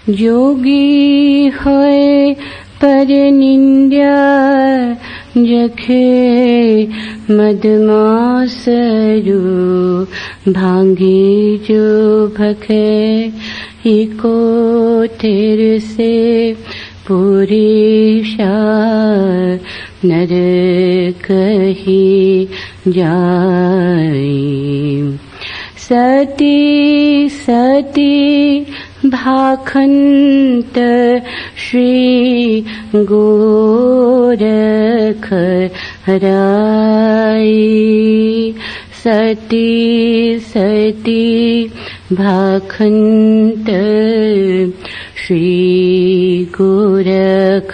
जोगी है पर निंद्या जखे मदमासरु भांगे जो भखे इको तेरे से पुरीषा नर कही जाई। सती सती भाखंत श्री गोरख राई। सती सती भाखंत श्री गोरख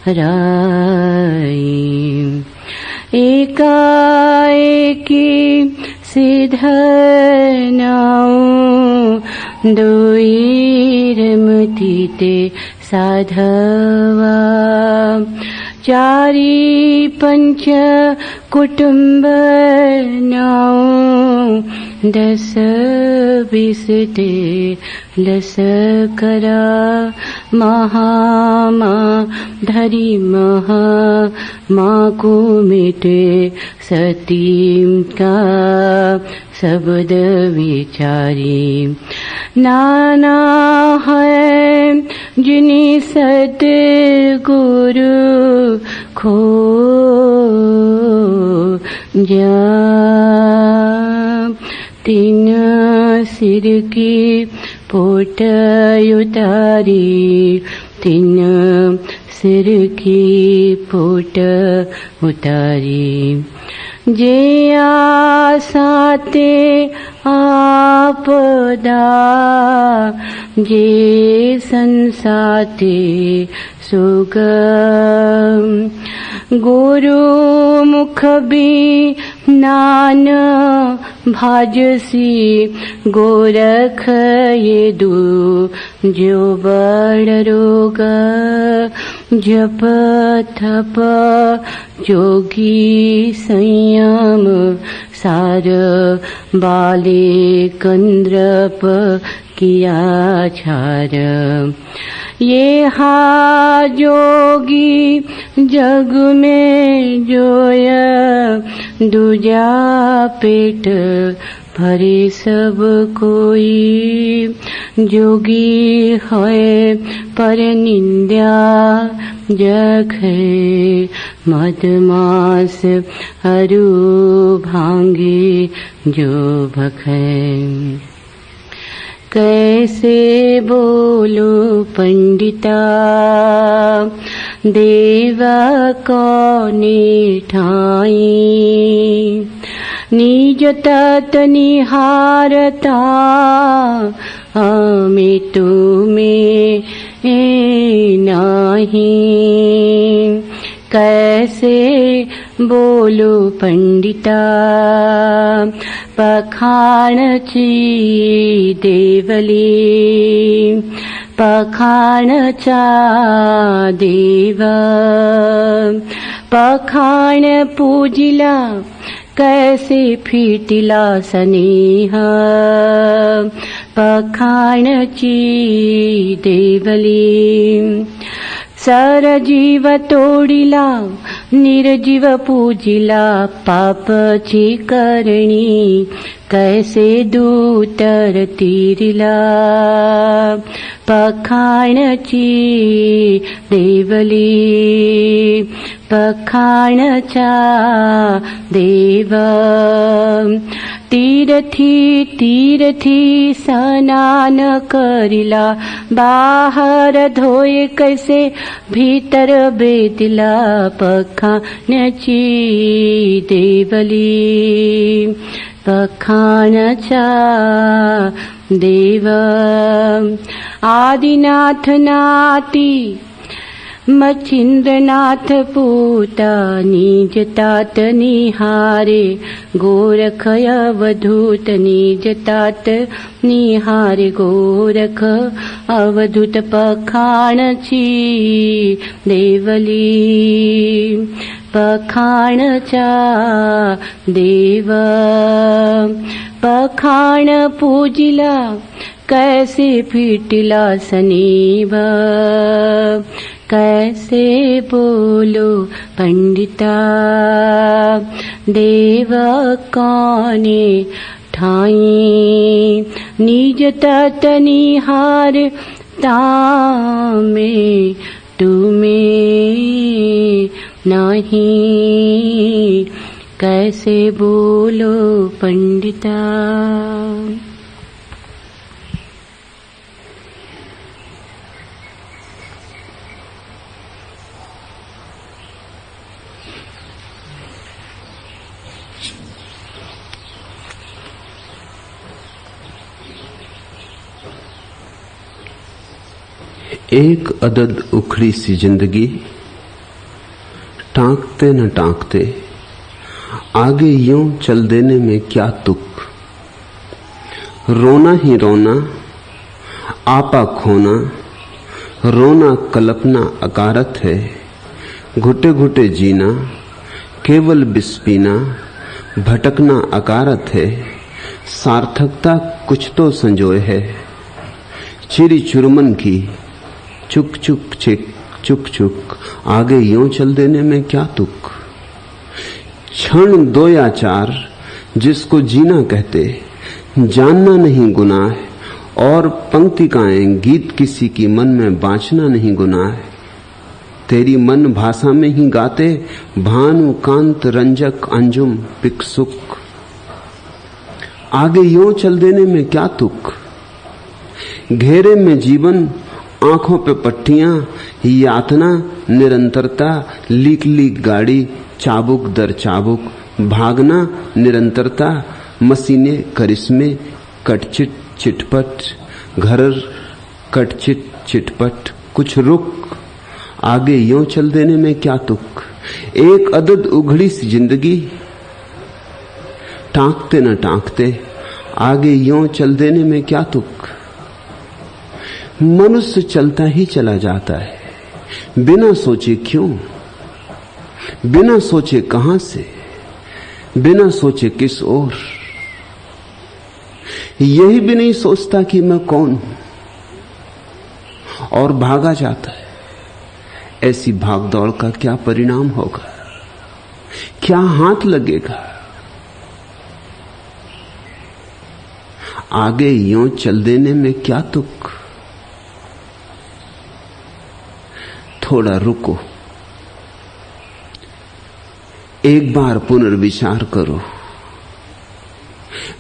राई। एकाएकी सिद्ध नाउ दुईरमती ते साधवा। चारी पंच कुटुंब नाउ दस बीस ते लस करा। महामा धरी महा माँ को मिटे सतीम का शब्द विचारी। नाना है जिनी सतगुरु खो जा। तीन सिर की पोट उतारी। तीन सिर की पोट उतारी। जे आसाते आपदा जे संसाते सुगम। गुरु मुख भी नान भाजसी गोरख ये दू जो बड़ रोग। जप थप जोगी संयम सार बाले कंद्रप किया छार। ये हा जोगी जग में जोय दूजा पेट भरे सब कोई। जोगी है पर निंद्या जखे मदमास अरु भांगे जो भखे। कैसे बोलो पंडिता देवा कौने ठाई। निज तत निहारता हमें तुम्हें नहीं। कैसे बोलो पंडिता पखाण ची देवली। पखाण चा देव पखाण पूजिला कैसे फिटिला स्नेह। पखाणची देवली सरजीव तोडिला निर्जीव पूजिला। पापची करणी कैसे दूतर तीरिला। पखाणची देवली पखाणचा देव। तीर्थी तीर्थी स्नान करिला बाहर धोए कैसे भीतर बेदिला। पखाणची देवली पखाणचा देव। आदिनाथ नाती मच्छिंद्रनाथ पूता निज तात निहारे। गोरख अवधूत निज तात निहारे। गोरख अवधूत पखाणची देवली पखाणचा देव। पखाण पूजिला कैसे फिटिला सनीब, कैसे बोलो पंडिता। देव काने ठाई निज तत निहार, तामे तुम्हें नहीं, कैसे बोलो पंडिता। एक अदद उखड़ी सी जिंदगी, टांकते न टांकते आगे यूं चल देने में क्या तुक। रोना ही रोना, आपा खोना, रोना कल्पना अकारत है। घुटे घुटे जीना, केवल बिस्पीना, भटकना अकारत है। सार्थकता कुछ तो संजोए है, चिरी चुरमन की चुक चुक चिक चुक चुक, आगे यूं चल देने में क्या तुक। क्षण दो या चार जिसको जीना कहते, जानना नहीं गुनाह, और पंक्तिकाएं गीत किसी की मन में बांचना नहीं गुनाह। तेरी मन भाषा में ही गाते, भानु कांत रंजक अंजुम पिकसुक। आगे यूं चल देने में क्या तुक। घेरे में जीवन, आंखों पे पट्टियां, यातना निरंतरता, लीक लीक गाड़ी, चाबुक दर चाबुक, भागना निरंतरता, मशीनें करिश्मे, कटचिट चिटपट, घर कटचिट चिटपट, कुछ रुक। आगे यूं चल देने में क्या तुक। एक अदद उघड़ी सी जिंदगी, टांकते न टांकते आगे यूं चल देने में क्या तुक। मनुष्य चलता ही चला जाता है, बिना सोचे क्यों, बिना सोचे कहां से, बिना सोचे किस ओर। यही भी नहीं सोचता कि मैं कौन हूं, और भागा जाता है। ऐसी भागदौड़ का क्या परिणाम होगा, क्या हाथ लगेगा। आगे यूं चल देने में क्या तुक। थोड़ा रुको, एक बार पुनर्विचार करो।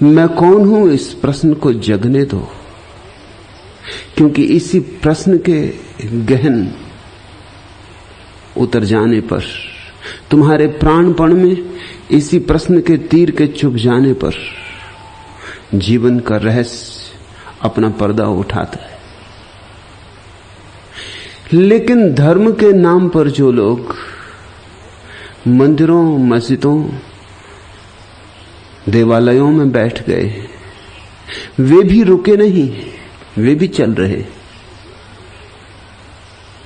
मैं कौन हूं, इस प्रश्न को जगने दो, क्योंकि इसी प्रश्न के गहन उतर जाने पर, तुम्हारे प्राणपण में इसी प्रश्न के तीर के चुभ जाने पर, जीवन का रहस्य अपना पर्दा उठाता है। लेकिन धर्म के नाम पर जो लोग मंदिरों, मस्जिदों, देवालयों में बैठ गए, वे भी रुके नहीं, वे भी चल रहे,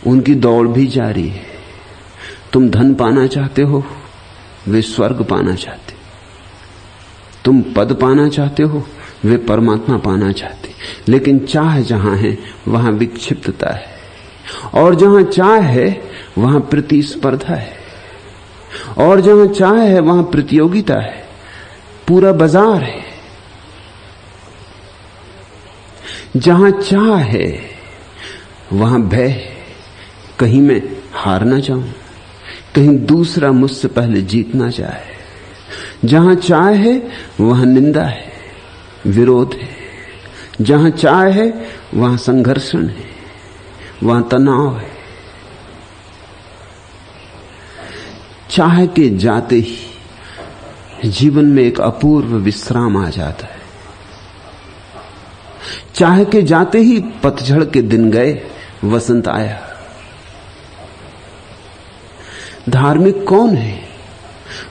उनकी दौड़ भी जारी है। तुम धन पाना चाहते हो, वे स्वर्ग पाना चाहते। तुम पद पाना चाहते हो, वे परमात्मा पाना चाहते। लेकिन चाह जहां है वहां विक्षिप्तता है, और जहां चाह है वहां प्रतिस्पर्धा है, और जहां चाह है वहां प्रतियोगिता है, पूरा बाजार है। जहां चाह है वहां भय, कहीं मैं हार ना जाऊं, कहीं दूसरा मुझसे पहले जीत ना जाए। जहां चाह है वहां निंदा है, विरोध है। जहां चाह है वहां संघर्षण है, वहां तनाव है। चाह के जाते ही जीवन में एक अपूर्व विश्राम आ जाता है। चाह के जाते ही पतझड़ के दिन गए, वसंत आया। धार्मिक कौन है?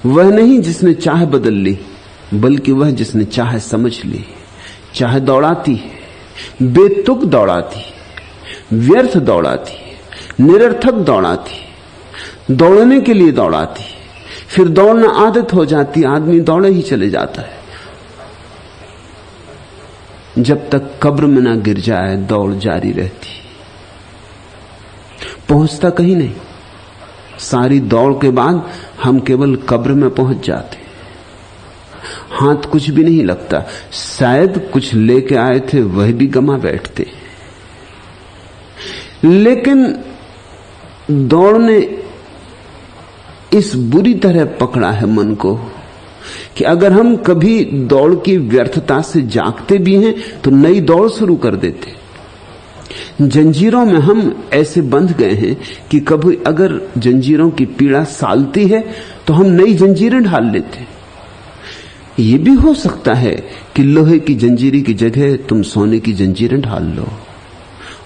वह नहीं जिसने चाह बदल ली, बल्कि वह जिसने चाह समझ ली। चाह दौड़ाती है, बेतुक दौड़ाती है, व्यर्थ दौड़ाती है, निरर्थक दौड़ाती है, दौड़ने के लिए दौड़ाती है। फिर दौड़ना आदत हो जाती, आदमी दौड़े ही चले जाता है। जब तक कब्र में ना गिर जाए दौड़ जारी रहती, पहुंचता कहीं नहीं। सारी दौड़ के बाद हम केवल कब्र में पहुंच जाते, हाथ कुछ भी नहीं लगता, शायद कुछ लेके आए थे वह भी गमा बैठते। लेकिन दौड़ ने इस बुरी तरह पकड़ा है मन को कि अगर हम कभी दौड़ की व्यर्थता से जागते भी हैं तो नई दौड़ शुरू कर देते। जंजीरों में हम ऐसे बंध गए हैं कि कभी अगर जंजीरों की पीड़ा सालती है तो हम नई जंजीरें ढाल लेते। ये भी हो सकता है कि लोहे की जंजीरी की जगह तुम सोने की जंजीरें ढाल लो,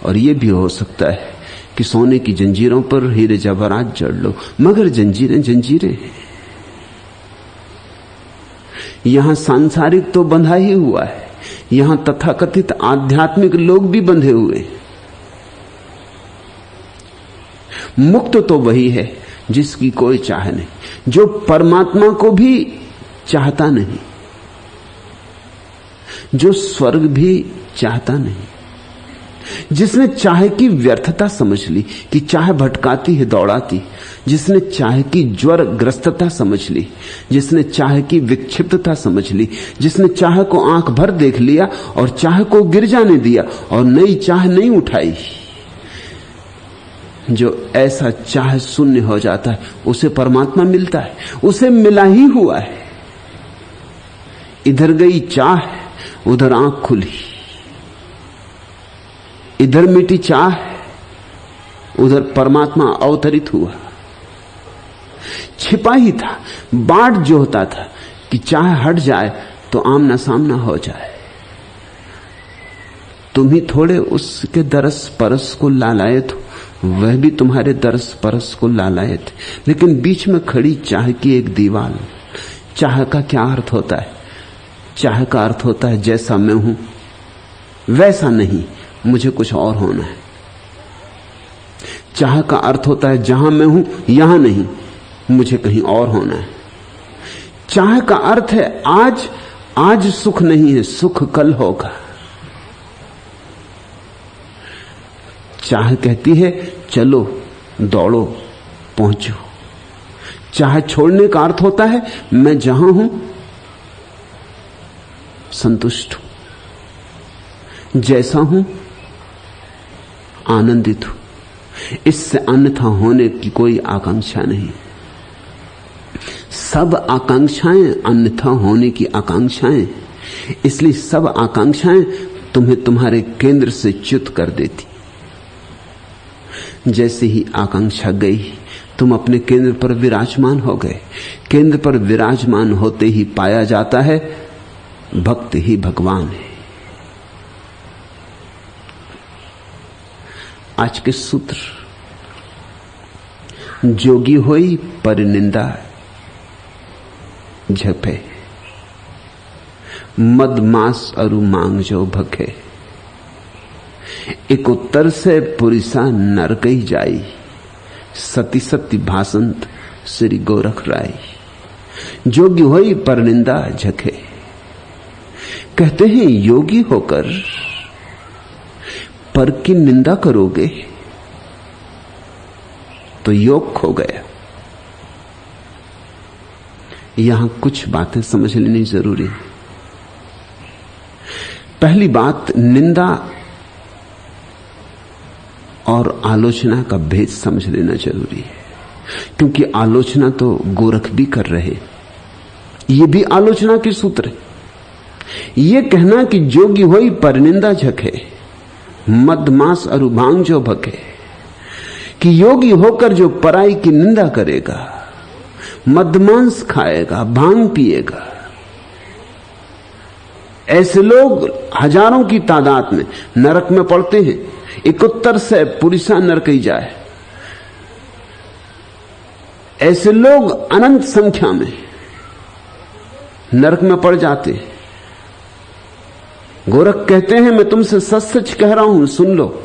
और ये भी हो सकता है कि सोने की जंजीरों पर हीरे जवाहरात जड़ लो, मगर जंजीरें जंजीरें हैं। यहां सांसारिक तो बंधा ही हुआ है, यहां तथाकथित आध्यात्मिक लोग भी बंधे हुए हैं। मुक्त तो वही है जिसकी कोई चाह नहीं, जो परमात्मा को भी चाहता नहीं, जो स्वर्ग भी चाहता नहीं, जिसने चाह की व्यर्थता समझ ली कि चाह भटकाती है दौड़ाती, जिसने चाह की ज्वर ग्रस्तता समझ ली, जिसने चाह की विक्षिप्तता समझ ली, जिसने चाह को आंख भर देख लिया और चाह को गिर जाने दिया और नई चाह नहीं उठाई, जो ऐसा चाह शून्य हो जाता है उसे परमात्मा मिलता है, उसे मिला ही हुआ है। इधर गई चाह, उधर आंख खुली, इधर मिटी चाह, उधर परमात्मा अवतरित हुआ। छिपा ही था, बाट जो होता था कि चाह हट जाए तो आमना सामना हो जाए। तुम ही थोड़े उसके दरस परस को लालाए थे, वह भी तुम्हारे दरस परस को लालाए थे, लेकिन बीच में खड़ी चाह की एक दीवार। चाह का क्या अर्थ होता है? चाह का अर्थ होता है जैसा मैं हूं वैसा नहीं, मुझे कुछ और होना है। चाह का अर्थ होता है जहां मैं हूं यहां नहीं, मुझे कहीं और होना है। चाह का अर्थ है आज सुख नहीं है, सुख कल होगा। चाह कहती है चलो, दौड़ो, पहुंचो। चाह छोड़ने का अर्थ होता है मैं जहां हूं संतुष्ट हूं, जैसा हूं आनंदित हूं, इससे अन्यथा होने की कोई आकांक्षा नहीं। सब आकांक्षाएं अन्यथा होने की आकांक्षाएं, इसलिए सब आकांक्षाएं तुम्हें तुम्हारे केंद्र से च्युत कर देती। जैसे ही आकांक्षा गई तुम अपने केंद्र पर विराजमान हो गए। केंद्र पर विराजमान होते ही पाया जाता है भक्त ही भगवान है। आज के सूत्र, जोगी होई परिनिंदा झपे, मद मास अरु मांग जो भखे, एक उत्तर से पुरिसा नर कही जाई, सती सती भाषंत श्री गोरख राय। जोगी होई परनिंदा झके, कहते हैं योगी होकर पर की निंदा करोगे तो योग खो गया। यहां कुछ बातें समझ लेनी जरूरी है। पहली बात, निंदा और आलोचना का भेद समझ लेना जरूरी है, क्योंकि आलोचना तो गोरख भी कर रहे, ये भी आलोचना के सूत्र है। ये कहना कि जोगी होई परनिंदा झके, मदमास अरु भांग जो भके, कि योगी होकर जो पराई की निंदा करेगा, मदमांस खाएगा, भांग पिएगा, ऐसे लोग हजारों की तादाद में नरक में पड़ते हैं। एक उत्तर से पुरुषा नर कही जाए, ऐसे लोग अनंत संख्या में नरक में पड़ जाते हैं। गोरख कहते हैं मैं तुमसे सच सच कह रहा हूं, सुन लो।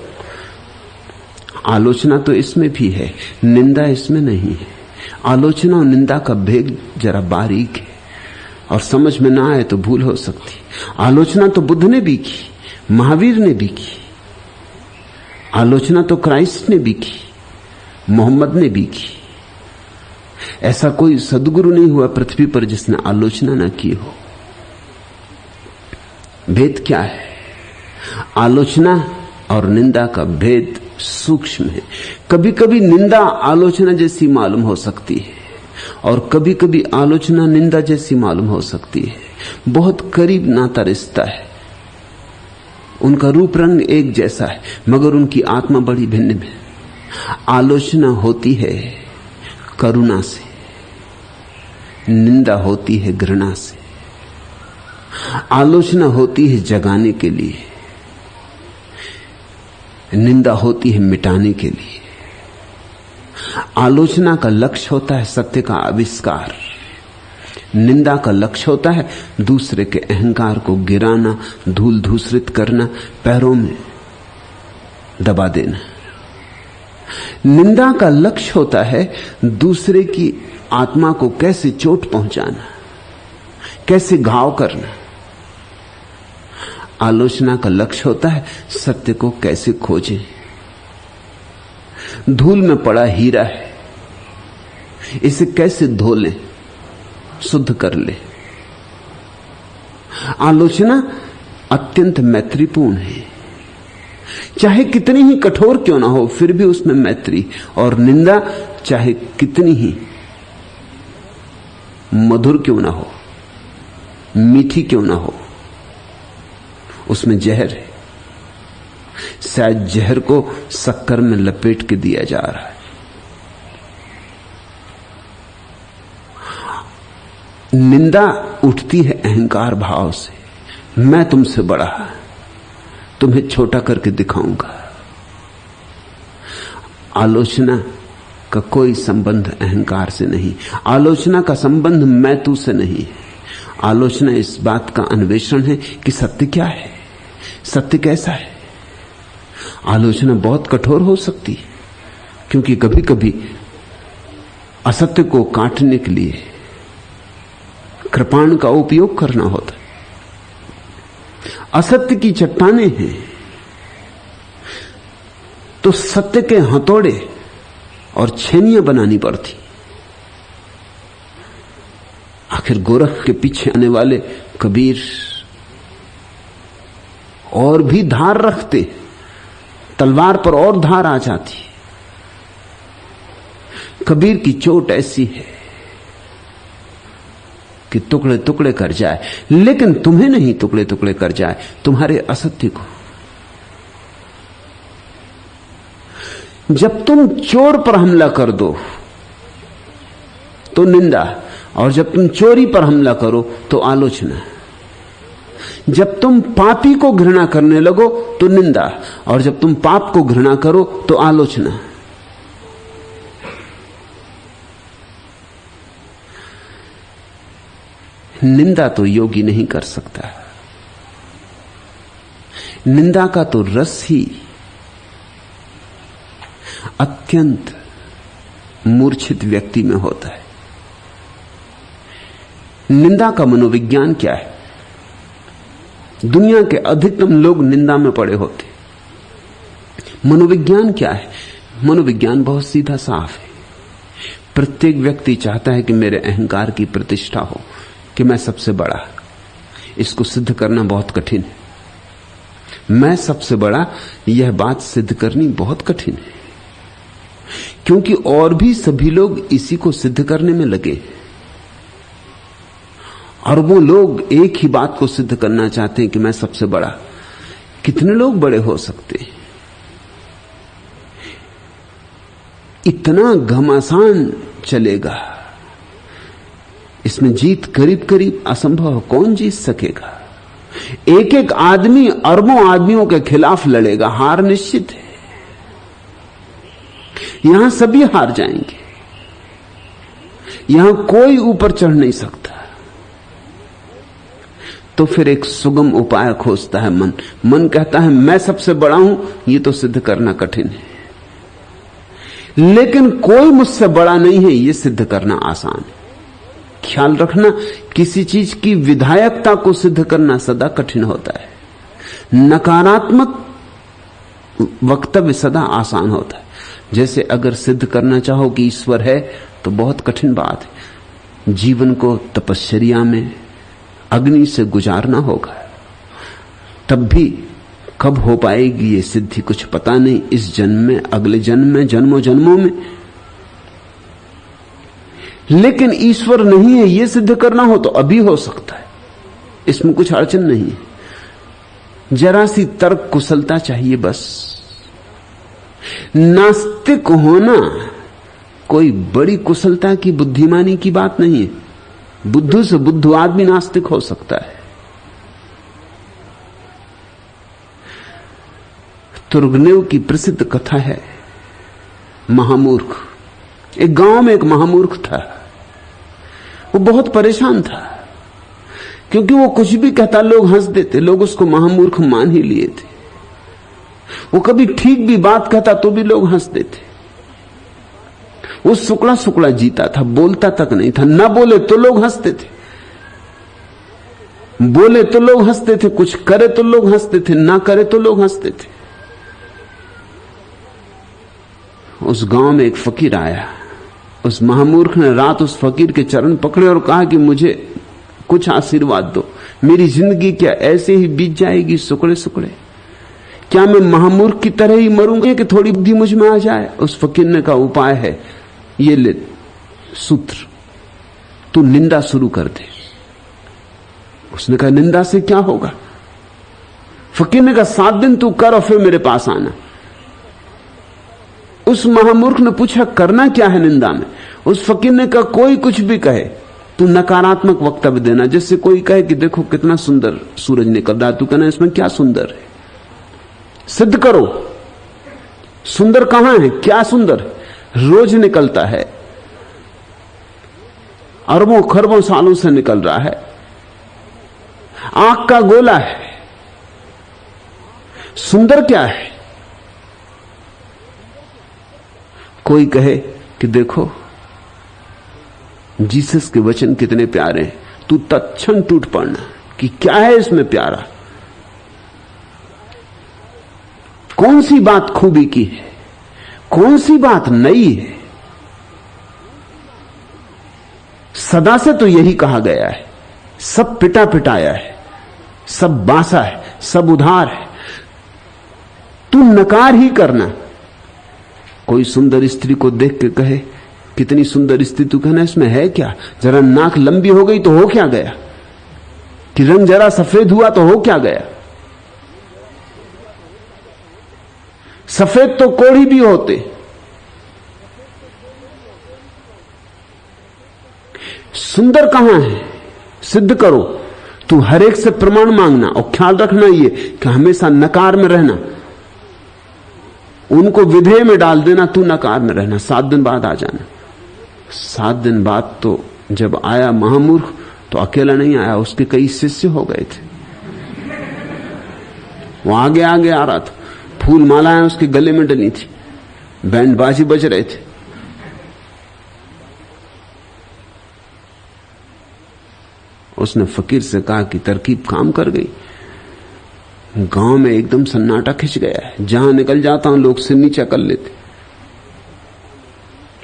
आलोचना तो इसमें भी है, निंदा इसमें नहीं है। आलोचना और निंदा का भेद जरा बारीक है और समझ में ना आए तो भूल हो सकती। आलोचना तो बुद्ध ने भी की, महावीर ने भी की, आलोचना तो क्राइस्ट ने भी की, मोहम्मद ने भी की। ऐसा कोई सद्गुरु नहीं हुआ पृथ्वी पर जिसने आलोचना न की हो। भेद क्या है? आलोचना और निंदा का भेद सूक्ष्म है। कभी कभी निंदा आलोचना जैसी मालूम हो सकती है और कभी कभी आलोचना निंदा जैसी मालूम हो सकती है। बहुत करीब नाता रिश्ता है, उनका रूप रंग एक जैसा है, मगर उनकी आत्मा बड़ी भिन्न है। आलोचना होती है करुणा से, निंदा होती है घृणा से। आलोचना होती है जगाने के लिए, निंदा होती है मिटाने के लिए। आलोचना का लक्ष्य होता है सत्य का आविष्कार, निंदा का लक्ष्य होता है दूसरे के अहंकार को गिराना, धूल धूसरित करना, पैरों में दबा देना। निंदा का लक्ष्य होता है दूसरे की आत्मा को कैसे चोट पहुंचाना, कैसे घाव करना। आलोचना का लक्ष्य होता है सत्य को कैसे खोजें। धूल में पड़ा हीरा है, इसे कैसे धो लें, शुद्ध कर ले। आलोचना अत्यंत मैत्रीपूर्ण है, चाहे कितनी ही कठोर क्यों ना हो फिर भी उसमें मैत्री। और निंदा चाहे कितनी ही मधुर क्यों ना हो, मीठी क्यों ना हो, उसमें जहर है। शायद जहर को शक्कर में लपेट के दिया जा रहा है। निंदा उठती है अहंकार भाव से, मैं तुमसे बड़ा, तुम्हें छोटा करके दिखाऊंगा। आलोचना का कोई संबंध अहंकार से नहीं, आलोचना का संबंध मैं तू से नहीं है। आलोचना इस बात का अन्वेषण है कि सत्य क्या है, सत्य कैसा है। आलोचना बहुत कठोर हो सकती है, क्योंकि कभी कभी असत्य को काटने के लिए कृपाण का उपयोग करना होता है। असत्य की चट्टानें हैं तो सत्य के हथौड़े और छेनियां बनानी पड़ती। आखिर गोरख के पीछे आने वाले कबीर और भी धार रखते, तलवार पर और धार आ जाती। कबीर की चोट ऐसी है कि टुकड़े टुकड़े कर जाए, लेकिन तुम्हें नहीं टुकड़े टुकड़े कर जाए, तुम्हारे असत्य को। जब तुम चोर पर हमला कर दो तो निंदा, और जब तुम चोरी पर हमला करो तो आलोचना। जब तुम पापी को घृणा करने लगो तो निंदा, और जब तुम पाप को घृणा करो तो आलोचना। निंदा तो योगी नहीं कर सकता, निंदा का तो रस ही अत्यंत मूर्छित व्यक्ति में होता है। निंदा का मनोविज्ञान क्या है? दुनिया के अधिकतम लोग निंदा में पड़े होते। मनोविज्ञान क्या है? मनोविज्ञान बहुत सीधा साफ है। प्रत्येक व्यक्ति चाहता है कि मेरे अहंकार की प्रतिष्ठा हो, कि मैं सबसे बड़ा। इसको सिद्ध करना बहुत कठिन है। मैं सबसे बड़ा, यह बात सिद्ध करनी बहुत कठिन है, क्योंकि और भी सभी लोग इसी को सिद्ध करने में लगे। और वो लोग एक ही बात को सिद्ध करना चाहते हैं कि मैं सबसे बड़ा। कितने लोग बड़े हो सकते हैं? इतना घमासान चलेगा, इसमें जीत करीब करीब असंभव। कौन जीत सकेगा? एक एक आदमी अरबों आदमियों के खिलाफ लड़ेगा, हार निश्चित है। यहां सभी हार जाएंगे, यहां कोई ऊपर चढ़ नहीं सकता। तो फिर एक सुगम उपाय खोजता है मन। मन कहता है मैं सबसे बड़ा हूं, ये तो सिद्ध करना कठिन है, लेकिन कोई मुझसे बड़ा नहीं है, ये सिद्ध करना आसान है। ख्याल रखना, किसी चीज की विधायकता को सिद्ध करना सदा कठिन होता है, नकारात्मक वक्तव्य सदा आसान होता है। जैसे अगर सिद्ध करना चाहो कि ईश्वर है तो बहुत कठिन बात है। जीवन को तपश्चर्या में अग्नि से गुजारना होगा, तब भी कब हो पाएगी ये सिद्धि कुछ पता नहीं, इस जन्म में, अगले जन्म में, जन्मों जन्मों में। लेकिन ईश्वर नहीं है ये सिद्ध करना हो तो अभी हो सकता है, इसमें कुछ अड़चन नहीं है। जरा सी तर्क कुशलता चाहिए बस। नास्तिक होना कोई बड़ी कुशलता की, बुद्धिमानी की बात नहीं है। बुद्धू से बुद्धू आदमी नास्तिक हो सकता है। तुर्गनेव की प्रसिद्ध कथा है महामूर्ख। एक गांव में एक महामूर्ख था। वो बहुत परेशान था क्योंकि वो कुछ भी कहता लोग हंस देते, लोग उसको महामूर्ख मान ही लिए थे। वो कभी ठीक भी बात कहता तो भी लोग हंस देते। वो सुकड़ा सुकड़ा जीता था, बोलता तक नहीं था। ना बोले तो लोग हंसते थे, बोले तो लोग हंसते थे, कुछ करे तो लोग हंसते थे, ना करे तो लोग हंसते थे। उस गांव में एक फकीर आया। उस महामूर्ख ने रात उस फकीर के चरण पकड़े और कहा कि मुझे कुछ आशीर्वाद दो, मेरी जिंदगी क्या ऐसे ही बीत जाएगी सुकड़े सुकड़े? क्या मैं महामूर्ख की तरह ही मरूंगा कि थोड़ी बुद्धि मुझ में आ जाए? उस फकीर ने कहा उपाय है, ये ले सूत्र, तू निंदा शुरू कर दे। उसने कहा निंदा से क्या होगा? फकीर ने कहा 7 दिन तू कर और फिर मेरे पास आना। उस महामूर्ख ने पूछा करना क्या है निंदा में? उस फकीर ने कहा कोई कुछ भी कहे, तू नकारात्मक वक्तव्य देना। जैसे कोई कहे कि देखो कितना सुंदर सूरज निकल रहा है, तू कहना इसमें क्या सुंदर है? सिद्ध करो सुंदर कहां है, क्या सुंदर है? रोज निकलता है, अरबों खरबों सालों से निकल रहा है, आंख का गोला है, सुंदर क्या है? कोई कहे कि देखो जीसस के वचन कितने प्यारे हैं, तू तत्क्षण टूट पड़ना कि क्या है इसमें प्यारा, कौन सी बात खूबी की है, कौन सी बात नई है? सदा से तो यही कहा गया है, सब पिटा पिटाया है, सब बासा है, सब उधार है, तू नकार ही करना। कोई सुंदर स्त्री को देख के कहे कितनी सुंदर स्त्री, तू कहना इसमें है क्या? जरा नाक लंबी हो गई तो हो क्या गया? कि रंग जरा सफेद हुआ तो हो क्या गया? सफेद तो कोढ़ी भी होते। सुंदर कहां है? सिद्ध करो। तू हर एक से प्रमाण मांगना और ख्याल रखना ये कि हमेशा नकार में रहना, उनको विधेय में डाल देना, तू नकार में रहना। 7 दिन बाद आ जाना। 7 दिन बाद तो जब आया महामूर्ख तो अकेला नहीं आया, उसके कई शिष्य हो गए थे। वो आगे आगे आ रहा था, फूल मालाएं उसके गले में डली थी, बैंड बाजी बज रहे थे। उसने फकीर से कहा कि तरकीब काम कर गई। गांव में एकदम सन्नाटा खिंच गया है। जहां निकल जाता हूं लोग सिर नीचा कर लेते।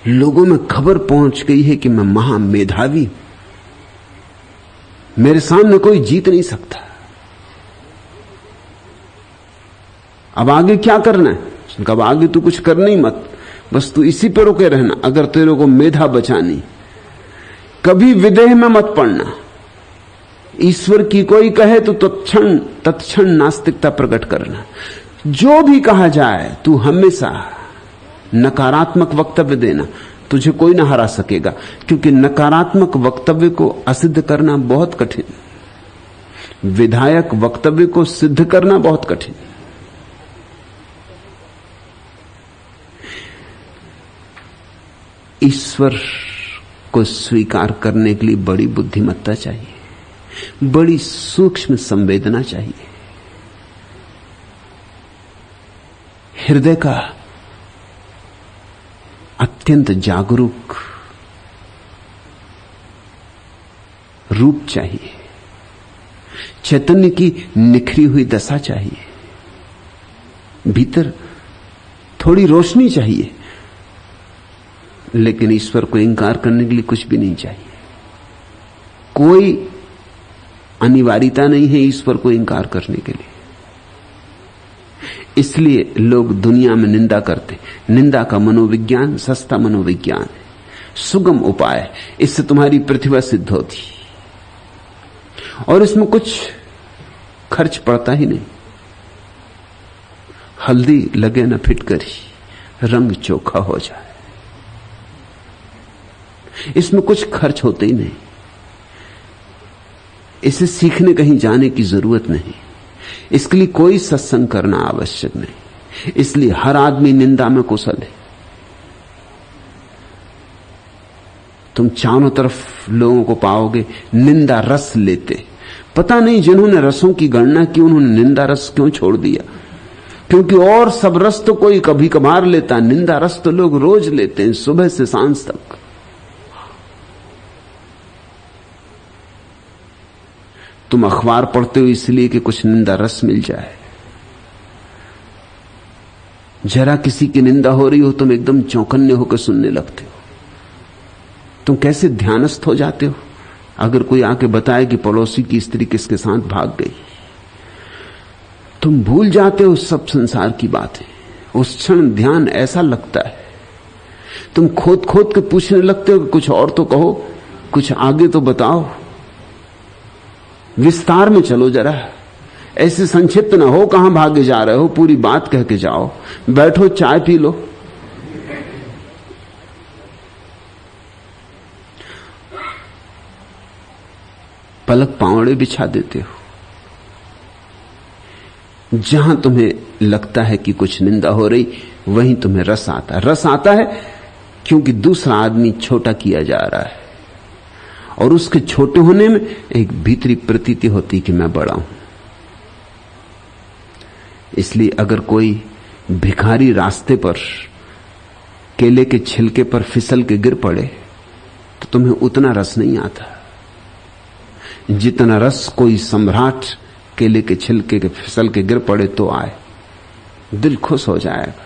लोगों में खबर पहुंच गई है कि मैं महामेधावी, मेरे सामने कोई जीत नहीं सकता। अब आगे क्या करना है? अब आगे तू कुछ करना ही मत, बस तू इसी पे रुके रहना। अगर तेरे को मेधा बचानी, कभी विदेह में मत पड़ना। ईश्वर की कोई कहे तो तत्क्षण नास्तिकता प्रकट करना। जो भी कहा जाए तू हमेशा नकारात्मक वक्तव्य देना, तुझे कोई ना हरा सकेगा। क्योंकि नकारात्मक वक्तव्य को असिद्ध करना बहुत कठिन, विधायक वक्तव्य को सिद्ध करना बहुत कठिन। ईश्वर को स्वीकार करने के लिए बड़ी बुद्धिमत्ता चाहिए, बड़ी सूक्ष्म संवेदना चाहिए, हृदय का अत्यंत जागरूक रूप चाहिए। चैतन्य की निखरी हुई दशा चाहिए, भीतर थोड़ी रोशनी चाहिए, लेकिन ईश्वर को इंकार करने के लिए कुछ भी नहीं चाहिए। कोई अनिवार्यता नहीं है ईश्वर को इंकार करने के लिए। इसलिए लोग दुनिया में निंदा करते। निंदा का मनोविज्ञान सस्ता मनोविज्ञान है, सुगम उपाय है। इससे तुम्हारी प्रतिभा सिद्ध होती और इसमें कुछ खर्च पड़ता ही नहीं। हल्दी लगे न फिटकरी, रंग चोखा हो जाए, इसमें कुछ खर्च होते ही नहीं। इसे सीखने कहीं जाने की जरूरत नहीं, इसके लिए कोई सत्संग करना आवश्यक नहीं। इसलिए हर आदमी निंदा में कुशल है। तुम चारों तरफ लोगों को पाओगे निंदा रस लेते। पता नहीं जिन्होंने रसों की गणना की उन्होंने निंदा रस क्यों छोड़ दिया, क्योंकि और सब रस तो कोई कभी कभार लेता, निंदा रस तो लोग रोज लेते हैं, सुबह से सांझ तक। तुम अखबार पढ़ते हो इसलिए कि कुछ निंदा रस मिल जाए। जरा किसी की निंदा हो रही हो तुम एकदम चौकन्ने होकर सुनने लगते हो। तुम कैसे ध्यानस्थ हो जाते हो अगर कोई आके बताए कि पड़ोसी की स्त्री किसके साथ भाग गई। तुम भूल जाते हो सब संसार की बातें। उस क्षण ध्यान ऐसा लगता है, तुम खोद खोद के पूछने लगते हो कि कुछ और तो कहो, कुछ आगे तो बताओ, विस्तार में चलो जरा। ऐसे संक्षिप्त ना हो कहां भागे जा रहे हो, पूरी बात कह के जाओ। बैठो चाय पी लो। पलक पावड़े बिछा देते हो। जहां तुम्हें लगता है कि कुछ निंदा हो रही वहीं तुम्हें रस आता है। रस आता है क्योंकि दूसरा आदमी छोटा किया जा रहा है और उसके छोटे होने में एक भीतरी प्रतीति होती कि मैं बड़ा हूं। इसलिए अगर कोई भिखारी रास्ते पर केले के छिलके पर फिसल के गिर पड़े तो तुम्हें उतना रस नहीं आता जितना रस कोई सम्राट केले के छिलके के फिसल के गिर पड़े तो आए। दिल खुश हो जाएगा।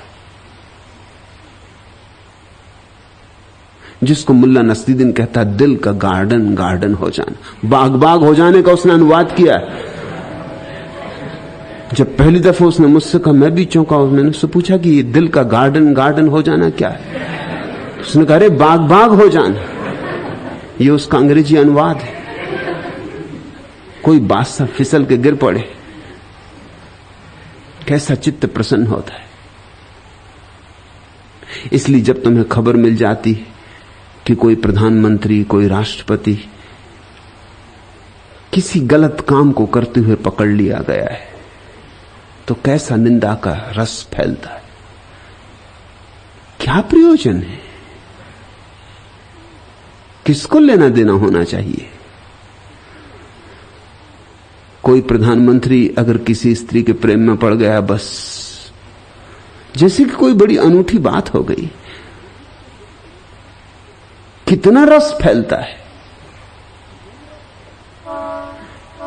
जिसको मुल्ला नसरुद्दीन कहता है दिल का गार्डन गार्डन हो जाना, बाग बाग हो जाने का उसने अनुवाद किया है। जब पहली दफा उसने मुझसे कहा मैं भी चौंका। मैंने उससे पूछा कि ये दिल का गार्डन गार्डन हो जाना क्या है। उसने कहा अरे बाग बाग हो जाना, ये उसका अंग्रेजी अनुवाद है। कोई बादशाह फिसल के गिर पड़े कैसा चित्त प्रसन्न होता है। इसलिए जब तुम्हें खबर मिल जाती कि कोई प्रधानमंत्री कोई राष्ट्रपति किसी गलत काम को करते हुए पकड़ लिया गया है तो कैसा निंदा का रस फैलता है। क्या प्रयोजन है, किसको लेना देना होना चाहिए। कोई प्रधानमंत्री अगर किसी स्त्री के प्रेम में पड़ गया बस जैसे कि कोई बड़ी अनूठी बात हो गई। कितना रस फैलता है,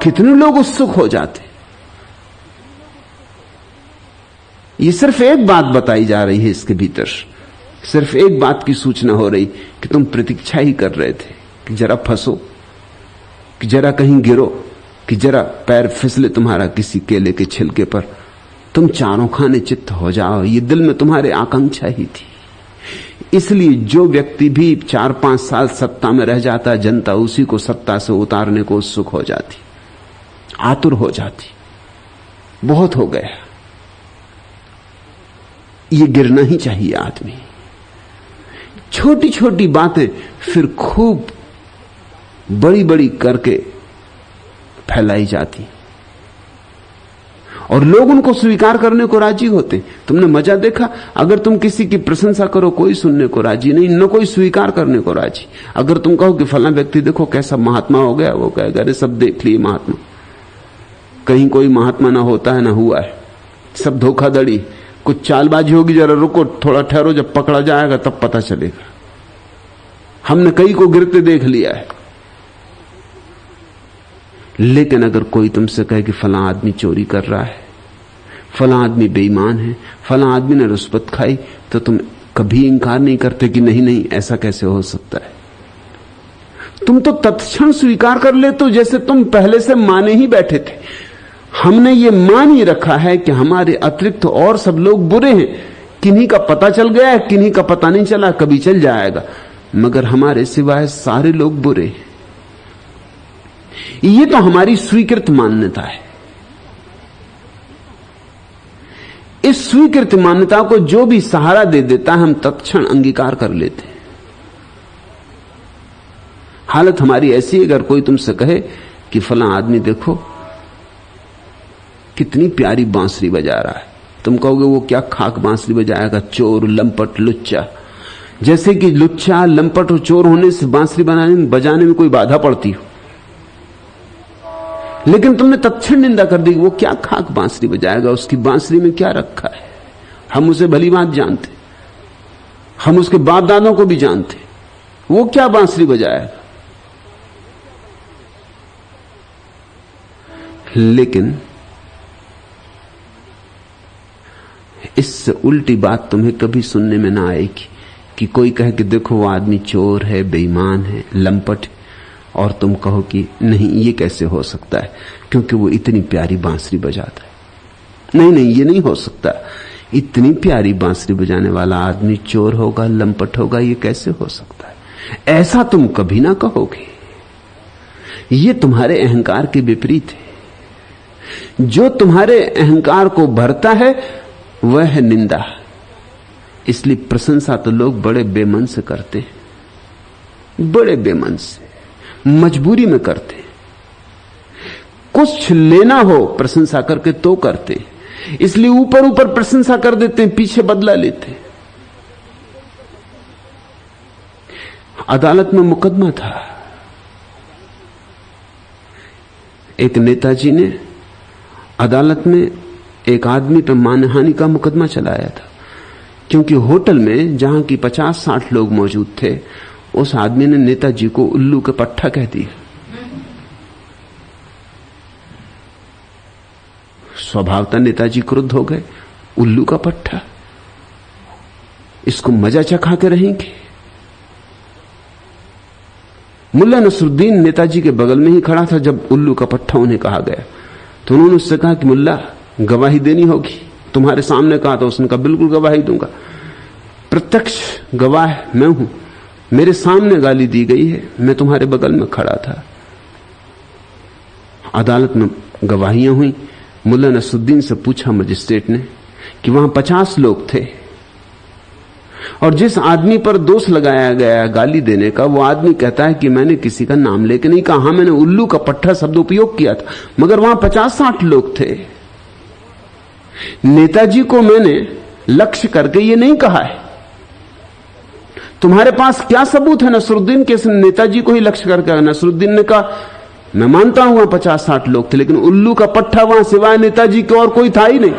कितने लोग उत्सुक हो जाते। ये सिर्फ एक बात बताई जा रही है इसके भीतर, सिर्फ एक बात की सूचना हो रही कि तुम प्रतीक्षा ही कर रहे थे कि जरा फंसो, कि जरा कहीं गिरो, कि जरा पैर फिसले तुम्हारा किसी केले के छिलके पर, तुम चारों खाने चित्त हो जाओ। ये दिल में तुम्हारे आकांक्षा ही थी। इसलिए जो व्यक्ति भी 4-5 साल सत्ता में रह जाता, जनता उसी को सत्ता से उतारने को उत्सुक हो जाती, आतुर हो जाती। बहुत हो गया, ये गिरना ही चाहिए आदमी। छोटी छोटी बातें फिर खूब बड़ी बड़ी करके फैलाई जाती और लोग उनको स्वीकार करने को राजी होते। तुमने मजा देखा, अगर तुम किसी की प्रशंसा करो कोई सुनने को राजी नहीं, न कोई स्वीकार करने को राजी। अगर तुम कहो कि फला व्यक्ति देखो कैसा महात्मा हो गया, वो कहेगा अरे सब देख लिए महात्मा, कहीं कोई महात्मा ना होता है ना हुआ है, सब धोखाधड़ी, कुछ चालबाजी होगी, जरा रुको थोड़ा ठहरो, जब पकड़ा जाएगा तब पता चलेगा। हमने कई को गिरते देख लिया है। लेकिन अगर कोई तुमसे कहे कि फलां आदमी चोरी कर रहा है, फलां आदमी बेईमान है, फलां आदमी ने रुश्वत खाई, तो तुम कभी इंकार नहीं करते कि नहीं नहीं ऐसा कैसे हो सकता है। तुम तो तत्क्षण स्वीकार कर लेते हो जैसे तुम पहले से माने ही बैठे थे। हमने ये मान ही रखा है कि हमारे अतिरिक्त और सब लोग बुरे हैं, किन्हीं का पता चल गया है, किन्हीं का पता नहीं चला, कभी चल जाएगा, मगर हमारे सिवाय सारे लोग बुरे हैं। ये तो हमारी स्वीकृत मान्यता है। इस स्वीकृत मान्यता को जो भी सहारा दे देता है हम तत्क्षण अंगीकार कर लेते हैं। हालत हमारी ऐसी है, अगर कोई तुमसे कहे कि फलां आदमी देखो कितनी प्यारी बांसुरी बजा रहा है, तुम कहोगे वो क्या खाक बांसुरी बजाएगा, चोर, लंपट, लुच्चा। जैसे कि लुच्चा, लंपट और चोर होने से बांसुरी बजाने में कोई बाधा पड़ती हो। लेकिन तुमने तत्क्षण निंदा कर दी, वो क्या खाक बांसुरी बजाएगा, उसकी बांसुरी में क्या रखा है। हम उसे भली बात जानते, हम उसके बाप दादों को भी जानते, वो क्या बांसुरी बजाएगा। लेकिन इससे उल्टी बात तुम्हें कभी सुनने में ना आएगी कि कोई कहे कि देखो वो आदमी चोर है, बेईमान है, लंपट है, और तुम कहो कि नहीं ये कैसे हो सकता है क्योंकि वो इतनी प्यारी बांसुरी बजाता है। नहीं नहीं ये नहीं हो सकता, इतनी प्यारी बांसुरी बजाने वाला आदमी चोर होगा, लंपट होगा, ये कैसे हो सकता है, ऐसा तुम कभी ना कहोगे। ये तुम्हारे अहंकार के विपरीत है। जो तुम्हारे अहंकार को भरता है वह है निंदा। इसलिए प्रशंसा तो लोग बड़े बेमन से करते हैं, बड़े बेमन से, मजबूरी में करते हैं। कुछ लेना हो प्रशंसा करके तो करते हैं, इसलिए ऊपर ऊपर प्रशंसा कर देते हैं, पीछे बदला लेते हैं। अदालत में मुकदमा था, एक नेताजी ने अदालत में एक आदमी पर मानहानि का मुकदमा चलाया था, क्योंकि होटल में जहां की 50-60 लोग मौजूद थे, उस आदमी ने नेताजी को उल्लू का पट्टा कह दिया। स्वभावतः नेताजी क्रुद्ध हो गए, उल्लू का पट्टा, इसको मजा चखा के रहेंगे। मुल्ला नसरुद्दीन नेताजी के बगल में ही खड़ा था जब उल्लू का पट्टा उन्हें कहा गया, तो उन्होंने उससे कहा कि मुल्ला गवाही देनी होगी, तुम्हारे सामने कहा। तो उसने कहा बिल्कुल गवाही दूंगा, प्रत्यक्ष गवाह मैं हूं, मेरे सामने गाली दी गई है, मैं तुम्हारे बगल में खड़ा था। अदालत में गवाहियां हुई। मुल्ला नसरुद्दीन से पूछा मजिस्ट्रेट ने कि वहां 50 लोग थे और जिस आदमी पर दोष लगाया गया गाली देने का, वो आदमी कहता है कि मैंने किसी का नाम लेके नहीं कहा, हाँ मैंने उल्लू का पट्टा शब्द उपयोग किया था, मगर वहां 50-60 लोग थे। नेताजी को मैंने लक्ष्य करके ये नहीं कहा है। तुम्हारे पास क्या सबूत है नसरुद्दीन के नेताजी को ही लक्ष्य करके? नसरुद्दीन ने कहा मैं मानता हूं वहां 50-60 लोग थे, लेकिन उल्लू का पट्टा वहां सिवाय नेताजी के और कोई था ही नहीं।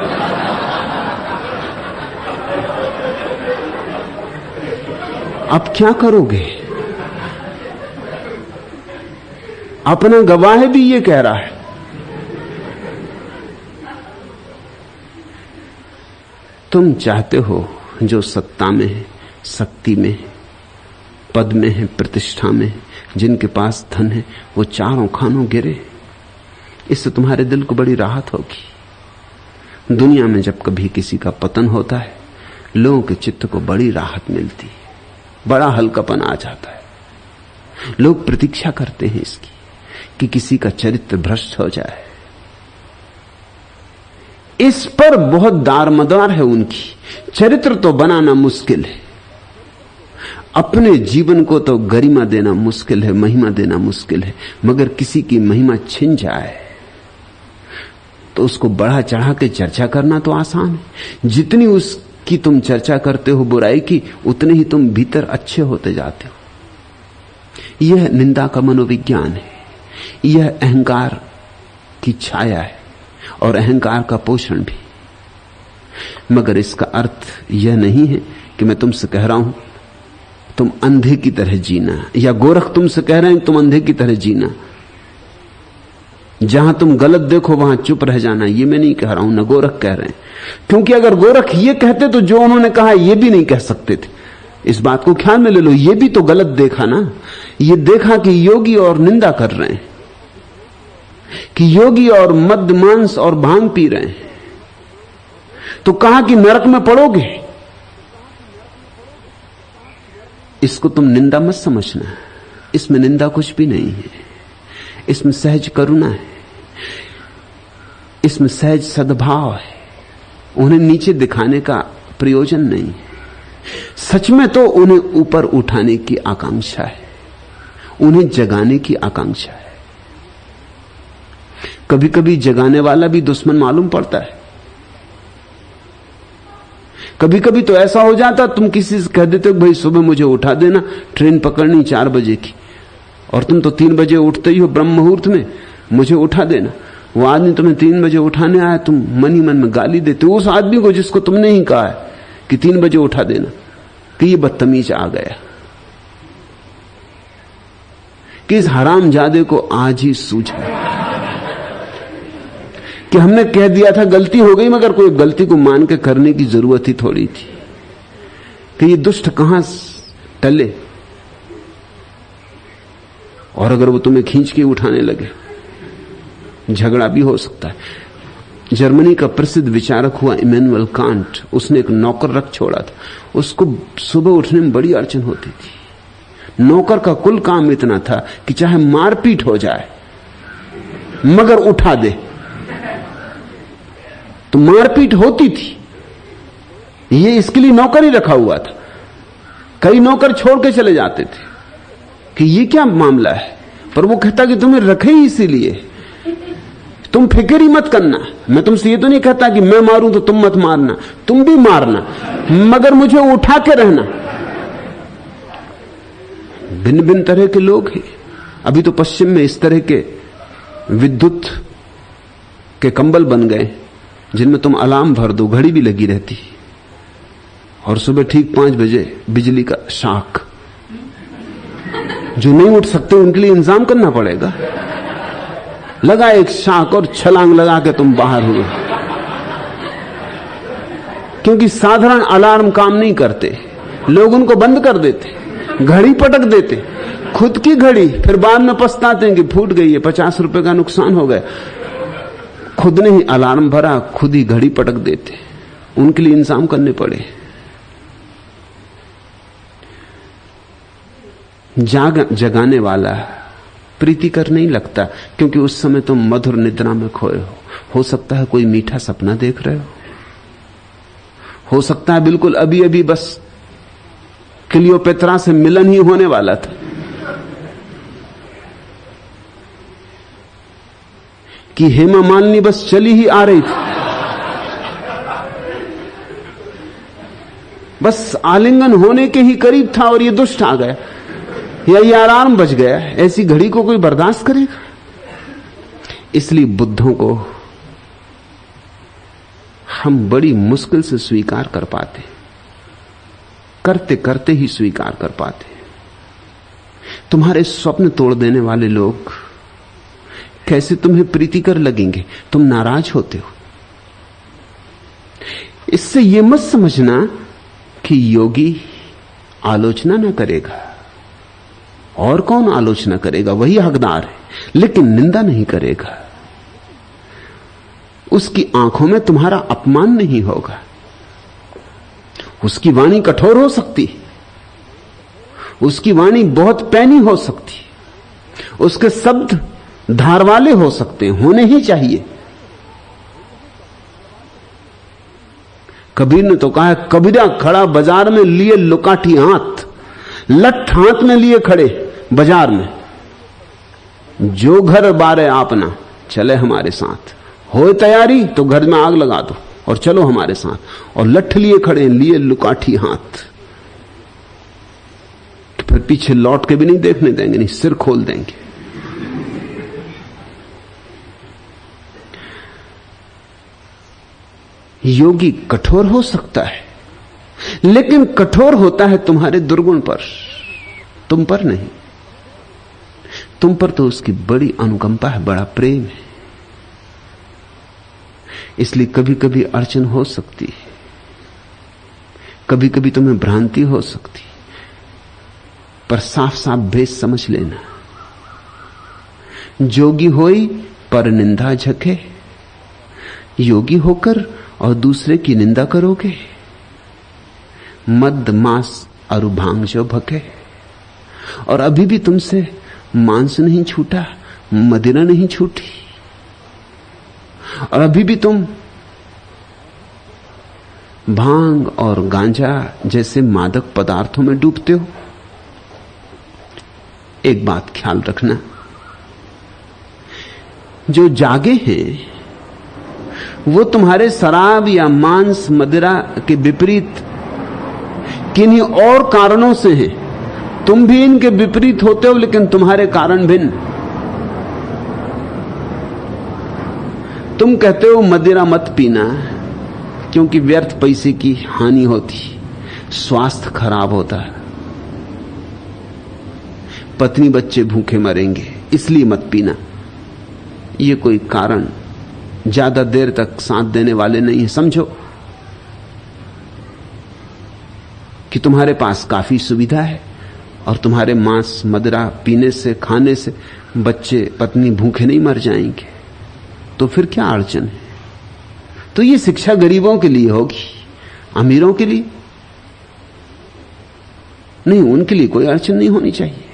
अब क्या करोगे? अपना गवाह भी ये कह रहा है। तुम चाहते हो जो सत्ता में है, शक्ति में है, पद में है, प्रतिष्ठा में है, जिनके पास धन है, वो चारों खानों गिरे। इससे तुम्हारे दिल को बड़ी राहत होगी। दुनिया में जब कभी किसी का पतन होता है, लोगों के चित्त को बड़ी राहत मिलती है, बड़ा हल्कापन आ जाता है। लोग प्रतीक्षा करते हैं इसकी कि किसी का चरित्र भ्रष्ट हो जाए। इस पर बहुत दारमदार है उनकी। चरित्र तो बनाना मुश्किल है, अपने जीवन को तो गरिमा देना मुश्किल है, महिमा देना मुश्किल है, मगर किसी की महिमा छिन जाए तो उसको बढ़ा चढ़ा के चर्चा करना तो आसान है। जितनी उसकी तुम चर्चा करते हो बुराई की, उतने ही तुम भीतर अच्छे होते जाते हो। यह निंदा का मनोविज्ञान है, यह अहंकार की छाया है और अहंकार का पोषण भी। मगर इसका अर्थ यह नहीं है कि मैं तुमसे कह रहा हूं तुम अंधे की तरह जीना, या गोरख तुमसे कह रहे हैं तुम अंधे की तरह जीना। जहां तुम गलत देखो वहां चुप रह जाना। ये मैं नहीं कह रहा हूं, न गोरख कह रहे हैं, क्योंकि अगर गोरख ये कहते तो जो उन्होंने कहा ये भी नहीं कह सकते थे। इस बात को ख्याल में ले लो, ये भी तो गलत देखा ना। ये देखा कि योगी और निंदा कर रहे हैं, कि योगी और मद्य मांस और भांग पी रहे हैं, तो कहा कि नरक में पड़ोगे। इसको तुम निंदा मत समझना, इसमें निंदा कुछ भी नहीं है, इसमें सहज करुणा है, इसमें सहज सद्भाव है। उन्हें नीचे दिखाने का प्रयोजन नहीं है। सच में तो उन्हें ऊपर उठाने की आकांक्षा है, उन्हें जगाने की आकांक्षा है। कभी कभी जगाने वाला भी दुश्मन मालूम पड़ता है। कभी कभी तो ऐसा हो जाता, तुम किसी से कह देते हो भाई सुबह मुझे उठा देना, ट्रेन पकड़नी 4 बजे की, और तुम तो 3 बजे उठते ही हो ब्रह्म मुहूर्त में, मुझे उठा देना। वो आदमी तुम्हें 3 बजे उठाने आया, तुम मन ही मन में गाली देते हो उस आदमी को जिसको तुमने ही कहा है कि 3 बजे उठा देना, कि ये बदतमीज आ गया, कि इस हरामजादे को आज ही सूझा कि हमने कह दिया था, गलती हो गई, मगर कोई गलती को मान के करने की जरूरत ही थोड़ी थी, कि ये दुष्ट कहां टले। और अगर वो तुम्हें खींच के उठाने लगे, झगड़ा भी हो सकता है। जर्मनी का प्रसिद्ध विचारक हुआ इमैनुअल कांट, उसने एक नौकर रख छोड़ा था। उसको सुबह उठने में बड़ी अड़चन होती थी। नौकर का कुल काम इतना था कि चाहे मारपीट हो जाए मगर उठा दे। तो मारपीट होती थी, ये इसके लिए नौकर ही रखा हुआ था। कई नौकर छोड़ के चले जाते थे कि ये क्या मामला है, पर वो कहता कि तुम्हें रखे ही इसीलिए, तुम फिक्र ही मत करना। मैं तुमसे ये तो नहीं कहता कि मैं मारूं तो तुम मत मारना, तुम भी मारना, मगर मुझे उठा के रहना। भिन्न भिन्न तरह के लोग हैं। अभी तो पश्चिम में इस तरह के विद्युत के कंबल बन गए जिनमें तुम अलार्म भर दो, घड़ी भी लगी रहती, और सुबह ठीक 5 बजे बिजली का शाख। जो नहीं उठ सकते उनके लिए इंतजाम करना पड़ेगा। लगा एक शाख और छलांग लगा के तुम बाहर हुए, क्योंकि साधारण अलार्म काम नहीं करते। लोग उनको बंद कर देते, घड़ी पटक देते, खुद की घड़ी, फिर बाद में पछताते हैं कि फूट गई है, 50 रुपए का नुकसान हो गया। खुद ने ही अलार्म भरा, खुद ही घड़ी पटक देते, उनके लिए इंतजाम करने पड़े। जगाने वाला प्रीतिकर नहीं लगता, क्योंकि उस समय तुम मधुर निद्रा में खोए हो सकता है कोई मीठा सपना देख रहे हो सकता है बिल्कुल अभी अभी बस क्लियोपेत्रा से मिलन ही होने वाला था, कि हेमा मालिनी बस चली ही आ रही थी, बस आलिंगन होने के ही करीब था और ये दुष्ट आ गया, या ये अलार्म बज गया। ऐसी घड़ी को कोई बर्दाश्त करेगा? इसलिए बुद्धों को हम बड़ी मुश्किल से स्वीकार कर पाते, करते करते ही स्वीकार कर पाते। तुम्हारे स्वप्न तोड़ देने वाले लोग कैसे तुम्हें प्रीतिकर लगेंगे? तुम नाराज होते हो। इससे यह मत समझना कि योगी आलोचना ना करेगा, और कौन आलोचना करेगा, वही हकदार है, लेकिन निंदा नहीं करेगा। उसकी आंखों में तुम्हारा अपमान नहीं होगा। उसकी वाणी कठोर हो सकती, उसकी वाणी बहुत पैनी हो सकती, उसके शब्द धार वाले हो सकते हैं, होने ही चाहिए। कबीर ने तो कहा है, कबीरा खड़ा बाजार में लिए लुकाठी हाथ, लठ हाथ में लिए खड़े बाजार में, जो घर बारे आपना चले हमारे साथ, हो तैयारी तो घर में आग लगा दो और चलो हमारे साथ, और लठ लिए खड़े, लिए लुकाठी हाथ, तो फिर पीछे लौट के भी नहीं देखने देंगे, नहीं सिर खोल देंगे। योगी कठोर हो सकता है, लेकिन कठोर होता है तुम्हारे दुर्गुण पर, तुम पर नहीं। तुम पर तो उसकी बड़ी अनुकंपा है, बड़ा प्रेम है। इसलिए कभी कभी अड़चन हो सकती है, कभी कभी तुम्हें भ्रांति हो सकती, पर साफ साफ भेद समझ लेना। जोगी होई पर निंदा झके, योगी होकर और दूसरे की निंदा करोगे। मद मांस अरु भांग जो भके, और अभी भी तुमसे मांस नहीं छूटा, मदिरा नहीं छूटी, और अभी भी तुम भांग और गांजा जैसे मादक पदार्थों में डूबते हो। एक बात ख्याल रखना, जो जागे हैं वो तुम्हारे शराब या मांस मदिरा के विपरीत किन्हीं और कारणों से हैं। तुम भी इनके विपरीत होते हो, लेकिन तुम्हारे कारण भिन्न। तुम कहते हो मदिरा मत पीना क्योंकि व्यर्थ पैसे की हानि होती, स्वास्थ्य खराब होता है, पत्नी बच्चे भूखे मरेंगे, इसलिए मत पीना। ये कोई कारण ज्यादा देर तक साथ देने वाले नहीं है। समझो कि तुम्हारे पास काफी सुविधा है और तुम्हारे मांस मदिरा पीने से, खाने से बच्चे पत्नी भूखे नहीं मर जाएंगे, तो फिर क्या अड़चन है? तो ये शिक्षा गरीबों के लिए होगी, अमीरों के लिए नहीं, उनके लिए कोई अड़चन नहीं होनी चाहिए।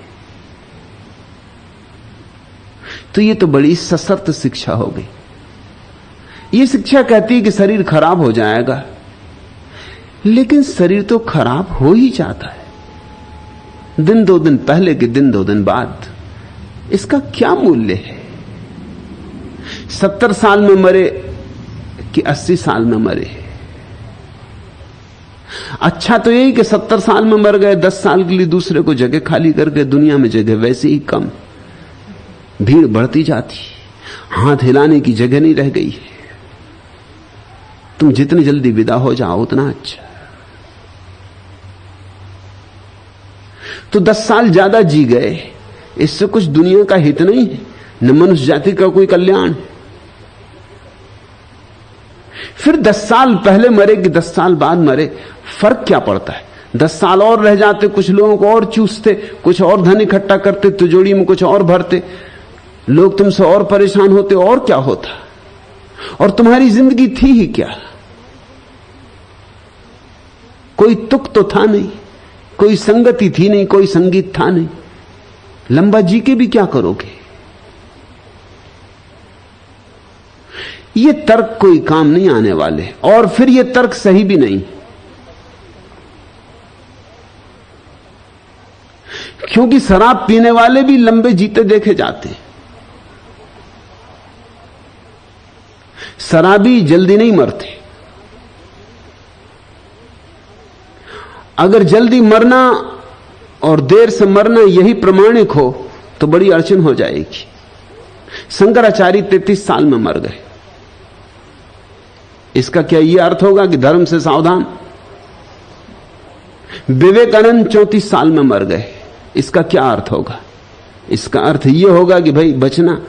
तो ये तो बड़ी सशर्त शिक्षा हो गई। ये शिक्षा कहती है कि शरीर खराब हो जाएगा, लेकिन शरीर तो खराब हो ही जाता है, दिन 2 दिन पहले के दिन 2 दिन बाद। इसका क्या मूल्य है? 70 साल में मरे कि 80 साल में मरे? अच्छा तो यही कि 70 साल में मर गए, 10 साल के लिए दूसरे को जगह खाली करके, दुनिया में जगह वैसे ही कम, भीड़ बढ़ती जाती, हाथ हिलाने की जगह नहीं रह गई है। तुम जितनी जल्दी विदा हो जाओ उतना अच्छा। तो 10 साल ज्यादा जी गए, इससे कुछ दुनिया का हित नहीं है, न मनुष्य जाति का कोई कल्याण। फिर 10 साल पहले मरे कि 10 साल बाद मरे, फर्क क्या पड़ता है? 10 साल और रह जाते, कुछ लोगों को और चूसते, कुछ और धन इकट्ठा करते, तिजोरी में कुछ और भरते, लोग तुमसे और परेशान होते, और क्या होता? और तुम्हारी जिंदगी थी ही क्या? कोई तुक तो था नहीं, कोई संगति थी नहीं, कोई संगीत था नहीं। लंबा जी के भी क्या करोगे? ये तर्क कोई काम नहीं आने वाले, और फिर ये तर्क सही भी नहीं, क्योंकि शराब पीने वाले भी लंबे जीते देखे जाते हैं। शराबी जल्दी नहीं मरते। अगर जल्दी मरना और देर से मरना यही प्रमाणिक हो तो बड़ी अड़चन हो जाएगी। शंकराचार्य 33 साल में मर गए। इसका क्या यह अर्थ होगा कि धर्म से सावधान? विवेकानंद 34 साल में मर गए। इसका क्या अर्थ होगा? इसका अर्थ यह होगा कि भाई बचना,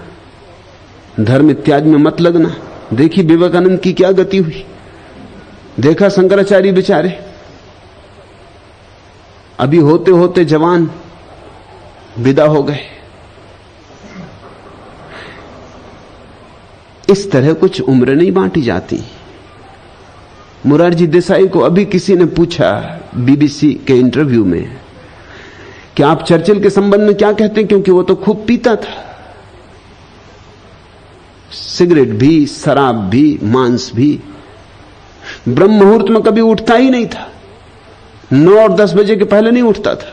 धर्म इत्यादि में मत लगना। देखी विवेकानंद की क्या गति हुई, देखा शंकराचार्य बेचारे अभी होते होते जवान विदा हो गए। इस तरह कुछ उम्र नहीं बांटी जाती। मुरारजी देसाई को अभी किसी ने पूछा बीबीसी के इंटरव्यू में कि आप चर्चिल के संबंध में क्या कहते हैं, क्योंकि वो तो खूब पीता था, सिगरेट भी, शराब भी, मांस भी, ब्रह्म मुहूर्त में कभी उठता ही नहीं था, 9 और 10 बजे के पहले नहीं उठता था,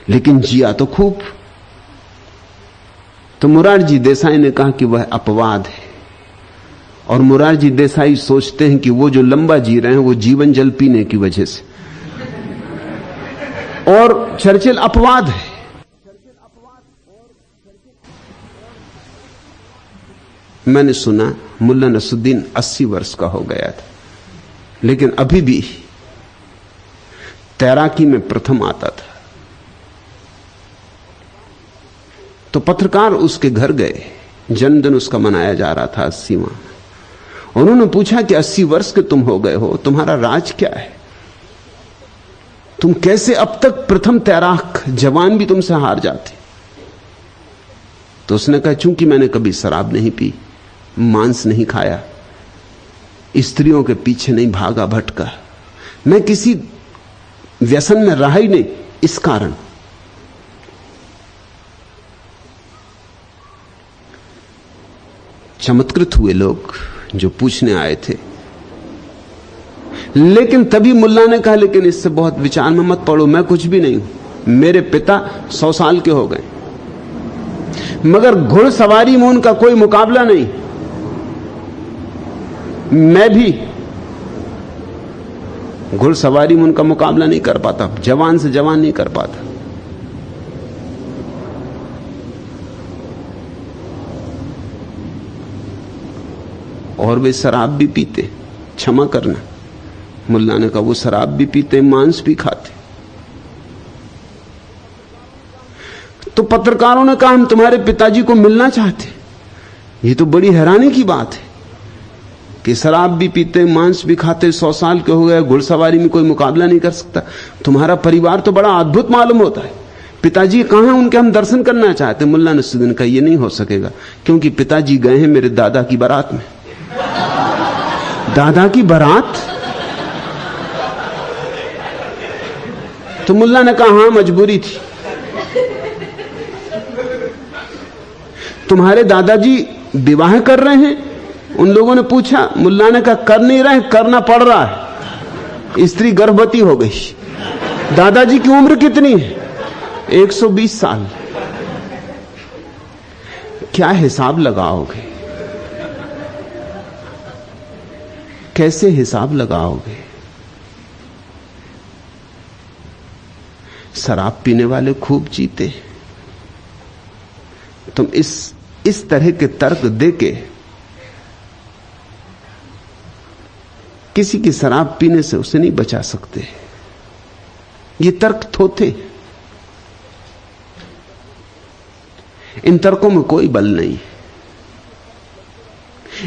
लेकिन जिया तो खूब। तो मुरारजी देसाई ने कहा कि वह अपवाद है, और मुरारजी देसाई सोचते हैं कि वो जो लंबा जी रहे हैं वो जीवन जल पीने की वजह से, और चर्चिल अपवाद है। मैंने सुना मुल्ला नसुद्दीन 80 वर्ष का हो गया था, लेकिन अभी भी तैराकी में प्रथम आता था। तो पत्रकार उसके घर गए जन्मदिन उसका मनाया जा रहा था 80वां। उन्होंने पूछा कि 80 वर्ष के तुम हो गए हो, तुम्हारा राज क्या है? तुम कैसे अब तक प्रथम तैराक जवान भी तुमसे हार जाते? तो उसने कहा, चूंकि मैंने कभी शराब नहीं पी, मांस नहीं खाया, स्त्रियों के पीछे नहीं भागा भटका, मैं किसी व्यसन में रहा ही नहीं, इस कारण। चमत्कृत हुए लोग जो पूछने आए थे, लेकिन तभी मुल्ला ने कहा, लेकिन इससे बहुत विचार में मत पड़ो, मैं कुछ भी नहीं हूं। मेरे पिता 100 साल के हो गए, मगर घुड़सवारी में उनका कोई मुकाबला नहीं। मैं भी घुड़सवारी में उनका मुकाबला नहीं कर पाता, जवान से जवान नहीं कर पाता। और वे शराब भी पीते, क्षमा करना, मुल्ला ने कहा, वो शराब भी पीते, मांस भी खाते। तो पत्रकारों ने कहा, हम तुम्हारे पिताजी को मिलना चाहते। ये तो बड़ी हैरानी की बात है कि शराब भी पीते, मांस भी खाते, 100 साल के हो गए, घुड़सवारी में कोई मुकाबला नहीं कर सकता। तुम्हारा परिवार तो बड़ा अद्भुत मालूम होता है। पिताजी कहां हैं? उनके हम दर्शन करना चाहते। मुल्ला नसरुद्दीन कहा, यह नहीं हो सकेगा, क्योंकि पिताजी गए हैं मेरे दादा की बारात में। दादा की बारात? तो मुल्ला ने कहा, हां, मजबूरी थी। तुम्हारे दादाजी विवाह कर रहे हैं? उन लोगों ने पूछा। मुल्ला ने कहा, कर नहीं रहे, करना पड़ रहा है। स्त्री गर्भवती हो गई। दादाजी की उम्र कितनी है? 120 साल। क्या हिसाब लगाओगे? कैसे हिसाब लगाओगे? शराब पीने वाले खूब जीते। तुम इस तरह के तर्क देके किसी की शराब पीने से उसे नहीं बचा सकते। ये तर्क थोथे, इन तर्कों में कोई बल नहीं।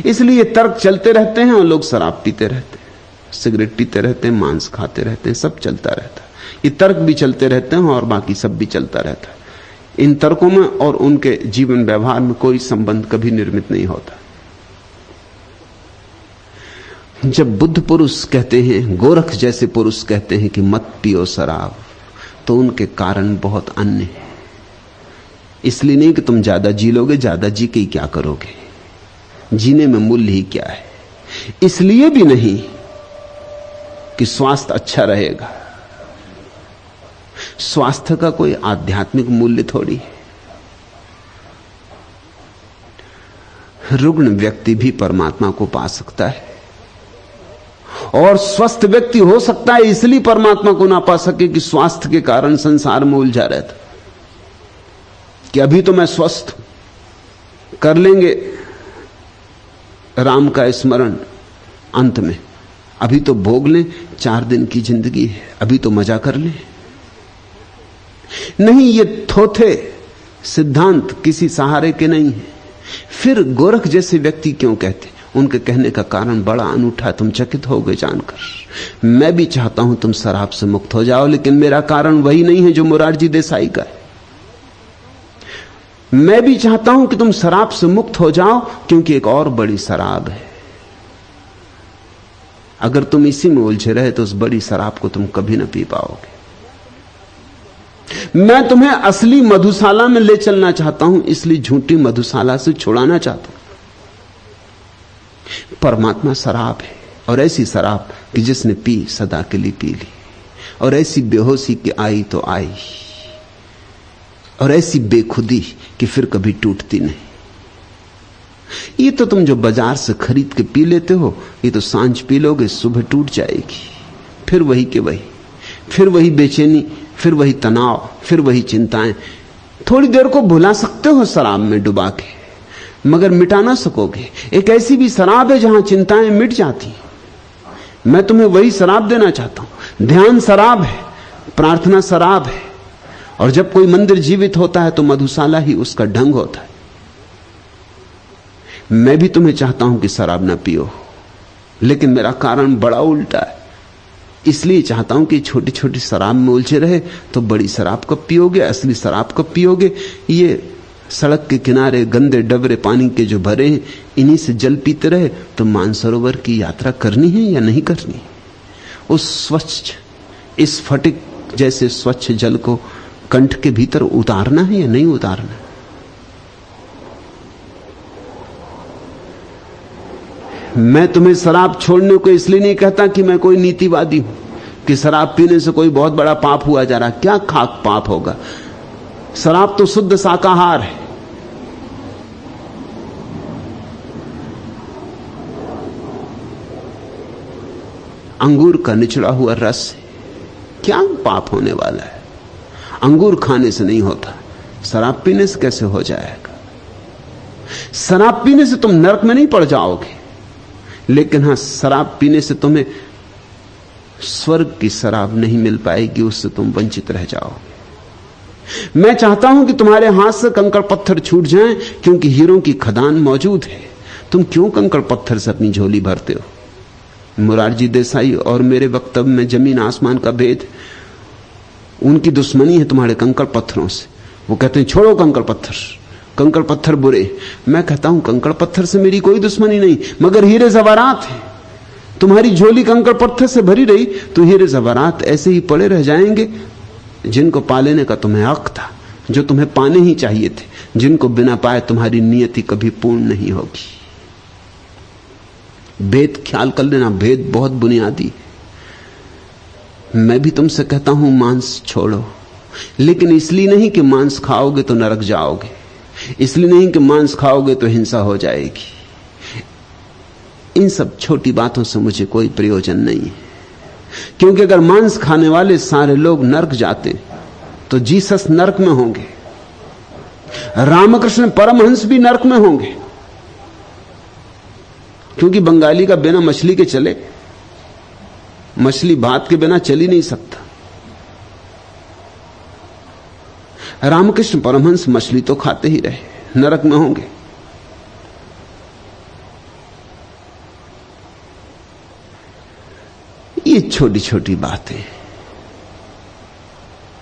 इसलिए तर्क चलते रहते हैं और लोग शराब पीते रहते हैं, सिगरेट पीते रहते हैं, मांस खाते रहते हैं, सब चलता रहता है। ये तर्क भी चलते रहते हैं और बाकी सब भी चलता रहता है। इन तर्कों में और उनके जीवन व्यवहार में कोई संबंध कभी निर्मित नहीं होता। जब बुद्ध पुरुष कहते हैं, गोरख जैसे पुरुष कहते हैं कि मत पियो शराब, तो उनके कारण बहुत अन्य है। इसलिए नहीं कि तुम ज्यादा जी लोगे, ज्यादा जी के क्या करोगे, जीने में मूल्य ही क्या है। इसलिए भी नहीं कि स्वास्थ्य अच्छा रहेगा। स्वास्थ्य का कोई आध्यात्मिक मूल्य थोड़ी है। रुग्ण व्यक्ति भी परमात्मा को पा सकता है, और स्वस्थ व्यक्ति हो सकता है इसलिए परमात्मा को ना पा सके कि स्वास्थ्य के कारण संसार में उलझा रहता, कि अभी तो मैं स्वस्थ हूं, कर लेंगे राम का स्मरण अंत में, अभी तो भोग लें, 4 दिन की जिंदगी है, अभी तो मजा कर लें। नहीं, ये थोथे सिद्धांत किसी सहारे के नहीं है। फिर गोरख जैसे व्यक्ति क्यों कहते? उनके कहने का कारण बड़ा अनूठा, तुम चकित हो गए जानकर। मैं भी चाहता हूं तुम शराब से मुक्त हो जाओ, लेकिन मेरा कारण वही नहीं है जो मोरारजी देसाई का है। मैं भी चाहता हूं कि तुम शराब से मुक्त हो जाओ, क्योंकि एक और बड़ी शराब है। अगर तुम इसी में उलझे रहे तो उस बड़ी शराब को तुम कभी ना पी पाओगे। मैं तुम्हें असली मधुशाला में ले चलना चाहता हूं, इसलिए झूठी मधुशाला से छुड़ाना चाहता हूं। परमात्मा शराब है, और ऐसी शराब कि जिसने पी सदा के लिए पी ली, और ऐसी बेहोशी कि आई तो आई, और ऐसी बेखुदी कि फिर कभी टूटती नहीं। ये तो तुम जो बाजार से खरीद के पी लेते हो, ये तो सांझ पी लोगे, सुबह टूट जाएगी, फिर वही के वही, फिर वही बेचैनी, फिर वही तनाव, फिर वही चिंताएं। थोड़ी देर को भुला सकते हो शराब में डुबा के, मगर मिटा ना सकोगे। एक ऐसी भी शराब है जहां चिंताएं मिट जाती। मैं तुम्हें वही शराब देना चाहता हूं। ध्यान शराब है, प्रार्थना शराब है, और जब कोई मंदिर जीवित होता है तो मधुशाला ही उसका ढंग होता है। मैं भी तुम्हें चाहता हूं कि शराब ना पियो, लेकिन मेरा कारण बड़ा उल्टा है। इसलिए चाहता हूं कि छोटी छोटी शराब में उलझे रहे तो बड़ी शराब कब पियोगे, असली शराब कब पियोगे। ये सड़क के किनारे गंदे डबरे पानी के जो भरे हैं, इन्हीं से जल पीते रहे तो मानसरोवर की यात्रा करनी है या नहीं करनी। उस स्वच्छ, इस फटिक जैसे स्वच्छ जल को कंठ के भीतर उतारना है या नहीं उतारना। मैं तुम्हें शराब छोड़ने को इसलिए नहीं कहता कि मैं कोई नीतिवादी हूं कि शराब पीने से कोई बहुत बड़ा पाप हुआ जा रहा। क्या खाक पाप होगा, शराब तो शुद्ध शाकाहार है। अंगूर का निचड़ा हुआ रस है, क्या पाप होने वाला है। अंगूर खाने से नहीं होता, शराब पीने से कैसे हो जाएगा। शराब पीने से तुम नरक में नहीं पड़ जाओगे, लेकिन हां, शराब पीने से तुम्हें स्वर्ग की शराब नहीं मिल पाएगी, उससे तुम वंचित रह जाओगे। मैं चाहता हूं कि तुम्हारे हाथ से कंकड़ पत्थर छूट जाएं, क्योंकि हीरों की खदान मौजूद है। तुम क्यों कंकड़ पत्थर से अपनी झोली भरते हो। मुरारजी देसाई और मेरे वक्तव्य में जमीन आसमान का भेद। उनकी दुश्मनी है तुम्हारे कंकड़ पत्थरों से। वो कहते हैं छोड़ो कंकड़ पत्थर, कंकड़ पत्थर बुरे। मैं कहता हूं कंकड़ पत्थर से मेरी कोई दुश्मनी नहीं, मगर हीरे जवारात हैं। तुम्हारी झोली कंकड़ पत्थर से भरी रही तो हीरे जवारात ऐसे ही पड़े रह जाएंगे, जिनको पा लेने का तुम्हें हक था, जो तुम्हें पाने ही चाहिए थे, जिनको बिना पाए तुम्हारी नियति कभी पूर्ण नहीं होगी। भेद ख्याल कर लेना, भेद बहुत बुनियादी है। मैं भी तुमसे कहता हूं मांस छोड़ो, लेकिन इसलिए नहीं कि मांस खाओगे तो नरक जाओगे, इसलिए नहीं कि मांस खाओगे तो हिंसा हो जाएगी। इन सब छोटी बातों से मुझे कोई प्रयोजन नहीं है, क्योंकि अगर मांस खाने वाले सारे लोग नरक जाते तो जीसस नरक में होंगे, रामकृष्ण परमहंस भी नरक में होंगे, क्योंकि बंगाली का बिना मछली के चले, मछली भात के बिना चल ही नहीं सकता। रामकृष्ण परमहंस मछली तो खाते ही रहे, नरक में होंगे। ये छोटी छोटी बातें,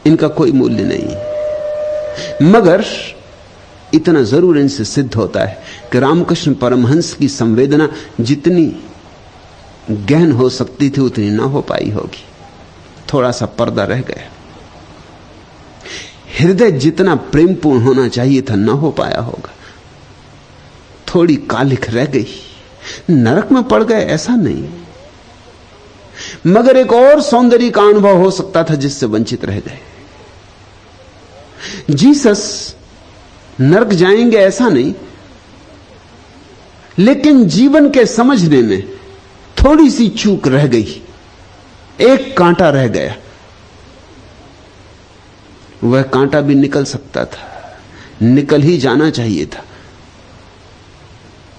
इनका कोई मूल्य नहीं, मगर इतना जरूर इनसे सिद्ध होता है कि रामकृष्ण परमहंस की संवेदना जितनी गहन हो सकती थी उतनी ना हो पाई होगी। थोड़ा सा पर्दा रह गया। हृदय जितना प्रेमपूर्ण होना चाहिए था ना हो पाया होगा। थोड़ी कालिख रह गई। नरक में पड़ गए ऐसा नहीं, मगर एक और सौंदर्य का अनुभव हो सकता था जिससे वंचित रह गए। जीसस नरक जाएंगे ऐसा नहीं, लेकिन जीवन के समझने में थोड़ी सी चूक रह गई, एक कांटा रह गया। वह कांटा भी निकल सकता था, निकल ही जाना चाहिए था।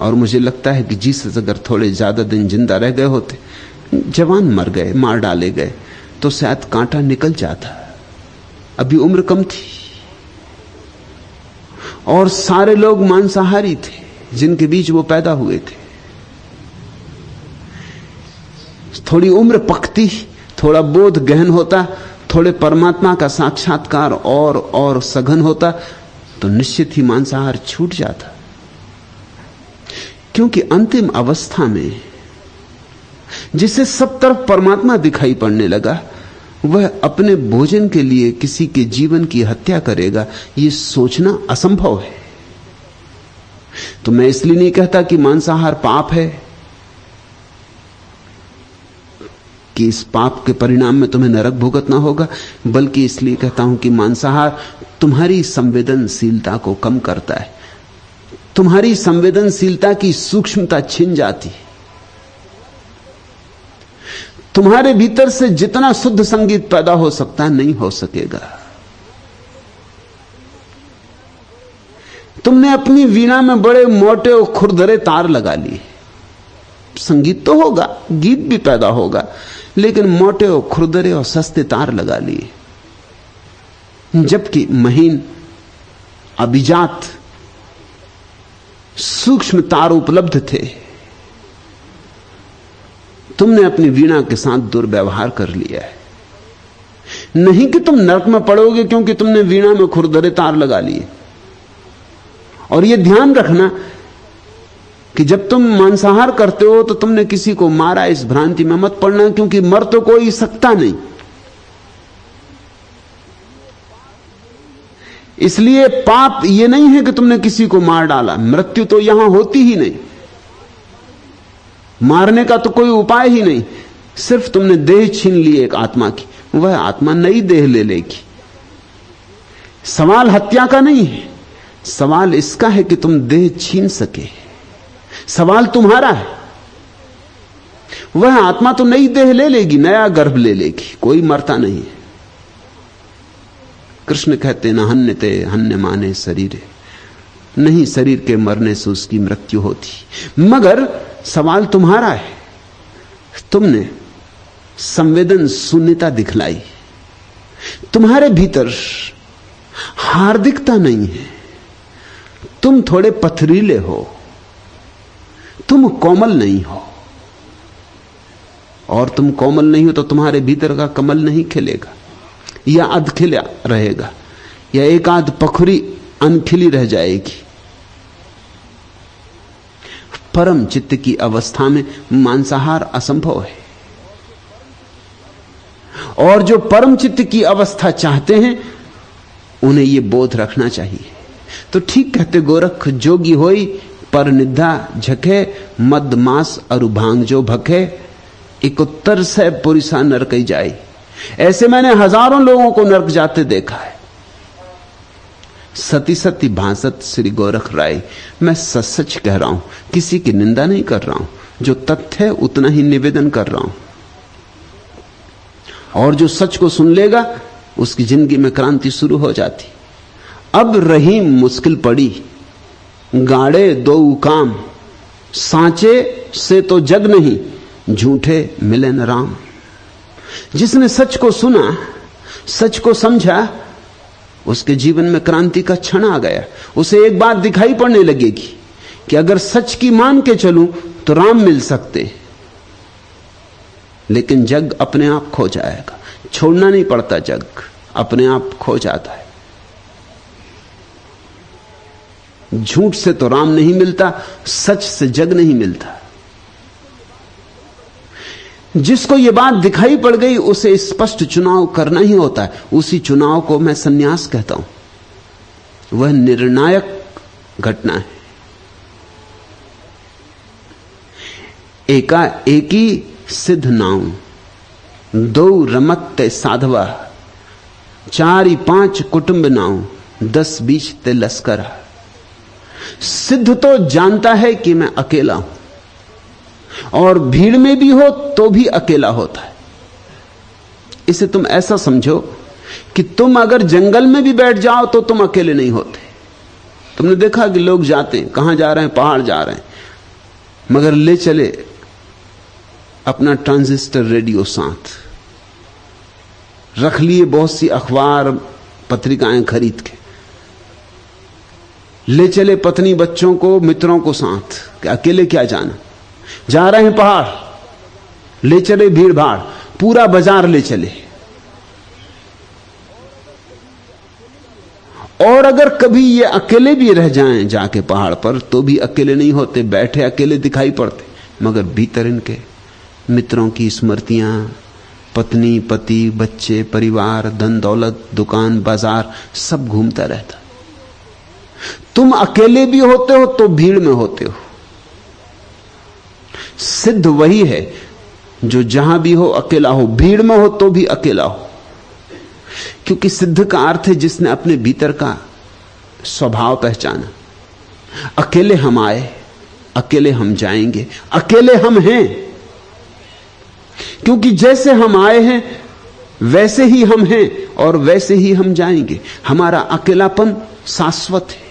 और मुझे लगता है कि जीसस अगर थोड़े ज्यादा दिन जिंदा रह गए होते, जवान मर गए, मार डाले गए, तो शायद कांटा निकल जाता। अभी उम्र कम थी और सारे लोग मांसाहारी थे जिनके बीच वो पैदा हुए थे। थोड़ी उम्र पकती, थोड़ा बोध गहन होता, थोड़े परमात्मा का साक्षात्कार और सघन होता, तो निश्चित ही मांसाहार छूट जाता। क्योंकि अंतिम अवस्था में जिसे सब तरफ परमात्मा दिखाई पड़ने लगा, वह अपने भोजन के लिए किसी के जीवन की हत्या करेगा, यह सोचना असंभव है। तो मैं इसलिए नहीं कहता कि मांसाहार पाप है कि इस पाप के परिणाम में तुम्हें नरक भुगतना होगा, बल्कि इसलिए कहता हूं कि मांसाहार तुम्हारी संवेदनशीलता को कम करता है, तुम्हारी संवेदनशीलता की सूक्ष्मता छिन जाती है। तुम्हारे भीतर से जितना शुद्ध संगीत पैदा हो सकता है नहीं हो सकेगा। तुमने अपनी वीणा में बड़े मोटे और खुरदरे तार लगा लिए, संगीत तो होगा, गीत भी पैदा होगा, लेकिन मोटे और खुरदरे और सस्ते तार लगा लिए, जबकि महीन अभिजात सूक्ष्म तार उपलब्ध थे। तुमने अपनी वीणा के साथ दुर्व्यवहार कर लिया है। नहीं कि तुम नरक में पड़ोगे क्योंकि तुमने वीणा में खुरदरे तार लगा लिए। और यह ध्यान रखना कि जब तुम मांसाहार करते हो तो तुमने किसी को मारा, इस भ्रांति में मत पड़ना, क्योंकि मर तो कोई सकता नहीं। इसलिए पाप यह नहीं है कि तुमने किसी को मार डाला, मृत्यु तो यहां होती ही नहीं, मारने का तो कोई उपाय ही नहीं। सिर्फ तुमने देह छीन ली एक आत्मा की, वह आत्मा नई देह ले लेगी। सवाल हत्या का नहीं है, सवाल इसका है कि तुम देह छीन सके। सवाल तुम्हारा है। वह आत्मा तो नई देह ले लेगी, नया गर्भ ले लेगी, कोई मरता नहीं है। कृष्ण कहते न हन्यते हन्य माने शरीरे, नहीं शरीर के मरने से उसकी मृत्यु होती। मगर सवाल तुम्हारा है। तुमने संवेदन शून्यता दिखलाई। तुम्हारे भीतर हार्दिकता नहीं है। तुम थोड़े पथरीले हो, तुम कोमल नहीं हो। और तुम कोमल नहीं हो तो तुम्हारे भीतर का कमल नहीं खिलेगा, या अधखिला रहेगा, या एक आध पखुरी अनखिली रह जाएगी। परम चित्त की अवस्था में मांसाहार असंभव है। और जो परम चित्त की अवस्था चाहते हैं उन्हें यह बोध रखना चाहिए। तो ठीक कहते गोरख, जोगी होई पर निद्रा झके, मद मास अरु भांग जो भखे, एक उत्तर से पुरिसा नरक जाई। ऐसे मैंने हजारों लोगों को नरक जाते देखा है। सती सती भासत श्री गोरख राय। मैं सच सच कह रहा हूं, किसी की निंदा नहीं कर रहा हूं, जो तथ्य है उतना ही निवेदन कर रहा हूं। और जो सच को सुन लेगा उसकी जिंदगी में क्रांति शुरू हो जाती। अब रही मुश्किल पड़ी, गाड़े दो काम, सांचे से तो जग नहीं, झूठे मिले न राम। जिसने सच को सुना, सच को समझा, उसके जीवन में क्रांति का क्षण आ गया। उसे एक बात दिखाई पड़ने लगेगी कि अगर सच की मान के चलूं तो राम मिल सकते, लेकिन जग अपने आप खो जाएगा। छोड़ना नहीं पड़ता, जग अपने आप खो जाता है। झूठ से तो राम नहीं मिलता, सच से जग नहीं मिलता। जिसको यह बात दिखाई पड़ गई उसे स्पष्ट चुनाव करना ही होता है। उसी चुनाव को मैं संन्यास कहता हूं। वह निर्णायक घटना है। एका एकी सिद्ध नाऊ, दो रमत ते साधवा, चारि पांच कुटुंब नाऊ, 10 बीच ते लश्करा। सिद्ध तो जानता है कि मैं अकेला हूं, और भीड़ में भी हो तो भी अकेला होता है। इसे तुम ऐसा समझो कि तुम अगर जंगल में भी बैठ जाओ तो तुम अकेले नहीं होते। तुमने देखा कि लोग जाते हैं, कहां जा रहे हैं, पहाड़ जा रहे हैं, मगर ले चले अपना ट्रांजिस्टर रेडियो साथ, रख लिए बहुत सी अखबार पत्रिकाएं खरीद के, ले चले पत्नी बच्चों को, मित्रों को साथ, कि अकेले क्या जाना। जा रहे हैं पहाड़, ले चले भीड़ भाड़, पूरा बाजार ले चले। और अगर कभी ये अकेले भी रह जाएं जाके पहाड़ पर तो भी अकेले नहीं होते। बैठे अकेले दिखाई पड़ते, मगर भीतर इनके मित्रों की स्मृतियां, पत्नी पति बच्चे परिवार धन दौलत दुकान बाजार सब घूमता रहता। तुम अकेले भी होते हो तो भीड़ में होते हो। सिद्ध वही है जो जहां भी हो अकेला हो, भीड़ में हो तो भी अकेला हो। क्योंकि सिद्ध का अर्थ है जिसने अपने भीतर का स्वभाव पहचाना। अकेले हम आए, अकेले हम जाएंगे, अकेले हम हैं। क्योंकि जैसे हम आए हैं वैसे ही हम हैं और वैसे ही हम जाएंगे। हमारा अकेलापन शाश्वत है।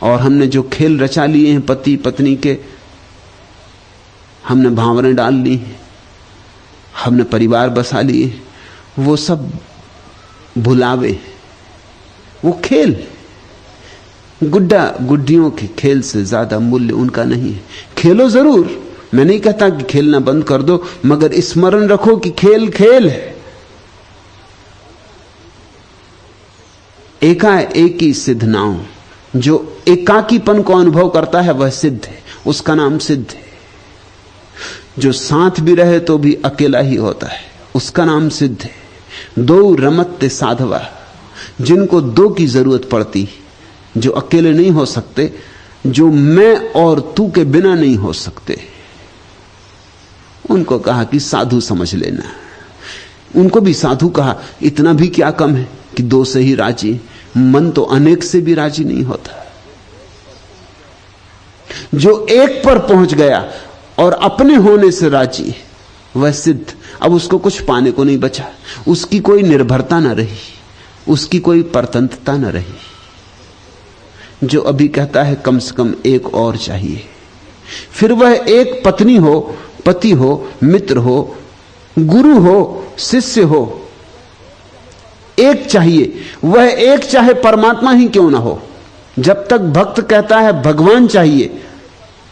और हमने जो खेल रचा लिए हैं पति पत्नी के, हमने भावरें डाल ली हैं, हमने परिवार बसा लिए, वो सब भुलावे, वो खेल। गुड्डा गुड्डियों के खेल से ज्यादा मूल्य उनका नहीं है। खेलो जरूर, मैं नहीं कहता कि खेलना बंद कर दो, मगर स्मरण रखो कि खेल खेल है। एकाएकी सिद्ध नाव, जो एकाकीपन को अनुभव करता है वह सिद्ध है, उसका नाम सिद्ध है। जो साथ भी रहे तो भी अकेला ही होता है, उसका नाम सिद्ध है। दो रमत्ते साधवा, जिनको दो की जरूरत पड़ती, जो अकेले नहीं हो सकते, जो मैं और तू के बिना नहीं हो सकते, उनको कहा कि साधु समझ लेना। उनको भी साधु कहा। इतना भी क्या कम है कि दो से ही राजी, मन तो अनेक से भी राजी नहीं होता। जो एक पर पहुंच गया और अपने होने से राजी है वह सिद्ध। अब उसको कुछ पाने को नहीं बचा, उसकी कोई निर्भरता ना रही, उसकी कोई परतंत्रता ना रही। जो अभी कहता है कम से कम एक और चाहिए, फिर वह एक पत्नी हो, पति हो, मित्र हो, गुरु हो, शिष्य हो, एक चाहिए। वह एक चाहे परमात्मा ही क्यों ना हो। जब तक भक्त कहता है भगवान चाहिए,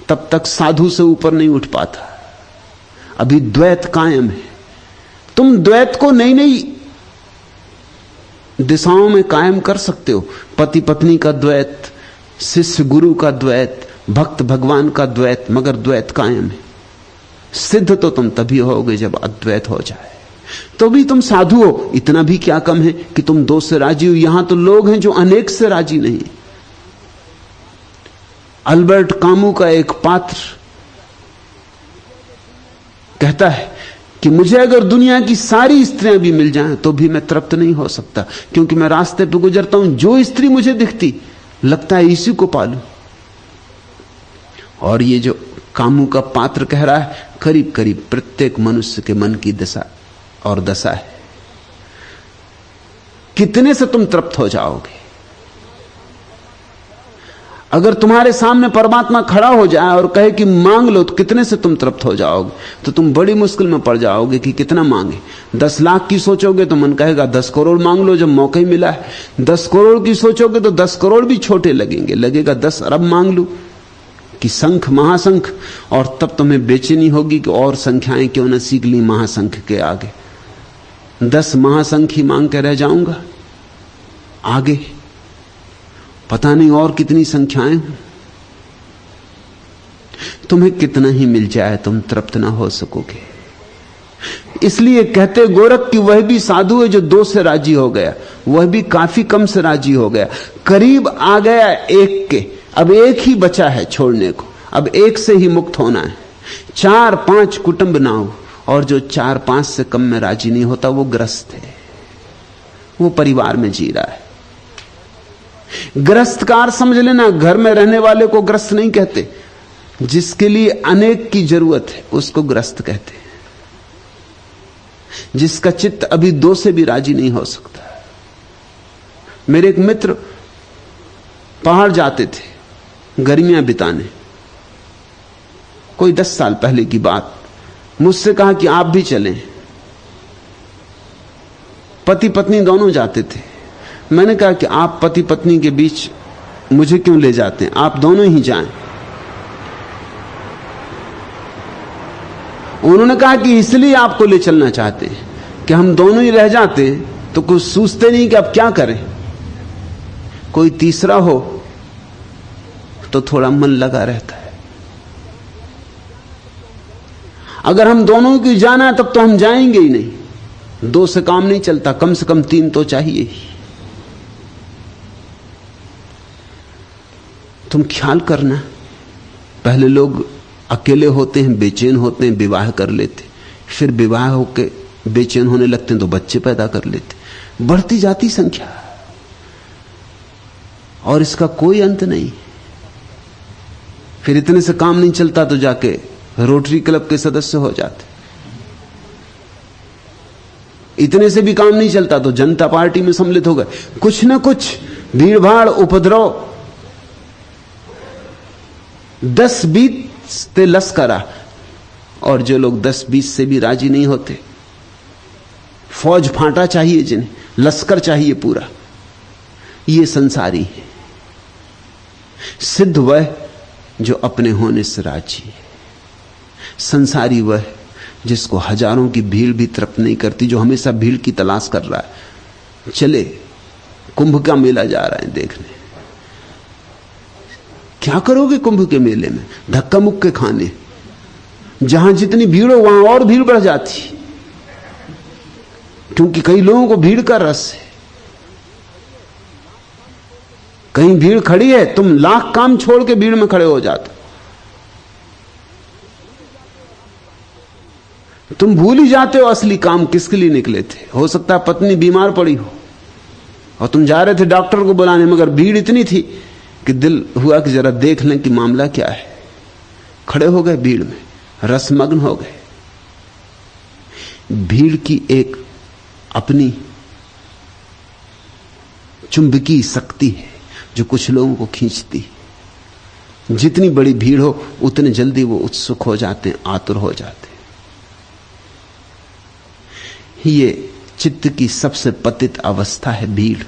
तब तक साधु से ऊपर नहीं उठ पाता। अभी द्वैत कायम है। तुम द्वैत को नई नई दिशाओं में कायम कर सकते हो। पति पत्नी का द्वैत, शिष्य गुरु का द्वैत, भक्त भगवान का द्वैत, मगर द्वैत कायम है। सिद्ध तो तुम तभी होगे जब अद्वैत हो जाए। तो भी तुम साधु हो। इतना भी क्या कम है कि तुम दो से राजी हो। यहां तो लोग हैं जो अनेक से राजी नहीं। अल्बर्ट कामू का एक पात्र कहता है कि मुझे अगर दुनिया की सारी स्त्रियां भी मिल जाएं तो भी मैं तृप्त नहीं हो सकता, क्योंकि मैं रास्ते पे गुजरता हूं, जो स्त्री मुझे दिखती लगता है इसी को पालूं। और ये जो कामू का पात्र कह रहा है, करीब करीब प्रत्येक मनुष्य के मन की दशा और दशा है। कितने से तुम तृप्त हो जाओगे? अगर तुम्हारे सामने परमात्मा खड़ा हो जाए और कहे कि मांग लो, तो कितने से तुम तृप्त हो जाओगे? तो तुम बड़ी मुश्किल में पड़ जाओगे कि कितना मांगे। 10 लाख की सोचोगे तो मन कहेगा 10 करोड़ मांग लो, जब मौका ही मिला है। 10 करोड़ की सोचोगे तो 10 करोड़ भी छोटे लगेंगे, लगेगा 10 अरब मांग लूं कि संख महासंख। और तब तुम्हें बेचैनी होगी कि और संख्याएं क्यों न सीख ली महासंख के आगे। 10 महासंख ही मांग के रह जाऊंगा, आगे पता नहीं और कितनी संख्याएं हों। तुम्हें कितना ही मिल जाए तुम तृप्त ना हो सकोगे। इसलिए कहते गोरख कि वह भी साधु है जो 2 से राजी हो गया, वह भी काफी कम से राजी हो गया, करीब आ गया एक के। अब एक ही बचा है छोड़ने को, अब एक से ही मुक्त होना है। 4-5 कुटुंब ना हो, और जो 4-5 से कम में राजी नहीं होता वो ग्रस्त है, वो परिवार में जी रहा है। ग्रस्तकार समझ लेना, घर में रहने वाले को ग्रस्त नहीं कहते, जिसके लिए अनेक की जरूरत है उसको ग्रस्त कहते हैं। जिसका चित्त अभी 2 से भी राजी नहीं हो सकता। मेरे एक मित्र पहाड़ जाते थे गर्मियां बिताने, कोई 10 साल पहले की बात। मुझसे कहा कि आप भी चलें। पति पत्नी दोनों जाते थे। मैंने कहा कि आप पति पत्नी के बीच मुझे क्यों ले जाते हैं, आप दोनों ही जाएं। उन्होंने कहा कि इसलिए आपको ले चलना चाहते हैं कि हम दोनों ही रह जाते तो कुछ सोचते नहीं कि अब क्या करें, कोई तीसरा हो तो थोड़ा मन लगा रहता है। अगर हम दोनों की जाना है तब तो हम जाएंगे ही नहीं, 2 से काम नहीं चलता, कम से कम 3 तो चाहिए ही। तुम ख्याल करना, पहले लोग अकेले होते हैं, बेचैन होते हैं, विवाह कर लेते, फिर विवाह होके बेचैन होने लगते हैं तो बच्चे पैदा कर लेते, बढ़ती जाती संख्या, और इसका कोई अंत नहीं। फिर इतने से काम नहीं चलता तो जाके रोटरी क्लब के सदस्य हो जाते, इतने से भी काम नहीं चलता तो जनता पार्टी में सम्मिलित हो गए। कुछ ना कुछ भीड़ भाड़, उपद्रव, 10-20 ते लश्करा। और जो लोग 10-20 से भी राजी नहीं होते, फौज फांटा चाहिए जिन्हें, लश्कर चाहिए पूरा, ये संसारी है। सिद्ध वह जो अपने होने से राजी है। संसारी वह जिसको हजारों की भीड़ भी तृप्त नहीं करती, जो हमेशा भीड़ की तलाश कर रहा है। चले, कुंभ का मेला जा रहा है देखने। क्या करोगे कुंभ के मेले में? धक्का मुक्के खाने। जहां जितनी भीड़ हो वहां और भीड़ बढ़ जाती, क्योंकि कई लोगों को भीड़ का रस है। कहीं भीड़ खड़ी है, तुम लाख काम छोड़ के भीड़ में खड़े हो जाते, तुम भूल ही जाते हो असली काम किसके लिए निकले थे। हो सकता है पत्नी बीमार पड़ी हो और तुम जा रहे थे डॉक्टर को बुलाने, मगर भीड़ इतनी थी कि दिल हुआ कि जरा देख लें कि मामला क्या है। खड़े हो गए भीड़ में, रसमग्न हो गए। भीड़ की एक अपनी चुंबकीय शक्ति है जो कुछ लोगों को खींचती है। जितनी बड़ी भीड़ हो उतने जल्दी वो उत्सुक हो जाते हैं, आतुर हो जाते हैं। ये चित्त की सबसे पतित अवस्था है भीड़।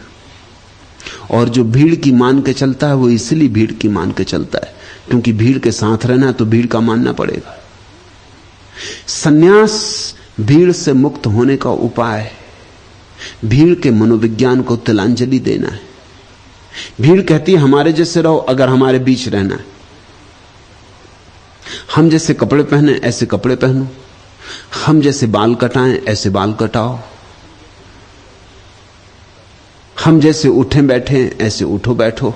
और जो भीड़ की मान के चलता है वो इसलिए भीड़ की मान के चलता है क्योंकि भीड़ के साथ रहना है तो भीड़ का मानना पड़ेगा। सन्यास भीड़ से मुक्त होने का उपाय है। भीड़ के मनोविज्ञान को तिलांजलि देना है। भीड़ कहती है हमारे जैसे रहो अगर हमारे बीच रहना है। हम जैसे कपड़े पहने ऐसे कपड़े पहनो, हम जैसे बाल कटाएं ऐसे बाल कटाओ, हम जैसे उठे बैठे ऐसे उठो बैठो,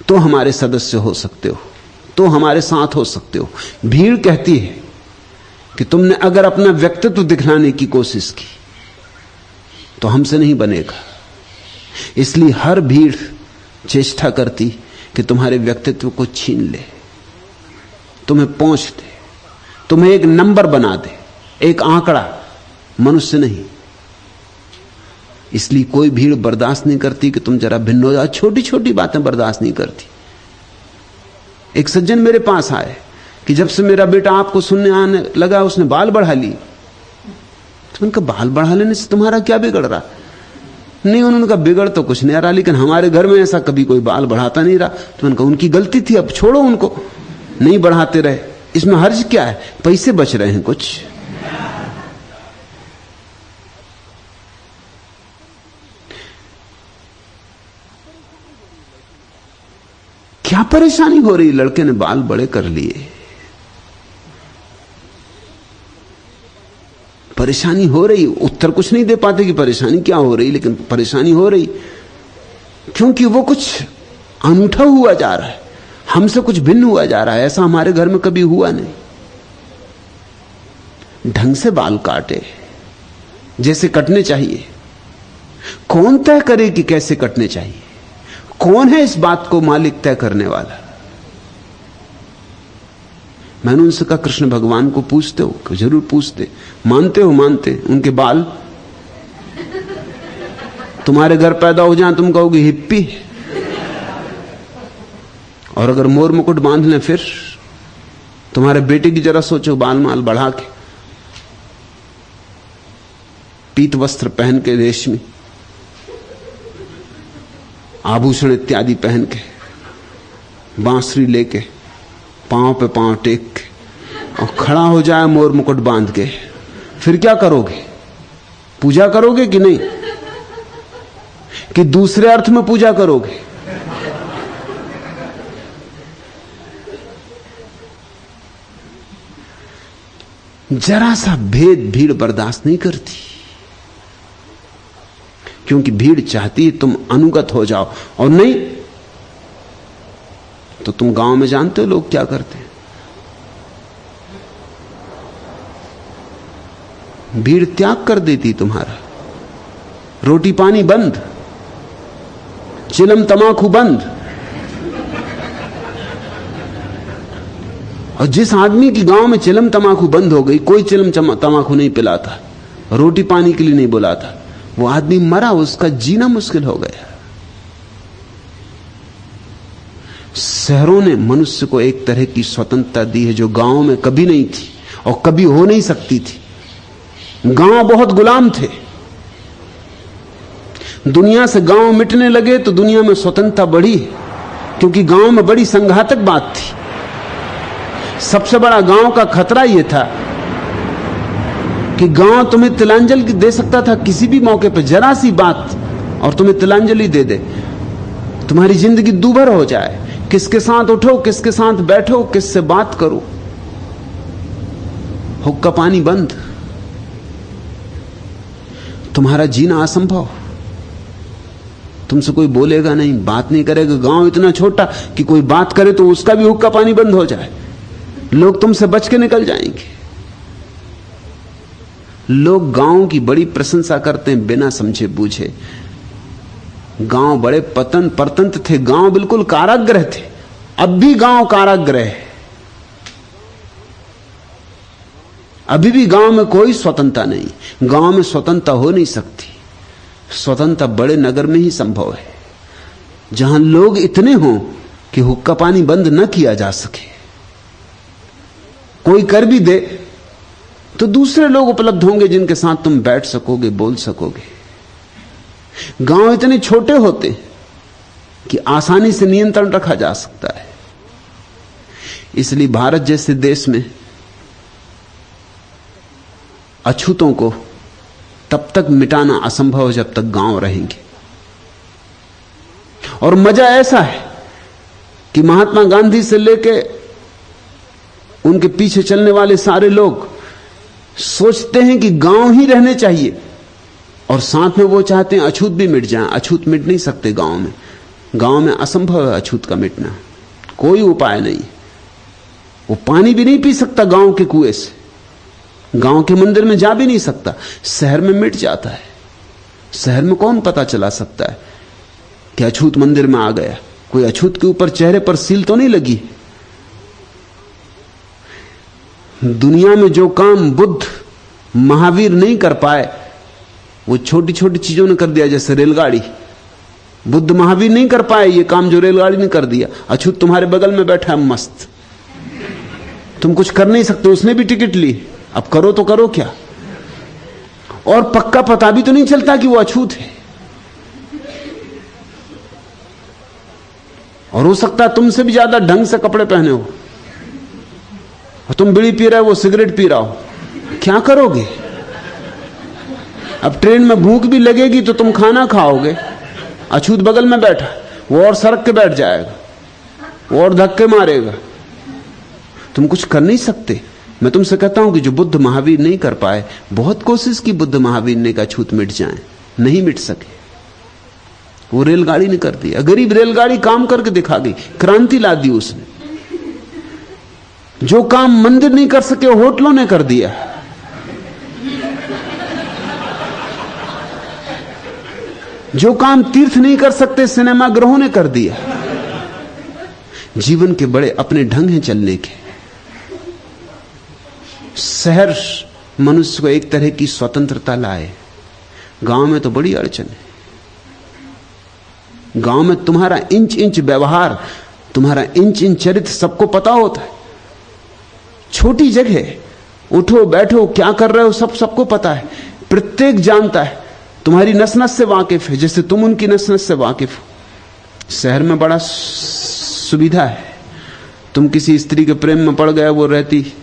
तो हमारे सदस्य हो सकते हो, तो हमारे साथ हो सकते हो। भीड़ कहती है कि तुमने अगर अपना व्यक्तित्व दिखलाने की कोशिश की तो हमसे नहीं बनेगा। इसलिए हर भीड़ चेष्टा करती कि तुम्हारे व्यक्तित्व को छीन ले, तुम्हें पहुंच दे, तुम्हें एक नंबर बना दे, एक आंकड़ा, मनुष्य नहीं। इसलिए कोई भीड़ बर्दाश्त नहीं करती कि तुम जरा भिन्न हो जाओ। छोटी छोटी बातें बर्दाश्त नहीं करती। एक सज्जन मेरे पास आए कि जब से मेरा बेटा आपको सुनने आने लगा उसने बाल बढ़ा ली। तो उनका बाल बढ़ा लेने से तुम्हारा क्या बिगड़ रहा? नहीं, उन्होंने कहा बिगड़ तो कुछ नहीं आ रहा, लेकिन हमारे घर में ऐसा कभी कोई बाल बढ़ाता नहीं रहा। तो उनका उनकी गलती थी, अब छोड़ो उनको, नहीं बढ़ाते रहे, इसमें हर्ज क्या है? पैसे बच रहे हैं कुछ। क्या परेशानी हो रही? लड़के ने बाल बड़े कर लिए, परेशानी हो रही। उत्तर कुछ नहीं दे पाते कि परेशानी क्या हो रही, लेकिन परेशानी हो रही क्योंकि वो कुछ अनूठा हुआ जा रहा है, हमसे कुछ भिन्न हुआ जा रहा है। ऐसा हमारे घर में कभी हुआ नहीं। ढंग से बाल काटे जैसे कटने चाहिए। कौन तय करे कि कैसे कटने चाहिए? कौन है इस बात को मालिक तय करने वाला? मैंने उनसे कहा कृष्ण भगवान को पूछते हो? कि जरूर पूछते। मानते हो? मानते। उनके बाल तुम्हारे घर पैदा हो जाए तुम कहोगे हिप्पी, और अगर मोर मुकुट बांध लें फिर तुम्हारे बेटे की जरा सोचो, बाल माल बढ़ा के, पीत वस्त्र पहन के, रेशमी आभूषण इत्यादि पहन के, बांसुरी लेके, पांव पे पांव टेक के, और खड़ा हो जाए मोर मुकुट बांध के, फिर क्या करोगे? पूजा करोगे कि नहीं? कि दूसरे अर्थ में पूजा करोगे? जरा सा भेद भीड़ बर्दाश्त नहीं करती, क्योंकि भीड़ चाहती है तुम अनुगत हो जाओ, और नहीं तो तुम गांव में जानते हो लोग क्या करते हैं। भीड़ त्याग कर देती तुम्हारा। रोटी पानी बंद, चिलम तमाकू बंद। और जिस आदमी की गांव में चिलम तमाकू बंद हो गई, कोई चिलम तमाकू नहीं पिलाता, रोटी पानी के लिए नहीं बुलाता, वो आदमी मरा, उसका जीना मुश्किल हो गया। शहरों ने मनुष्य को एक तरह की स्वतंत्रता दी है जो गांव में कभी नहीं थी और कभी हो नहीं सकती थी। गांव बहुत गुलाम थे। दुनिया से गांव मिटने लगे तो दुनिया में स्वतंत्रता बढ़ी, क्योंकि गांव में बड़ी संघातक बात थी। सबसे बड़ा गांव का खतरा यह था कि गांव तुम्हें तिलांजलि दे सकता था किसी भी मौके पर, जरा सी बात और तुम्हें तिलांजलि दे दे, तुम्हारी जिंदगी दूभर हो जाए। किसके साथ उठो, किसके साथ बैठो, किससे बात करो, हुक्का पानी बंद, तुम्हारा जीना असंभव। तुमसे कोई बोलेगा नहीं, बात नहीं करेगा। गांव इतना छोटा कि कोई बात करे तो उसका भी हुक्का पानी बंद हो जाए, लोग तुमसे बच के निकल जाएंगे। लोग गांव की बड़ी प्रशंसा करते हैं बिना समझे बूझे। गांव बड़े परतंत्र थे, गांव बिल्कुल कारागृह थे। अब भी गांव कारागृह है। अभी भी गांव में कोई स्वतंत्रता नहीं। गांव में स्वतंत्रता हो नहीं सकती। स्वतंत्रता बड़े नगर में ही संभव है, जहां लोग इतने हों कि हुक्का पानी बंद न किया जा सके। कोई कर भी दे तो दूसरे लोग उपलब्ध होंगे जिनके साथ तुम बैठ सकोगे, बोल सकोगे। गांव इतने छोटे होते कि आसानी से नियंत्रण रखा जा सकता है। इसलिए भारत जैसे देश में अछूतों को तब तक मिटाना असंभव है जब तक गांव रहेंगे। और मजा ऐसा है कि महात्मा गांधी से लेके उनके पीछे चलने वाले सारे लोग सोचते हैं कि गांव ही रहने चाहिए, और साथ में वो चाहते हैं अछूत भी मिट जाए। अछूत मिट नहीं सकते गांव में। गांव में असंभव है अछूत का मिटना, कोई उपाय नहीं। वो पानी भी नहीं पी सकता गांव के कुएं से, गांव के मंदिर में जा भी नहीं सकता। शहर में मिट जाता है। शहर में कौन पता चला सकता है कि अछूत मंदिर में आ गया? कोई अछूत के ऊपर चेहरे पर सील तो नहीं लगी। दुनिया में जो काम बुद्ध महावीर नहीं कर पाए वो छोटी छोटी चीजों ने कर दिया। जैसे रेलगाड़ी, बुद्ध महावीर नहीं कर पाए ये काम जो रेलगाड़ी ने कर दिया। अछूत तुम्हारे बगल में बैठा है मस्त, तुम कुछ कर नहीं सकते, उसने भी टिकट ली, अब करो तो करो क्या? और पक्का पता भी तो नहीं चलता कि वो अछूत है। और हो सकता है तुमसे भी ज्यादा ढंग से कपड़े पहने हो, और तुम बीड़ी पी रहे हो, वो सिगरेट पी रहा हो, क्या करोगे? अब ट्रेन में भूख भी लगेगी तो तुम खाना खाओगे, अछूत बगल में बैठा, वो और सड़क के बैठ जाएगा, वो और धक्के मारेगा, तुम कुछ कर नहीं सकते। मैं तुमसे कहता हूं कि जो बुद्ध महावीर नहीं कर पाए, बहुत कोशिश की बुद्ध महावीर ने का अछूत मिट जाए, नहीं मिट सके। वो रेलगाड़ी ने कर दिया। गरीब रेलगाड़ी काम करके दिखा गई, क्रांति ला दी उसने। जो काम मंदिर नहीं कर सके होटलों ने कर दिया। जो काम तीर्थ नहीं कर सकते सिनेमागृहों ने कर दिया। जीवन के बड़े अपने ढंग हैं चलने के। शहर मनुष्य को एक तरह की स्वतंत्रता लाए, गांव में तो बड़ी अड़चन है। गांव में तुम्हारा इंच इंच व्यवहार, तुम्हारा इंच इंच चरित्र सबको पता होता है। छोटी जगह, उठो बैठो क्या कर रहे हो सबको पता है। प्रत्येक जानता है, तुम्हारी नस नस से वाकिफ है जैसे तुम उनकी नस नस से वाकिफ हो। शहर में बड़ा सुविधा है, तुम किसी स्त्री के प्रेम में पड़ गए, वो रहती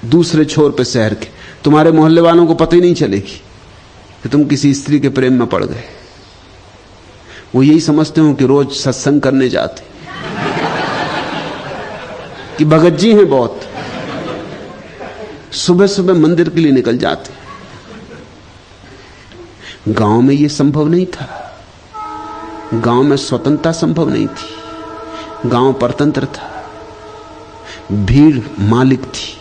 दूसरे छोर पे शहर के, तुम्हारे मोहल्ले वालों को पता ही नहीं चलेगी कि तुम किसी स्त्री के प्रेम में पड़ गए। वो यही समझते हो कि रोज सत्संग करने जाते, कि भगत जी हैं बहुत, सुबह सुबह मंदिर के लिए निकल जाते। गांव में यह संभव नहीं था। गांव में स्वतंत्रता संभव नहीं थी। गांव परतंत्र था, भीड़ मालिक थी।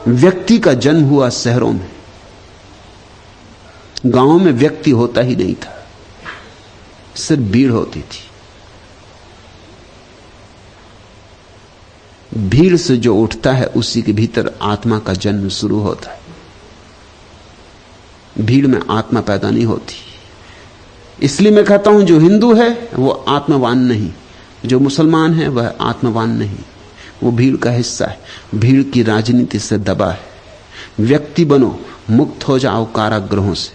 व्यक्ति का जन्म हुआ शहरों में, गांव में व्यक्ति होता ही नहीं था, सिर्फ भीड़ होती थी। भीड़ से जो उठता है उसी के भीतर आत्मा का जन्म शुरू होता है। भीड़ में आत्मा पैदा नहीं होती। इसलिए मैं कहता हूं जो हिंदू है वो आत्मवान नहीं, जो मुसलमान है वह आत्मवान नहीं, वो भीड़ का हिस्सा है, भीड़ की राजनीति से दबा है। व्यक्ति बनो, मुक्त हो जाओ कारागृहों से,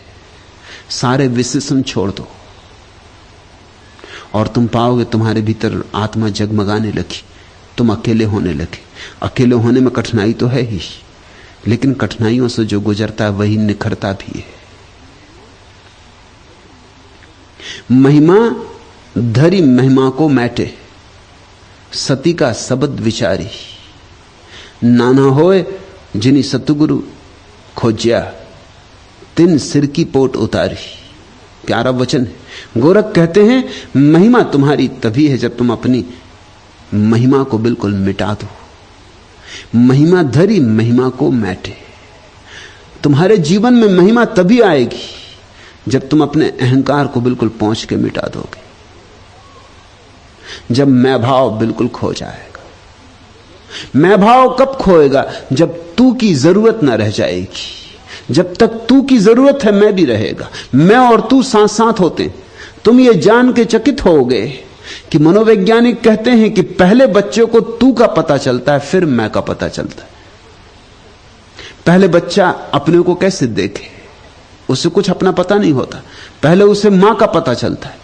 सारे विशेषण छोड़ दो और तुम पाओगे तुम्हारे भीतर आत्मा जगमगाने लगी, तुम अकेले होने लगे। अकेले होने में कठिनाई तो है ही, लेकिन कठिनाइयों से जो गुजरता है वही निखरता भी है। महिमा धरी महिमा को मैटे, सती का शब्द विचारी। नाना होए जिनी सतगुरु खोज्या, तिन सिर की पोट उतारी। प्यारा वचन है। गोरख कहते हैं महिमा तुम्हारी तभी है जब तुम अपनी महिमा को बिल्कुल मिटा दो। महिमा धरी महिमा को मैटे। तुम्हारे जीवन में महिमा तभी आएगी जब तुम अपने अहंकार को बिल्कुल पहुंच के मिटा दोगे, जब मैं भाव बिल्कुल खो जाएगा। मैं भाव कब खोएगा? जब तू की जरूरत ना रह जाएगी। जब तक तू की जरूरत है मैं भी रहेगा। मैं और तू साथ साथ होते हैं। तुम ये जान के चकित होगे कि मनोवैज्ञानिक कहते हैं कि पहले बच्चे को तू का पता चलता है, फिर मैं का पता चलता है। पहले बच्चा अपने को कैसे देखे, उसे कुछ अपना पता नहीं होता। पहले उसे मां का पता चलता है।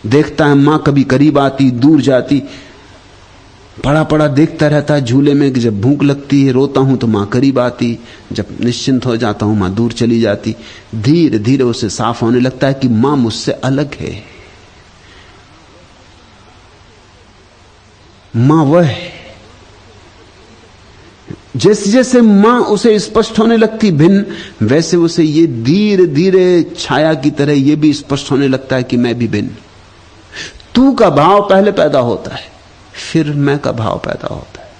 देखता है मां कभी करीब आती, दूर जाती, पड़ा पड़ा देखता रहता है झूले में कि जब भूख लगती है रोता हूं तो मां करीब आती, जब निश्चिंत हो जाता हूं मां दूर चली जाती। धीरे धीरे उसे साफ होने लगता है कि मां मुझसे अलग है, मां वह है। जैसे जैसे मां उसे स्पष्ट होने लगती भिन्न, वैसे उसे ये धीरे धीरे छाया की तरह ये भी स्पष्ट होने लगता है कि मैं भी भिन्न। तू का भाव पहले पैदा होता है, फिर मैं का भाव पैदा होता है।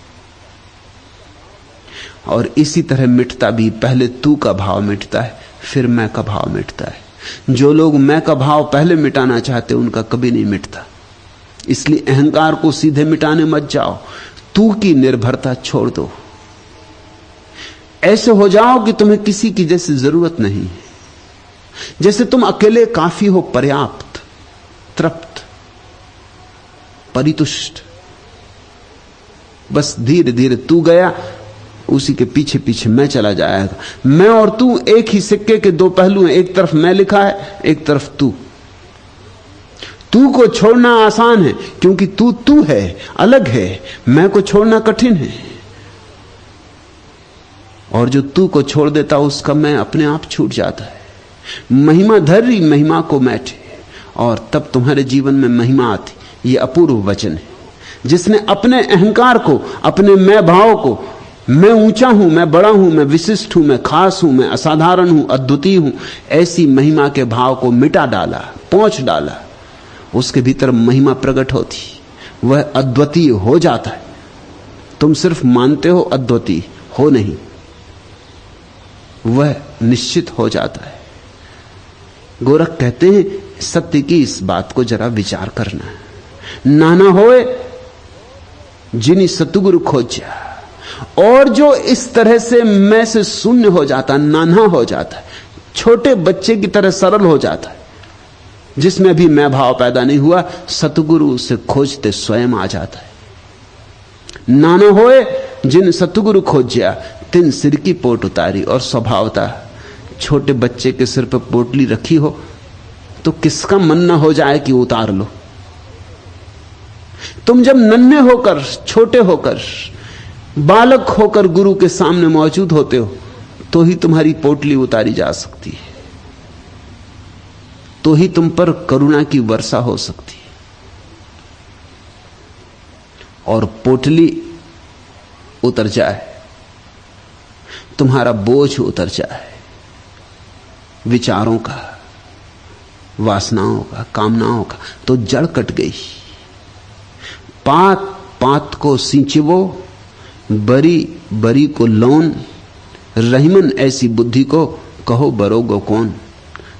और इसी तरह मिटता भी, पहले तू का भाव मिटता है, फिर मैं का भाव मिटता है। जो लोग मैं का भाव पहले मिटाना चाहते उनका कभी नहीं मिटता। इसलिए अहंकार को सीधे मिटाने मत जाओ, तू की निर्भरता छोड़ दो। ऐसे हो जाओ कि तुम्हें किसी की जैसी जरूरत नहीं, जैसे तुम अकेले काफी हो, पर्याप्त, तृप्त, परितुष्ट। बस धीरे धीरे तू गया, उसी के पीछे पीछे मैं चला जाएगा। मैं और तू एक ही सिक्के के दो पहलू हैं, एक तरफ मैं लिखा है, एक तरफ तू। तू को छोड़ना आसान है क्योंकि तू है, अलग है। मैं को छोड़ना कठिन है, और जो तू को छोड़ देता उसका मैं अपने आप छूट जाता है। महिमा धरी महिमा को मैटे, और तब तुम्हारे जीवन में महिमा आती। ये अपूर्व वचन है। जिसने अपने अहंकार को, अपने मैं भाव को, मैं ऊंचा हूं, मैं बड़ा हूं, मैं विशिष्ट हूं, मैं खास हूं, मैं असाधारण हूं, अद्वितीय हूं, ऐसी महिमा के भाव को मिटा डाला, पोंछ डाला, उसके भीतर महिमा प्रकट होती, वह अद्वितीय हो जाता है। तुम सिर्फ मानते हो, अद्वितीय हो नहीं, वह निश्चित हो जाता है। गोरख कहते हैं सत्य की इस बात को जरा विचार करना है। नाना होए जिनी सतगुरु खोजा, और जो इस तरह से मैं से शून्य हो जाता, नाना हो जाता है, छोटे बच्चे की तरह सरल हो जाता है, जिसमें भी मैं भाव पैदा नहीं हुआ, सतगुरु से खोजते स्वयं आ जाता है। नाना होए जिन सतगुरु खोजा, तिन सिर की पोट उतारी। और स्वभावता छोटे बच्चे के सिर पर पोटली रखी हो तो किसका मन न हो जाए कि उतार लो। तुम जब नन्हे होकर, छोटे होकर, बालक होकर गुरु के सामने मौजूद होते हो तो ही तुम्हारी पोटली उतारी जा सकती है, तो ही तुम पर करुणा की वर्षा हो सकती है। और पोटली उतर जाए, तुम्हारा बोझ उतर जाए, विचारों का, वासनाओं का, कामनाओं का, तो जड़ कट गई। पात पात को सींचवो, बरी बरी को लौन, रहीमन ऐसी बुद्धि को कहो बरोगो कौन।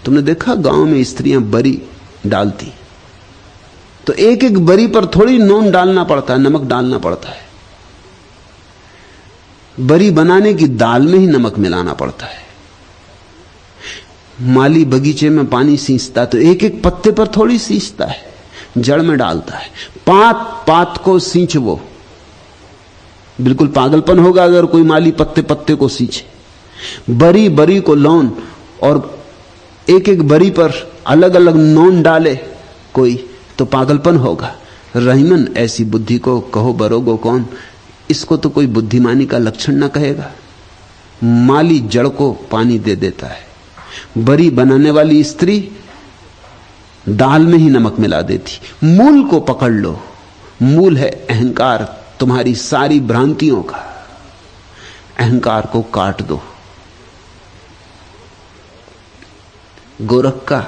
तुमने देखा गांव में स्त्रियां बरी डालती, तो एक एक बरी पर थोड़ी नून डालना पड़ता है, नमक डालना पड़ता है। बरी बनाने की दाल में ही नमक मिलाना पड़ता है। माली बगीचे में पानी सींचता तो एक एक पत्ते पर थोड़ी सींचता है, जड़ में डालता है। पात पात को सींचवो, बिल्कुल पागलपन होगा अगर कोई माली पत्ते पत्ते को सींचे। बरी बरी को लौन, और एक एक बरी पर अलग अलग नोन डाले कोई, तो पागलपन होगा। रहीमन ऐसी बुद्धि को कहो बरोगो कौन, इसको तो कोई बुद्धिमानी का लक्षण ना कहेगा। माली जड़ को पानी दे देता है, बरी बनाने वाली स्त्री दाल में ही नमक मिला देती। मूल को पकड़ लो, मूल है अहंकार, तुम्हारी सारी भ्रांतियों का। अहंकार को काट दो। गोरख का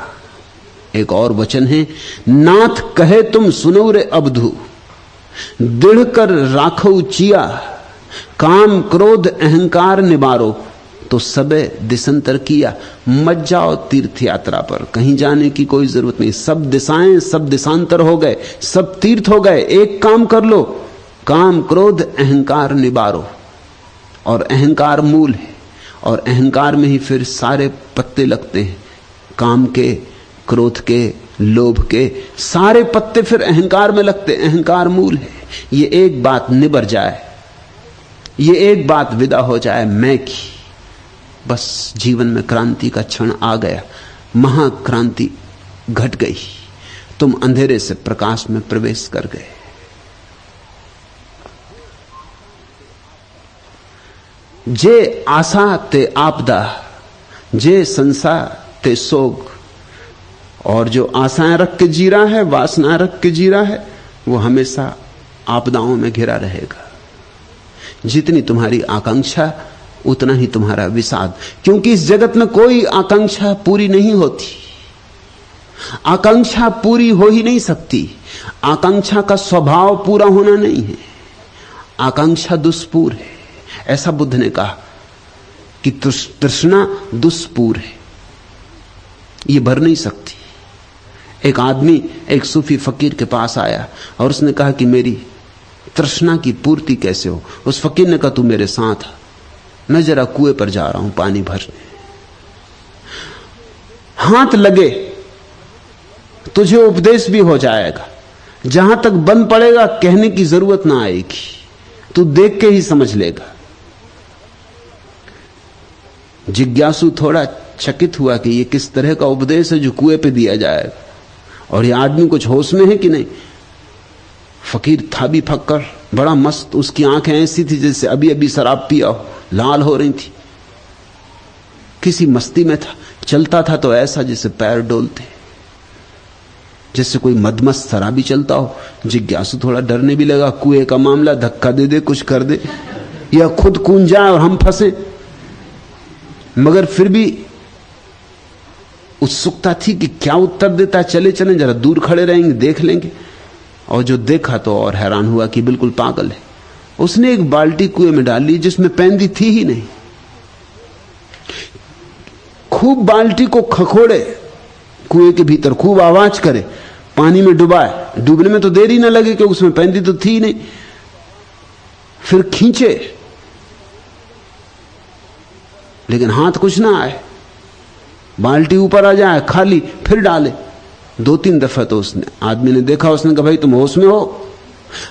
एक और वचन है, नाथ कहे तुम सुनो रे अबधू, दृढ़ कर राखो चिया, काम क्रोध अहंकार निबारो, तो सबे दिशंतर किया। मत जाओ तीर्थ यात्रा पर, कहीं जाने की कोई जरूरत नहीं। सब दिशाएं, सब दिशांतर हो गए, सब तीर्थ हो गए। एक काम कर लो, काम क्रोध अहंकार निबारो। और अहंकार मूल है, और अहंकार में ही फिर सारे पत्ते लगते हैं। काम के, क्रोध के, लोभ के सारे पत्ते फिर अहंकार में लगते। अहंकार मूल है। ये एक बात निबर जाए, ये एक बात विदा हो जाए मैं की, बस जीवन में क्रांति का क्षण आ गया, महाक्रांति घट गई। तुम अंधेरे से प्रकाश में प्रवेश कर गए। जे आशा ते आपदा, जे संसार ते सोग। और जो आशाएं रख के जी रहा है, वासनाएं रख के जी रहा है, वो हमेशा आपदाओं में घिरा रहेगा। जितनी तुम्हारी आकांक्षा उतना ही तुम्हारा विषाद, क्योंकि इस जगत में कोई आकांक्षा पूरी नहीं होती। आकांक्षा पूरी हो ही नहीं सकती। आकांक्षा का स्वभाव पूरा होना नहीं है। आकांक्षा दुष्पूर है। ऐसा बुद्ध ने कहा कि तृष्णा दुष्पूर है, ये भर नहीं सकती। एक आदमी एक सूफी फकीर के पास आया और उसने कहा कि मेरी तृष्णा की पूर्ति कैसे हो। उस फकीर ने कहा तू मेरे साथ, मैं जरा कुएं पर जा रहा हूं पानी भरने, हाथ लगे तुझे उपदेश भी हो जाएगा। जहां तक बन पड़ेगा कहने की जरूरत ना आएगी, तू देख के ही समझ लेगा। जिज्ञासु थोड़ा चकित हुआ कि ये किस तरह का उपदेश है जो कुएं पे दिया जाएगा, और ये आदमी कुछ होश में है कि नहीं। फकीर था भी फक्कर, बड़ा मस्त। उसकी आंखें ऐसी थी जैसे अभी अभी शराब पिया हो, लाल हो रही थी। किसी मस्ती में था। चलता था तो ऐसा जैसे पैर डोलते, जैसे कोई मदमस्त शराबी चलता हो। जिज्ञासु थोड़ा डरने भी लगा, कुएं का मामला, धक्का दे दे, कुछ कर दे, या खुद कूद जाए और हम फंसे। मगर फिर भी उत्सुकता थी कि क्या उत्तर देता। चले चले, जरा दूर खड़े रहेंगे, देख लेंगे। और जो देखा तो और हैरान हुआ कि बिल्कुल पागल है। उसने एक बाल्टी कुएं में डाल ली जिसमें पैंदी थी ही नहीं। खूब बाल्टी को खखोड़े कुएं के भीतर, खूब आवाज करे, पानी में डुबाए। डूबने में तो देर ही ना लगे कि उसमें पैंदी तो थी ही नहीं। फिर खींचे, लेकिन हाथ कुछ ना आए। बाल्टी ऊपर आ जाए खाली, फिर डाले। 2-3 दफा तो उसने, आदमी ने देखा, उसने कहा भाई तुम होश में हो,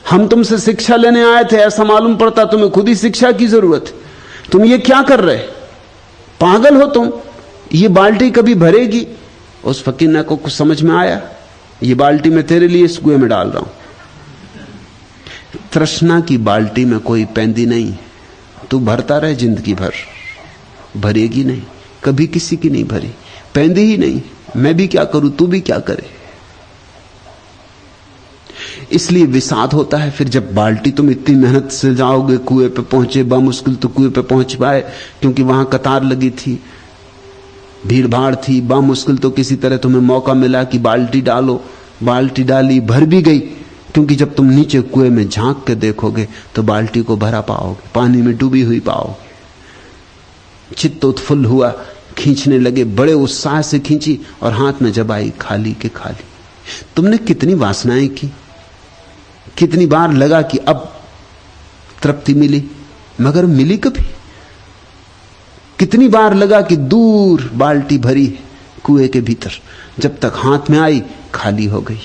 हम तुमसे शिक्षा लेने आए थे, ऐसा मालूम पड़ता तुम्हें खुद ही शिक्षा की जरूरत है। तुम ये क्या कर रहे, पागल हो तुम, ये बाल्टी कभी भरेगी। उस फकीर को कुछ समझ में आया, ये बाल्टी मैं तेरे लिए इस कुएं में डाल रहा हूं। तृष्णा की बाल्टी में कोई पैंदी नहीं, तू भरता रहे जिंदगी भर, भरेगी नहीं, कभी किसी की नहीं भरी, पैंदी ही नहीं। मैं भी क्या करूं, तू भी क्या करे। इसलिए विषाद होता है फिर जब बाल्टी तुम इतनी मेहनत से जाओगे, कुएं पे पहुंचे, बामुश्किल तो कुएं पे पहुंच पाए क्योंकि वहां कतार लगी थी, भीड़ भाड़ थी, बामुश्किल तो किसी तरह तुम्हें मौका मिला कि बाल्टी डालो। बाल्टी डाली, भर भी गई, क्योंकि जब तुम नीचे कुएं में झांक के देखोगे तो बाल्टी को भरा पाओगे, पानी में डूबी हुई पाओगे। चित्त उत्फुल्ल हुआ, खींचने लगे, बड़े उत्साह से खींची और हाथ में जब आई खाली के खाली। तुमने कितनी वासनाएं की, कितनी बार लगा कि अब तृप्ति मिली, मगर मिली कभी। कितनी बार लगा कि दूर बाल्टी भरी है कुएं के भीतर, जब तक हाथ में आई खाली हो गई।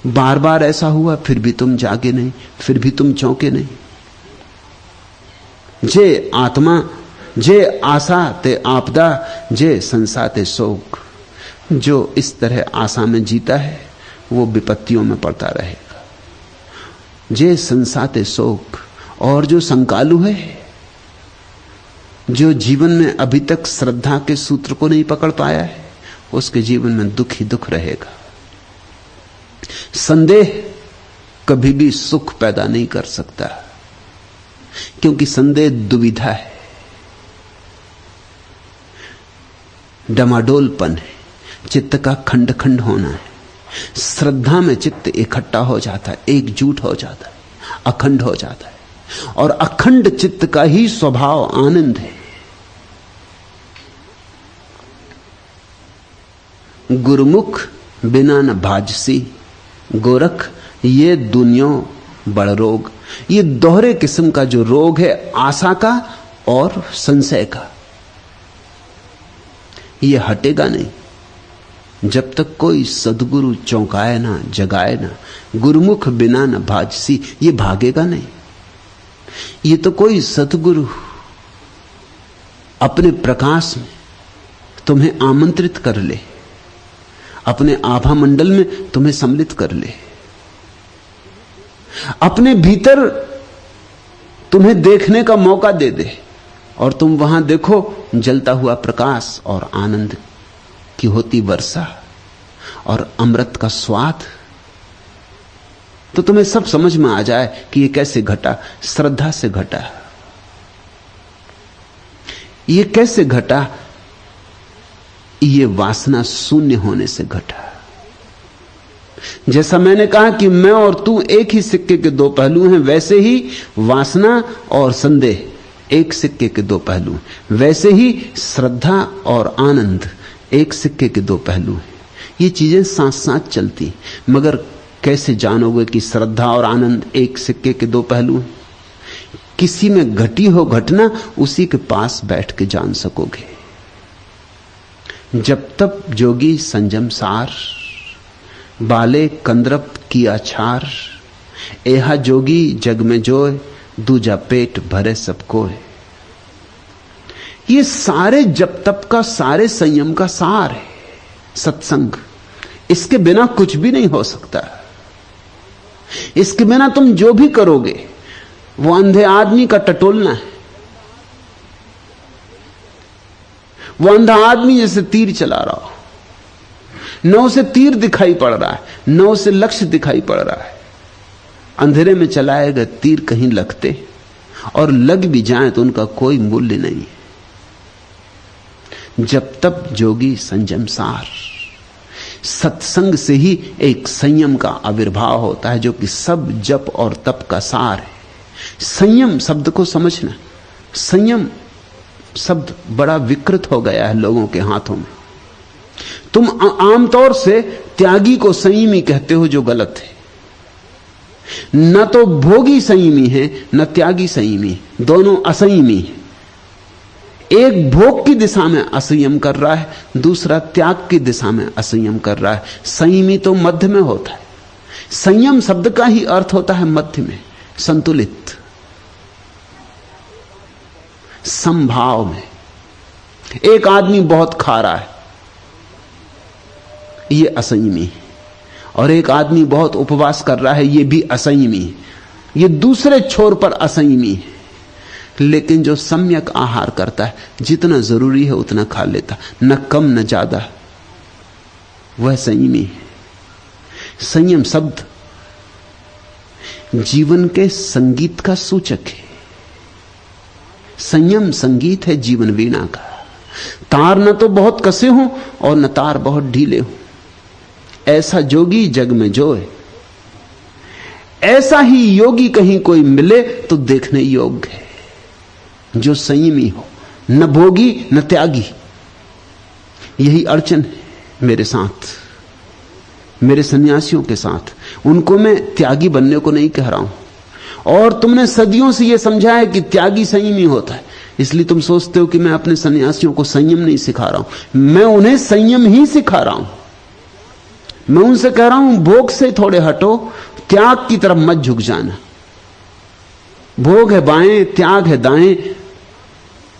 बार बार ऐसा हुआ, फिर भी तुम जागे नहीं, फिर भी तुम चौंके नहीं। जे आत्मा, जे आशा ते आपदा, जे संसा ते शोक। जो इस तरह आशा में जीता है वो विपत्तियों में पड़ता रहेगा। जे संसाते शोक, और जो संकालु है, जो जीवन में अभी तक श्रद्धा के सूत्र को नहीं पकड़ पाया है, उसके जीवन में दुख ही दुख रहेगा। संदेह कभी भी सुख पैदा नहीं कर सकता, क्योंकि संदेह दुविधा है, डमाडोलपन है, चित्त का खंड खंड होना है। श्रद्धा में चित्त इकट्ठा हो जाता है, एकजुट हो जाता है, अखंड हो जाता है, और अखंड चित्त का ही स्वभाव आनंद है। गुरुमुख बिना न भाजसी, गोरख ये दुनिया बड़ रोग। ये दोहरे किस्म का जो रोग है, आशा का और संशय का, ये हटेगा नहीं जब तक कोई सदगुरु चौंकाए ना, जगाए ना। गुरुमुख बिना न भाजसी, ये भागेगा नहीं। ये तो कोई सदगुरु अपने प्रकाश में तुम्हें आमंत्रित कर ले, अपने आभा मंडल में तुम्हें सम्मिलित कर ले, अपने भीतर तुम्हें देखने का मौका दे दे, और तुम वहां देखो जलता हुआ प्रकाश और आनंद की होती वर्षा और अमृत का स्वाद। तो तुम्हें सब समझ में आ जाए कि ये कैसे घटा। श्रद्धा से घटा। ये कैसे घटा? ये वासना शून्य होने से घटा। जैसा मैंने कहा कि मैं और तू एक ही सिक्के के दो पहलू हैं, वैसे ही वासना और संदेह एक सिक्के के दो पहलू हैं। वैसे ही श्रद्धा और आनंद एक सिक्के के दो पहलू हैं। ये चीजें साथ साथ चलती, मगर कैसे जानोगे कि श्रद्धा और आनंद एक सिक्के के दो पहलू हैं? किसी में घटी हो घटना, उसी के पास बैठ के जान सकोगे। जब तक जोगी संजम सार, बाले कंदरप किया छार। एहा जोगी जग में जोय, दूजा पेट भरे सबको है। ये सारे जप तप का, सारे संयम का सार है सत्संग। इसके बिना कुछ भी नहीं हो सकता। इसके बिना तुम जो भी करोगे वो अंधे आदमी का टटोलना है। वो अंधा आदमी जैसे तीर चला रहा हो, न उसे तीर दिखाई पड़ रहा है, न उसे लक्ष्य दिखाई पड़ रहा है। अंधेरे में चलाएगा तीर कहीं लगते, और लग भी जाए तो उनका कोई मूल्य नहीं है। जब तक जोगी संयम सार। सत्संग से ही एक संयम का आविर्भाव होता है, जो कि सब जप और तप का सार है। संयम शब्द को समझना। संयम शब्द बड़ा विकृत हो गया है लोगों के हाथों में। तुम आमतौर से त्यागी को संयमी कहते हो, जो गलत है। न तो भोगी संयमी है, न त्यागी संयमी है, दोनों असंयमी है। एक भोग की दिशा में असंयम कर रहा है, दूसरा त्याग की दिशा में असंयम कर रहा है। संयमी तो मध्य में होता है। संयम शब्द का ही अर्थ होता है मध्य में, संतुलित, समभाव में। एक आदमी बहुत खा रहा है, ये असंयमी है, और एक आदमी बहुत उपवास कर रहा है, ये भी असंयमी है। ये दूसरे छोर पर असंयमी है। लेकिन जो सम्यक आहार करता है, जितना जरूरी है उतना खा लेता, न कम न ज्यादा, वह संयमी है। संयम शब्द जीवन के संगीत का सूचक है। संयम संगीत है जीवन वीणा का। तार न तो बहुत कसे हों और न तार बहुत ढीले हों। ऐसा जोगी जग में जोए। ऐसा ही योगी कहीं कोई मिले तो देखने योग्य है, जो संयमी हो, न भोगी न त्यागी। यही अड़चन है मेरे साथ, मेरे सन्यासियों के साथ। उनको मैं त्यागी बनने को नहीं कह रहा हूं, और तुमने सदियों से यह समझा है कि त्यागी संयमी होता है, इसलिए तुम सोचते हो कि मैं अपने सन्यासियों को संयम नहीं सिखा रहा हूं। मैं उन्हें संयम ही सिखा रहा हूं। मैं उनसे कह रहा हूं, भोग से थोड़े हटो, त्याग की तरफ मत झुक जाना। भोग है बाएं, त्याग है दाएं,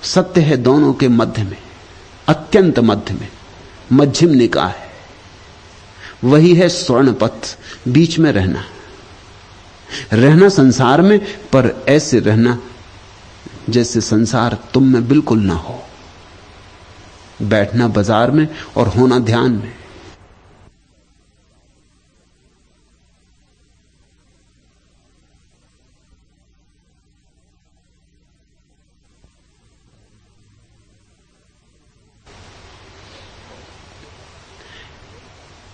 सत्य है दोनों के मध्य में, अत्यंत मध्य में, मध्यम निकाय है। वही है स्वर्ण पथ, बीच में रहना। रहना संसार में, पर ऐसे रहना जैसे संसार तुम में बिल्कुल ना हो। बैठना बाजार में और होना ध्यान में।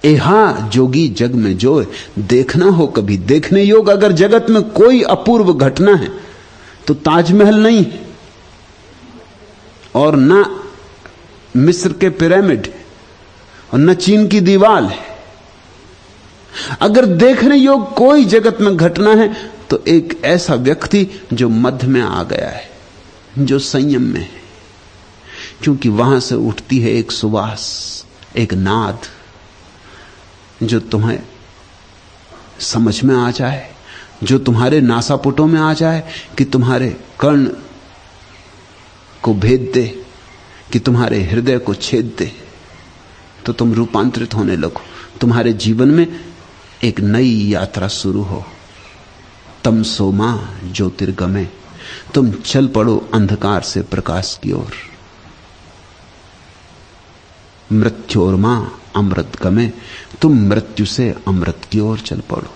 एहा जोगी जग में जो देखना हो कभी देखने योग। अगर जगत में कोई अपूर्व घटना है तो ताजमहल नहीं है, और ना मिस्र के पिरामिड, और न चीन की दीवार है। अगर देखने योग कोई जगत में घटना है तो एक ऐसा व्यक्ति जो मध्य में आ गया है, जो संयम में है, क्योंकि वहां से उठती है एक सुवास, एक नाद जो तुम्हें समझ में आ जाए, जो तुम्हारे नासापुटों में आ जाए, कि तुम्हारे कर्ण को भेद दे, कि तुम्हारे हृदय को छेद दे, तो तुम रूपांतरित होने लगो। तुम्हारे जीवन में एक नई यात्रा शुरू हो। तमसो मां ज्योतिर्गमे, तुम चल पड़ो अंधकार से प्रकाश की ओर। मृत्योर्मा अमृत गमे, तुम मृत्यु से अमृत की ओर चल पड़ो।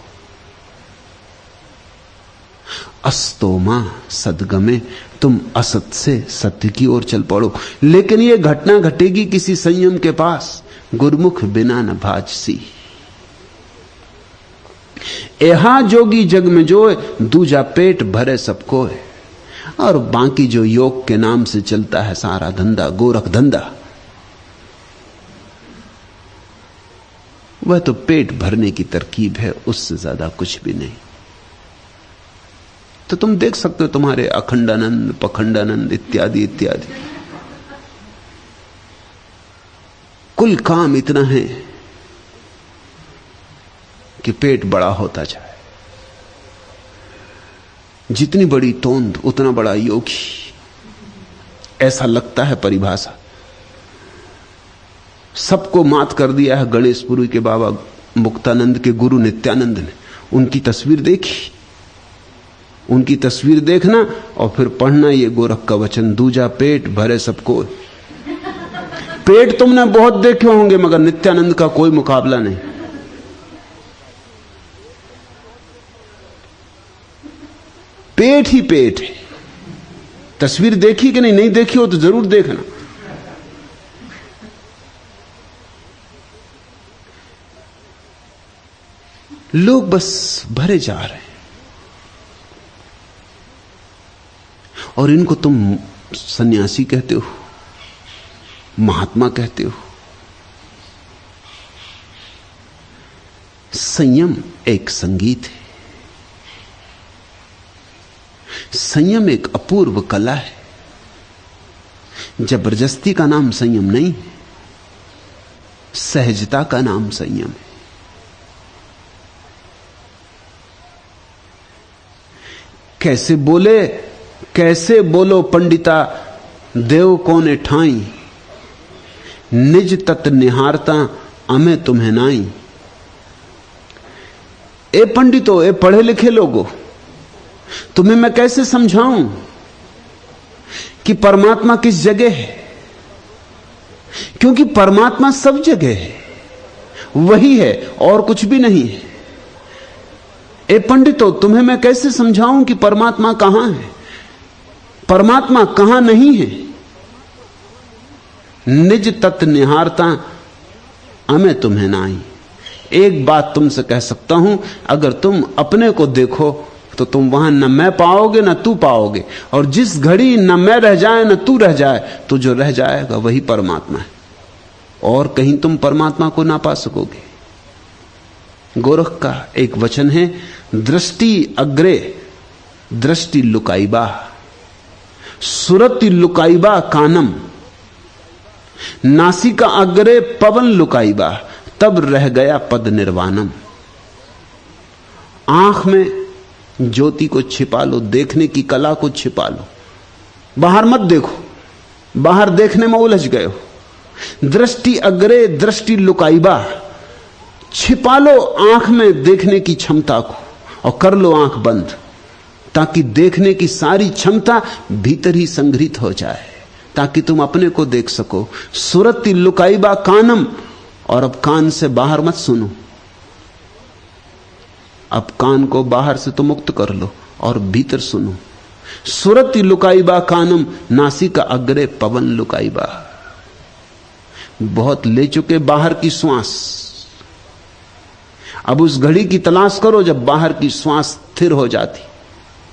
अस्तोमा सदगमे, तुम असत से सत्य की ओर चल पड़ो। लेकिन यह घटना घटेगी किसी संयम के पास। गुरमुख बिना न भाजसी। एहा जोगी जग में जो, दूजा पेट भरे सबको है। और बाकी जो योग के नाम से चलता है सारा धंधा, गोरख धंधा, वह तो पेट भरने की तरकीब है, उससे ज्यादा कुछ भी नहीं। तो तुम देख सकते हो तुम्हारे अखंडानंद, पखंडानंद इत्यादि इत्यादि, कुल काम इतना है कि पेट बड़ा होता जाए। जितनी बड़ी तोंद उतना बड़ा योगी, ऐसा लगता है परिभाषा। सबको मात कर दिया है गणेशपुरी के बाबा मुक्तानंद के गुरु नित्यानंद ने। उनकी तस्वीर देखी, उनकी तस्वीर देखना और फिर पढ़ना ये गोरख का वचन, दूजा पेट भरे सबको। पेट तुमने बहुत देखे होंगे मगर नित्यानंद का कोई मुकाबला नहीं। पेट ही पेट है। तस्वीर देखी कि नहीं? नहीं देखी हो तो जरूर देखना। लोग बस भरे जा रहे हैं और इनको तुम सन्यासी कहते हो, महात्मा कहते हो। संयम एक संगीत है। संयम एक अपूर्व कला है। जबरदस्ती का नाम संयम नहीं है, सहजता का नाम संयम है। कैसे बोलो पंडिता, देव कोने ठाई, निज तत् निहारता अमे तुम्हें नाई। ए पंडितों, ए पढ़े लिखे लोगों, तुम्हें मैं कैसे समझाऊं कि परमात्मा किस जगह है? क्योंकि परमात्मा सब जगह है, वही है और कुछ भी नहीं है। ए पंडितों, तुम्हें मैं कैसे समझाऊं कि परमात्मा कहां है? परमात्मा कहां नहीं है। निज तत् निहारता अमे तुम्हें नाई। एक बात तुमसे कह सकता हूं, अगर तुम अपने को देखो तो तुम वहां न मैं पाओगे न तू पाओगे, और जिस घड़ी न मैं रह जाए न तू रह जाए तो जो रह जाएगा वही परमात्मा है, और कहीं तुम परमात्मा को ना पा सकोगे। गोरख का एक वचन है, दृष्टि अग्रे दृष्टि लुकाईबा, सुरति लुकाईबा कानम, नासिका अग्रे पवन लुकाईबा, तब रह गया पद निर्वाणम। आंख में ज्योति को छिपा लो, देखने की कला को छिपा लो, बाहर मत देखो, बाहर देखने में उलझ गए हो। दृष्टि अग्रे दृष्टि लुकाईबा, छिपा लो आंख में देखने की क्षमता को और कर लो आंख बंद, ताकि देखने की सारी क्षमता भीतर ही संग्रहित हो जाए, ताकि तुम अपने को देख सको। सुरति लुकाईबा कानम, और अब कान से बाहर मत सुनो, अब कान को बाहर से तो मुक्त कर लो और भीतर सुनो। सुरति लुकाईबा कानम, नासिका अग्रे पवन लुकाईबा। बहुत ले चुके बाहर की श्वास, अब उस घड़ी की तलाश करो जब बाहर की श्वास स्थिर हो जाती,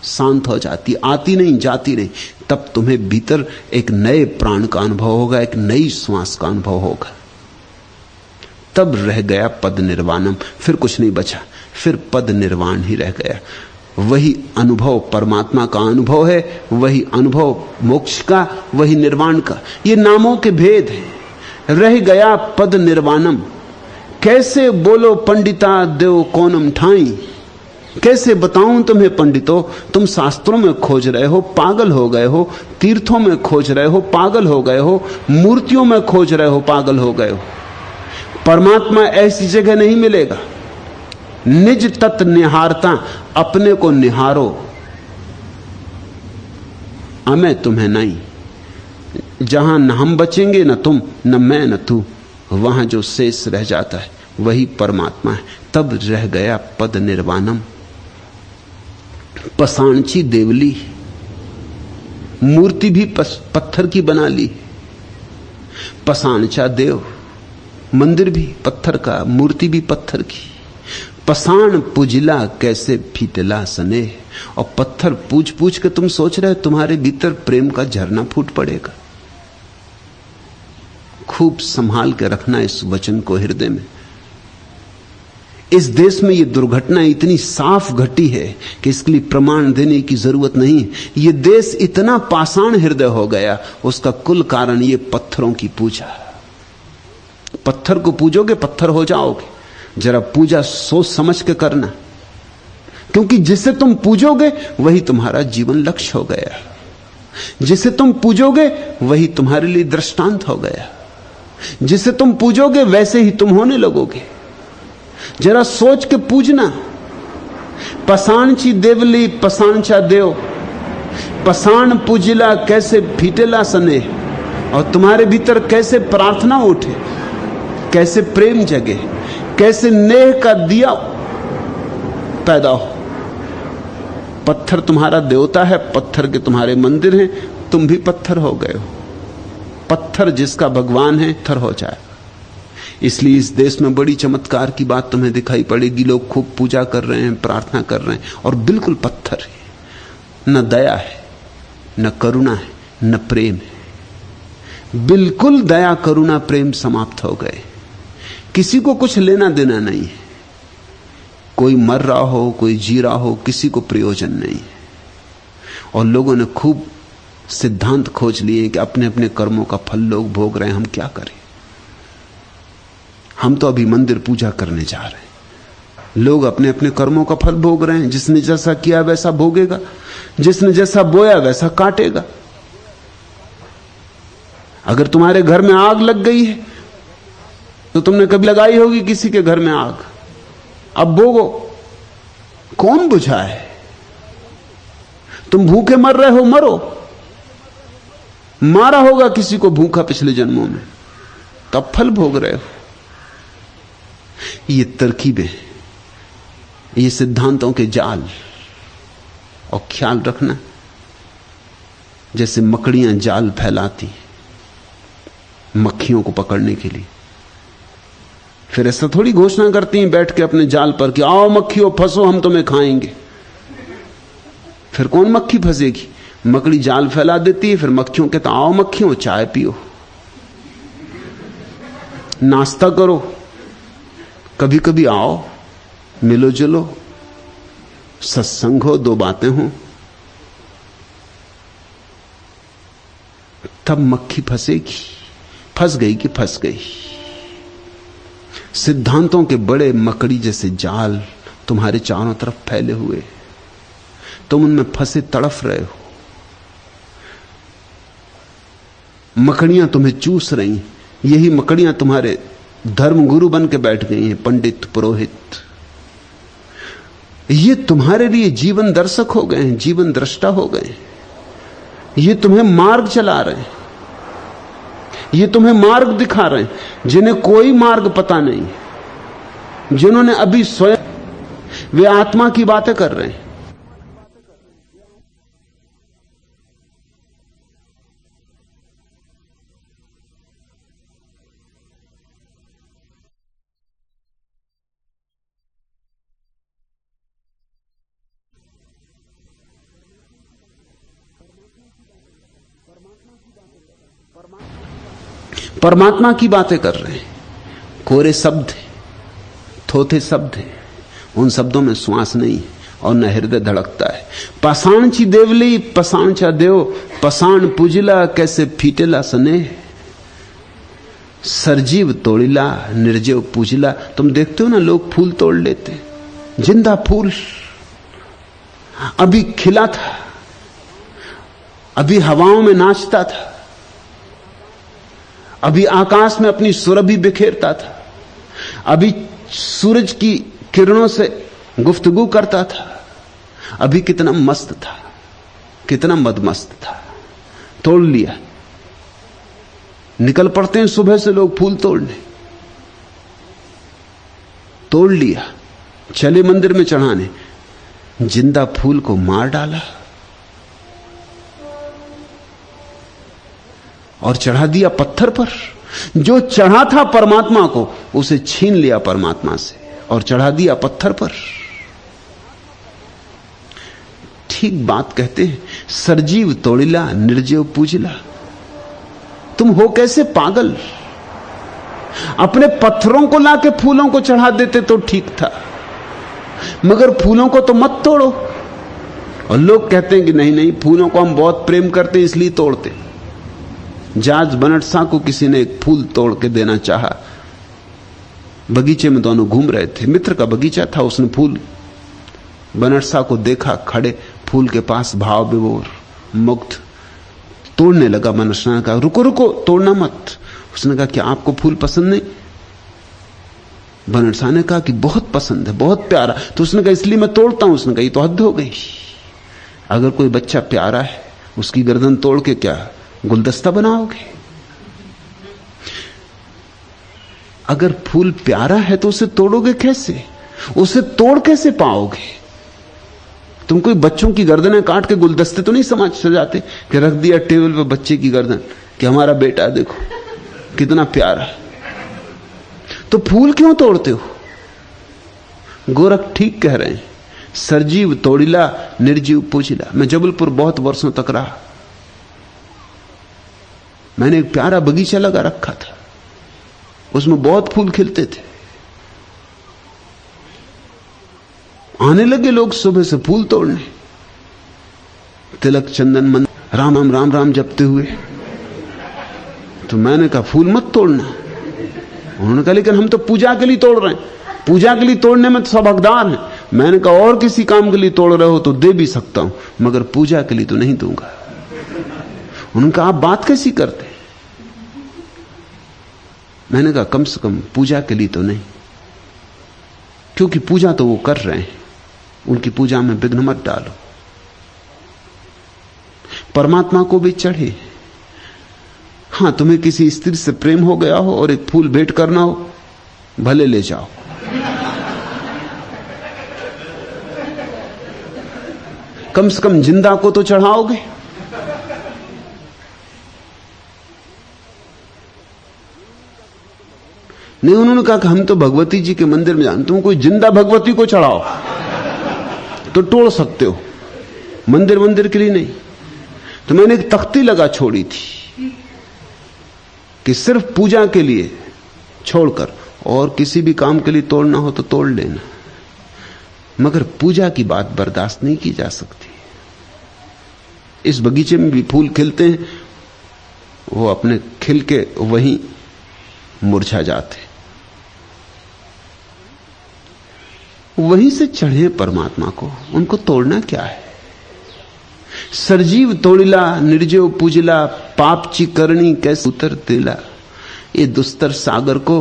शांत हो जाती, आती नहीं जाती नहीं, तब तुम्हें भीतर एक नए प्राण का अनुभव होगा, एक नई श्वास का अनुभव होगा। तब रह गया पद निर्वाणम, फिर कुछ नहीं बचा, फिर पद निर्वाण ही रह गया। वही अनुभव परमात्मा का अनुभव है, वही अनुभव मोक्ष का, वही निर्वाण का। ये नामों के भेद हैं। रह गया पद निर्वाणम, कैसे बोलो पंडिता देव कोनम ठाई। कैसे बताऊं तुम्हें पंडितों, तुम शास्त्रों में खोज रहे हो, पागल हो गए हो, तीर्थों में खोज रहे हो, पागल हो गए हो, मूर्तियों में खोज रहे हो, पागल हो गए हो। परमात्मा ऐसी जगह नहीं मिलेगा। निज तत् निहारता, अपने को निहारो, मैं तुम्हें नहीं। जहां न हम बचेंगे, न तुम, न मैं, न तू, वहां जो शेष रह जाता है वही परमात्मा है। तब रह गया पद निर्वाणम। पसाणची देवली, मूर्ति भी पत्थर की बना ली। पसाणचा देव, मंदिर भी पत्थर का, मूर्ति भी पत्थर की। पसाण पुजिला कैसे फीटला सने। और पत्थर पूछ पूछ के तुम सोच रहे हो तुम्हारे भीतर प्रेम का झरना फूट पड़ेगा। खूब संभाल के रखना इस वचन को हृदय में। इस देश में यह दुर्घटना इतनी साफ घटी है कि इसके लिए प्रमाण देने की जरूरत नहीं। यह देश इतना पाषाण हृदय हो गया, उसका कुल कारण ये पत्थरों की पूजा। पत्थर को पूजोगे पत्थर हो जाओगे। जरा पूजा सोच समझ के करना, क्योंकि जिसे तुम पूजोगे वही तुम्हारा जीवन लक्ष्य हो गया। जिसे तुम पूजोगे वही तुम्हारे लिए दृष्टांत हो गया। जिसे तुम पूजोगे वैसे ही तुम होने लगोगे। जरा सोच के पूजना। पसाणची देवली पसाणचा देव, पसाण पूजिला कैसे फीटेला सने। और तुम्हारे भीतर कैसे प्रार्थना उठे, कैसे प्रेम जगे, कैसे नेह का दिया पैदा हो। पत्थर तुम्हारा देवता है, पत्थर के तुम्हारे मंदिर हैं, तुम भी पत्थर हो गए हो। पत्थर जिसका भगवान है पत्थर हो जाए। इसलिए इस देश में बड़ी चमत्कार की बात तुम्हें दिखाई पड़ेगी। लोग खूब पूजा कर रहे हैं, प्रार्थना कर रहे हैं, और बिल्कुल पत्थर है। न दया है, न करुणा है, न प्रेम है। बिल्कुल दया करुणा प्रेम समाप्त हो गए। किसी को कुछ लेना देना नहीं है। कोई मर रहा हो, कोई जी रहा हो, किसी को प्रयोजन नहीं है। और लोगों ने खूब सिद्धांत खोज लिए कि अपने अपने कर्मों का फल लोग भोग रहे हैं, हम क्या करें। हम तो अभी मंदिर पूजा करने जा रहे हैं। लोग अपने अपने कर्मों का फल भोग रहे हैं। जिसने जैसा किया वैसा भोगेगा, जिसने जैसा बोया वैसा काटेगा। अगर तुम्हारे घर में आग लग गई है तो तुमने कभी लगाई होगी किसी के घर में आग, अब भोगो। कौन बुझाए? तुम भूखे मर रहे हो, मरो। मारा होगा किसी को भूखा पिछले जन्मों में, तब फल भोग रहे हो। ये तरकीबें, ये सिद्धांतों के जाल। और ख्याल रखना, जैसे मकड़ियां जाल फैलाती मक्खियों को पकड़ने के लिए, फिर ऐसा थोड़ी घोषणा करती हैं बैठ के अपने जाल पर कि आओ मक्खियों फंसो, हम तुम्हें खाएंगे। फिर कौन मक्खी फंसेगी? मकड़ी जाल फैला देती है, फिर मक्खियों कहता आओ मक्खियों चाय पियो, नाश्ता करो, कभी कभी आओ, मिलो जुलो, सत्संग हो, दो बातें हो। तब मक्खी फंसेगी। फंस गई कि फंस गई। सिद्धांतों के बड़े मकड़ी जैसे जाल तुम्हारे चारों तरफ फैले हुए, तुम उनमें फंसे तड़फ रहे हो। मकड़ियां तुम्हें चूस रही, यही मकड़ियां तुम्हारे धर्म गुरु बन के बैठ गई हैं, पंडित पुरोहित। ये तुम्हारे लिए जीवन दर्शक हो गए हैं, जीवन दृष्टा हो गए हैं। ये तुम्हें मार्ग चला रहे हैं, ये तुम्हें मार्ग दिखा रहे हैं। जिन्हें कोई मार्ग पता नहीं, जिन्होंने अभी स्वयं, वे आत्मा की बातें कर रहे हैं। परमात्मा की बातें कर रहे हैं। कोरे शब्द हैं, थोथे शब्द हैं, उन शब्दों में श्वास नहीं और न हृदय धड़कता है। पाषाणची देवली पसाणचा देव, पसाण पूजिला कैसे फीटेला सने, सरजीव तोड़िला निर्जीव पूजिला। तुम देखते हो ना, लोग फूल तोड़ लेते, जिंदा फूल अभी खिला था, अभी हवाओं में नाचता था, अभी आकाश में अपनी सुरभि बिखेरता था, अभी सूरज की किरणों से गुफ्तगू करता था, अभी कितना मस्त था, कितना मदमस्त था। तोड़ लिया। निकल पड़ते हैं सुबह से लोग फूल तोड़ने, तोड़ लिया, चले मंदिर में चढ़ाने, जिंदा फूल को मार डाला और चढ़ा दिया पत्थर पर। जो चढ़ा था परमात्मा को, उसे छीन लिया परमात्मा से और चढ़ा दिया पत्थर पर। ठीक बात कहते हैं, सरजीव तोड़िला निर्जीव पूजिला। तुम हो कैसे पागल? अपने पत्थरों को लाके फूलों को चढ़ा देते तो ठीक था, मगर फूलों को तो मत तोड़ो। और लोग कहते हैं कि नहीं नहीं, फूलों को हम बहुत प्रेम करते हैं इसलिए तोड़ते। जॉर्ज बर्नार्ड शॉ को किसी ने एक फूल तोड़ के देना चाहा। बगीचे में दोनों घूम रहे थे, मित्र का बगीचा था, उसने फूल बर्नार्ड शॉ को देखा खड़े फूल के पास, भाव विभोर मुग्ध। तोड़ने लगा। बर्नार्ड शॉ ने कहा रुको रुको, तोड़ना मत। उसने कहा कि आपको फूल पसंद नहीं? बर्नार्ड शॉ ने कहा कि बहुत पसंद है, बहुत प्यारा। तो उसने कहा इसलिए मैं तोड़ता हूं। उसने कहा ये तो हद हो गई। अगर कोई बच्चा प्यारा है, उसकी गर्दन तोड़ के क्या गुलदस्ता बनाओगे? अगर फूल प्यारा है तो उसे तोड़ोगे कैसे? उसे तोड़ कैसे पाओगे? तुम कोई बच्चों की गर्दनें काट के गुलदस्ते तो नहीं सजाते कि रख दिया टेबल पे बच्चे की गर्दन कि हमारा बेटा देखो कितना प्यारा। तो फूल क्यों तोड़ते हो? गोरख ठीक कह रहे हैं, सरजीव तोड़िला निर्जीव पूजिला। मैं जबलपुर बहुत वर्षों तक रहा। मैंने एक प्यारा बगीचा लगा रखा था, उसमें बहुत फूल खिलते थे। आने लगे लोग सुबह से फूल तोड़ने, तिलक चंदन मंदिर राम राम राम राम जपते हुए। तो मैंने कहा फूल मत तोड़ना। उन्होंने कहा लेकिन हम तो पूजा के लिए तोड़ रहे हैं। पूजा के लिए तोड़ने में तो सब हकदार हैं। मैंने कहा और किसी काम के लिए तोड़ रहे हो तो दे भी सकता हूं, मगर पूजा के लिए तो नहीं दूंगा। उन्होंने कहा आप बात कैसी करते? मैंने कहा कम से कम पूजा के लिए तो नहीं, क्योंकि पूजा तो वो कर रहे हैं, उनकी पूजा में विघ्न मत डालो। परमात्मा को भी चढ़े। हां, तुम्हें किसी स्त्री से प्रेम हो गया हो और एक फूल भेंट करना हो, भले ले जाओ। कम से कम जिंदा को तो चढ़ाओगे। नहीं, उन्होंने कहा कि हम तो भगवती जी के मंदिर में जाते। तुम कोई जिंदा भगवती को चढ़ाओ तो तोड़ सकते हो, मंदिर मंदिर के लिए नहीं। तो मैंने एक तख्ती लगा छोड़ी थी कि सिर्फ पूजा के लिए छोड़कर और किसी भी काम के लिए तोड़ना हो तो तोड़ लेना, मगर पूजा की बात बर्दाश्त नहीं की जा सकती। इस बगीचे में भी फूल खिलते हैं, वो अपने खिल के वहीं मुरझा जाते। वहीं से चढ़े परमात्मा को, उनको तोड़ना क्या है? सरजीव तोड़िला निर्जीव पूजिला, पापची करनी कैसे उतर दिला। ये दुस्तर सागर को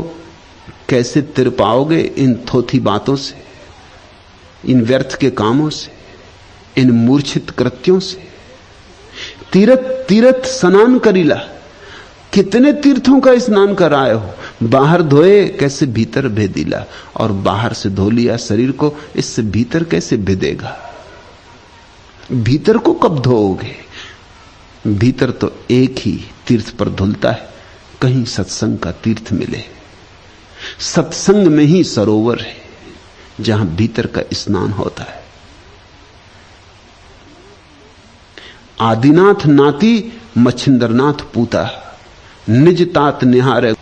कैसे तिर पाओगे इन थोथी बातों से, इन व्यर्थ के कामों से, इन मूर्छित कृत्यों से। तीरथ तीरथ स्नान करीला, कितने तीर्थों का स्नान कराए हो, बाहर धोए कैसे भीतर भेदिला, और बाहर से धो लिया शरीर को, इससे भीतर कैसे भेदेगा? भीतर को कब धोओगे? भीतर तो एक ही तीर्थ पर धुलता है, कहीं सत्संग का तीर्थ मिले। सत्संग में ही सरोवर है जहां भीतर का स्नान होता है। आदिनाथ नाती मच्छिंद्रनाथ पूता, निज तात निहारे।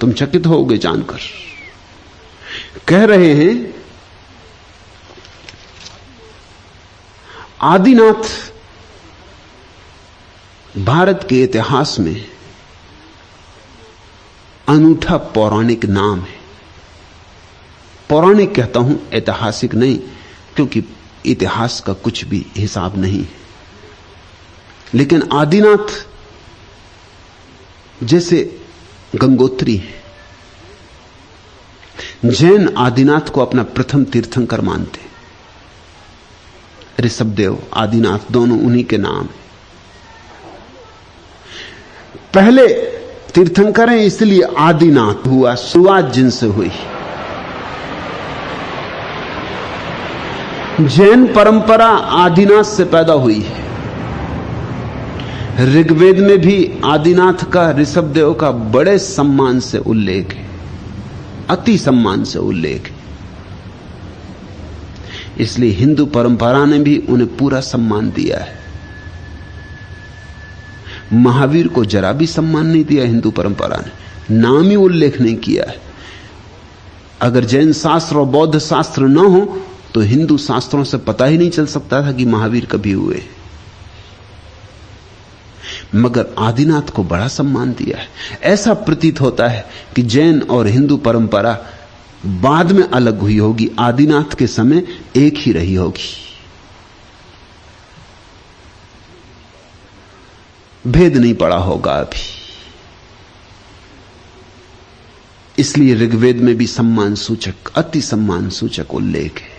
तुम चकित होगे जानकर। कह रहे हैं आदिनाथ भारत के इतिहास में अनूठा पौराणिक नाम है। पौराणिक कहता हूं, ऐतिहासिक नहीं, क्योंकि इतिहास का कुछ भी हिसाब नहीं है। लेकिन आदिनाथ जैसे गंगोत्री है। जैन आदिनाथ को अपना प्रथम तीर्थंकर मानते। ऋषभदेव, आदिनाथ दोनों उन्हीं के नाम हैं। पहले तीर्थंकर हैं, इसलिए आदिनाथ हुआ, शुरुआत जिनसे हुई। जैन परंपरा आदिनाथ से पैदा हुई है। ऋग्वेद में भी आदिनाथ का, ऋषभदेव का बड़े सम्मान से उल्लेख है, अति सम्मान से उल्लेख है। इसलिए हिंदू परंपरा ने भी उन्हें पूरा सम्मान दिया है। महावीर को जरा भी सम्मान नहीं दिया हिंदू परंपरा ने, नाम ही उल्लेख नहीं किया है। अगर जैन शास्त्र और बौद्ध शास्त्र न हो तो हिंदू शास्त्रों से पता ही नहीं चल सकता था कि महावीर कभी हुए। मगर आदिनाथ को बड़ा सम्मान दिया है। ऐसा प्रतीत होता है कि जैन और हिंदू परंपरा बाद में अलग हुई होगी, आदिनाथ के समय एक ही रही होगी। भेद नहीं पड़ा होगा अभी। इसलिए ऋग्वेद में भी सम्मान सूचक, अति सम्मान सूचक उल्लेख है।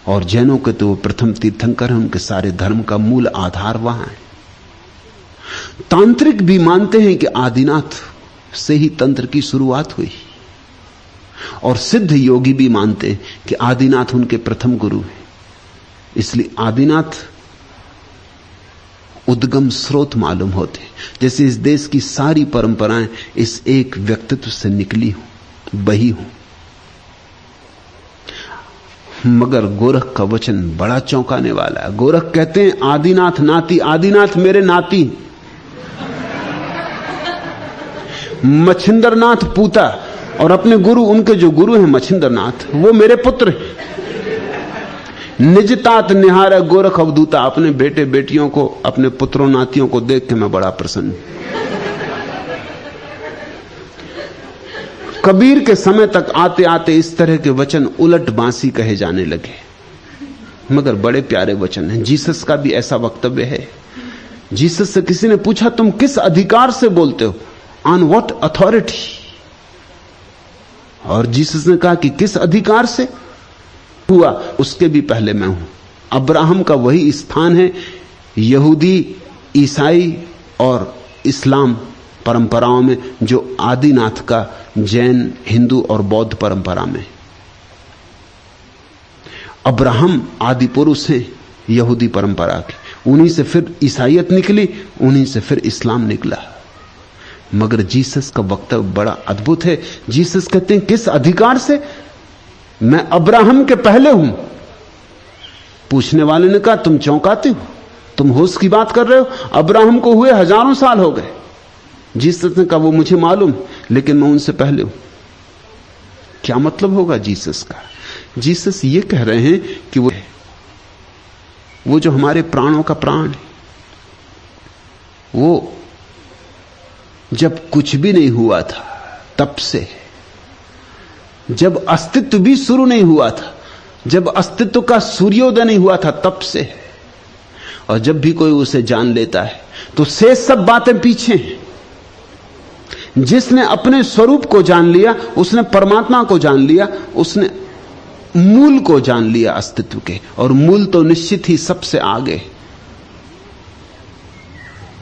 और जैनों के तो वो प्रथम तीर्थंकर हैं, उनके सारे धर्म का मूल आधार वहां है। तांत्रिक भी मानते हैं कि आदिनाथ से ही तंत्र की शुरुआत हुई, और सिद्ध योगी भी मानते हैं कि आदिनाथ उनके प्रथम गुरु हैं। इसलिए आदिनाथ उद्गम स्रोत मालूम होते, जैसे इस देश की सारी परंपराएं इस एक व्यक्तित्व से निकली हूं, बही हूं। मगर गोरख का वचन बड़ा चौंकाने वाला है। गोरख कहते हैं आदिनाथ नाती, आदिनाथ मेरे नाती, मच्छिंद्रनाथ पूता, और अपने गुरु, उनके जो गुरु हैं मच्छिंद्रनाथ, वो मेरे पुत्र। निजतात निहार गोरख अवधूता, अपने बेटे बेटियों को, अपने पुत्रों नातियों को देख के मैं बड़ा प्रसन्न। कबीर के समय तक आते आते इस तरह के वचन उलट बांसी कहे जाने लगे, मगर बड़े प्यारे वचन हैं। जीसस का भी ऐसा वक्तव्य है। जीसस से किसी ने पूछा, तुम किस अधिकार से बोलते हो, ऑन व्हाट अथॉरिटी? और जीसस ने कहा कि किस अधिकार से हुआ, उसके भी पहले मैं हूं। अब्राहम का वही स्थान है यहूदी, ईसाई और इस्लाम परंपराओं में जो आदिनाथ का जैन, हिंदू और बौद्ध परंपरा में। अब्राहम आदि पुरुष हैं यहूदी परंपरा के, उन्हीं से फिर ईसाईयत निकली, उन्हीं से फिर इस्लाम निकला। मगर जीसस का वक्तव्य बड़ा अद्भुत है। जीसस कहते हैं किस अधिकार से? मैं अब्राहम के पहले हूं। पूछने वाले ने कहा, तुम चौंकाते हो, तुम होश की बात कर रहे हो, अब्राहम को हुए हजारों साल हो गए। जीसस ने कहा, वो मुझे मालूम, लेकिन मैं उनसे पहले हूं। क्या मतलब होगा जीसस का? जीसस ये कह रहे हैं कि वो जो हमारे प्राणों का प्राण है, वो जब कुछ भी नहीं हुआ था तब से, जब अस्तित्व भी शुरू नहीं हुआ था, जब अस्तित्व का सूर्योदय नहीं हुआ था तब से है। और जब भी कोई उसे जान लेता है तो शेष सब बातें पीछे हैं। जिसने अपने स्वरूप को जान लिया, उसने परमात्मा को जान लिया, उसने मूल को जान लिया अस्तित्व के। और मूल तो निश्चित ही सबसे आगे।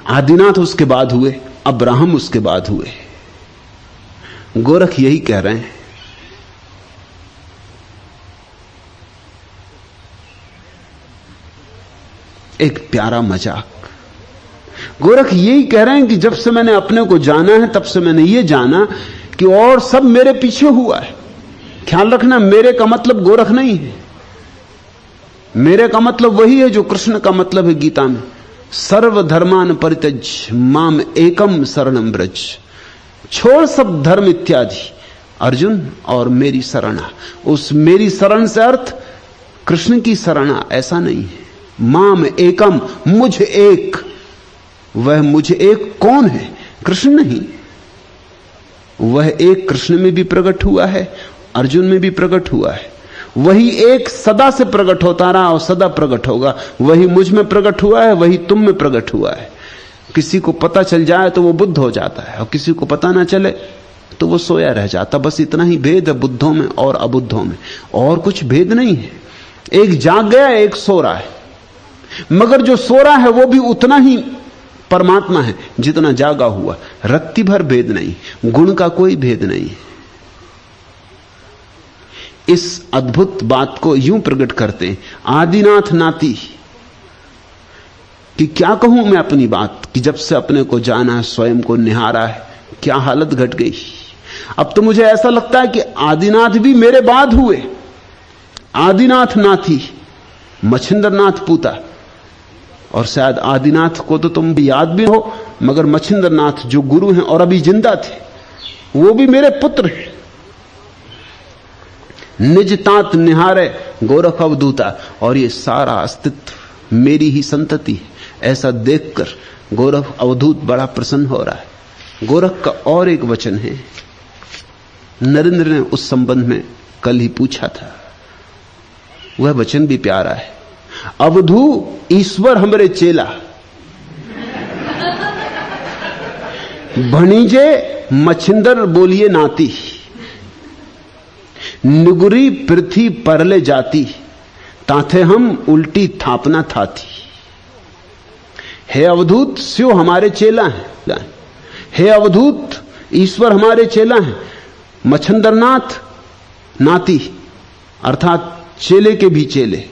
आदिनाथ उसके बाद हुए, अब्राहम उसके बाद हुए। गोरख यही कह रहे हैं। एक प्यारा मजाक। गोरख यही कह रहे हैं कि जब से मैंने अपने को जाना है, तब से मैंने ये जाना कि और सब मेरे पीछे हुआ है। ख्याल रखना, मेरे का मतलब गोरख नहीं है। मेरे का मतलब वही है जो कृष्ण का मतलब है गीता में, सर्वधर्मान परित्यज माम एकम शरणम ब्रज। छोड़ सब धर्म इत्यादि अर्जुन और मेरी शरणा। उस मेरी शरण से अर्थ कृष्ण की शरणा ऐसा नहीं है। माम एकम, मुझ एक। वह मुझ एक कौन है? कृष्ण नहीं। वह एक कृष्ण में भी प्रकट हुआ है, अर्जुन में भी प्रकट हुआ है। वही एक सदा से प्रकट होता रहा और सदा प्रकट होगा। वही मुझ में प्रकट हुआ है, वही तुम में प्रकट हुआ है। किसी को पता चल जाए तो वो बुद्ध हो जाता है, और किसी को पता ना चले तो वो सोया रह जाता। बस इतना ही भेद है बुद्धों में और अबुद्धों में, और कुछ भेद नहीं है। एक जाग गया, एक सो रहा है, मगर जो सो रहा है वो भी उतना ही परमात्मा है जितना जागा हुआ। रत्ती भर भेद नहीं, गुण का कोई भेद नहीं। इस अद्भुत बात को यूं प्रकट करते हैं आदिनाथ नाती कि क्या कहूं मैं अपनी बात, कि जब से अपने को जाना, स्वयं को निहारा है, क्या हालत घट गई। अब तो मुझे ऐसा लगता है कि आदिनाथ भी मेरे बाद हुए। आदिनाथ नाथी, मच्छिंद्रनाथ पूता, और शायद आदिनाथ को तो तुम याद भी हो, मगर मच्छिंद्रनाथ जो गुरु हैं और अभी जिंदा थे, वो भी मेरे पुत्र हैं। निज तात निहारे गोरख अवधूता। और ये सारा अस्तित्व मेरी ही संतति है, ऐसा देखकर गोरख अवधूत बड़ा प्रसन्न हो रहा है। गोरख का और एक वचन है, नरेंद्र ने उस संबंध में कल ही पूछा था, वह वचन भी प्यारा है। अवधू ईश्वर हमरे चेला, भणीजे मच्छिंदर बोलिए नाती, निगुरी पृथ्वी परले जाती, ताथे हम उल्टी थापना थाती। हे अवधूत, स्यो हमारे चेला हैं। हे अवधूत, ईश्वर हमारे चेला हैं। मच्छिंद्रनाथ नाती, अर्थात चेले के भी चेले।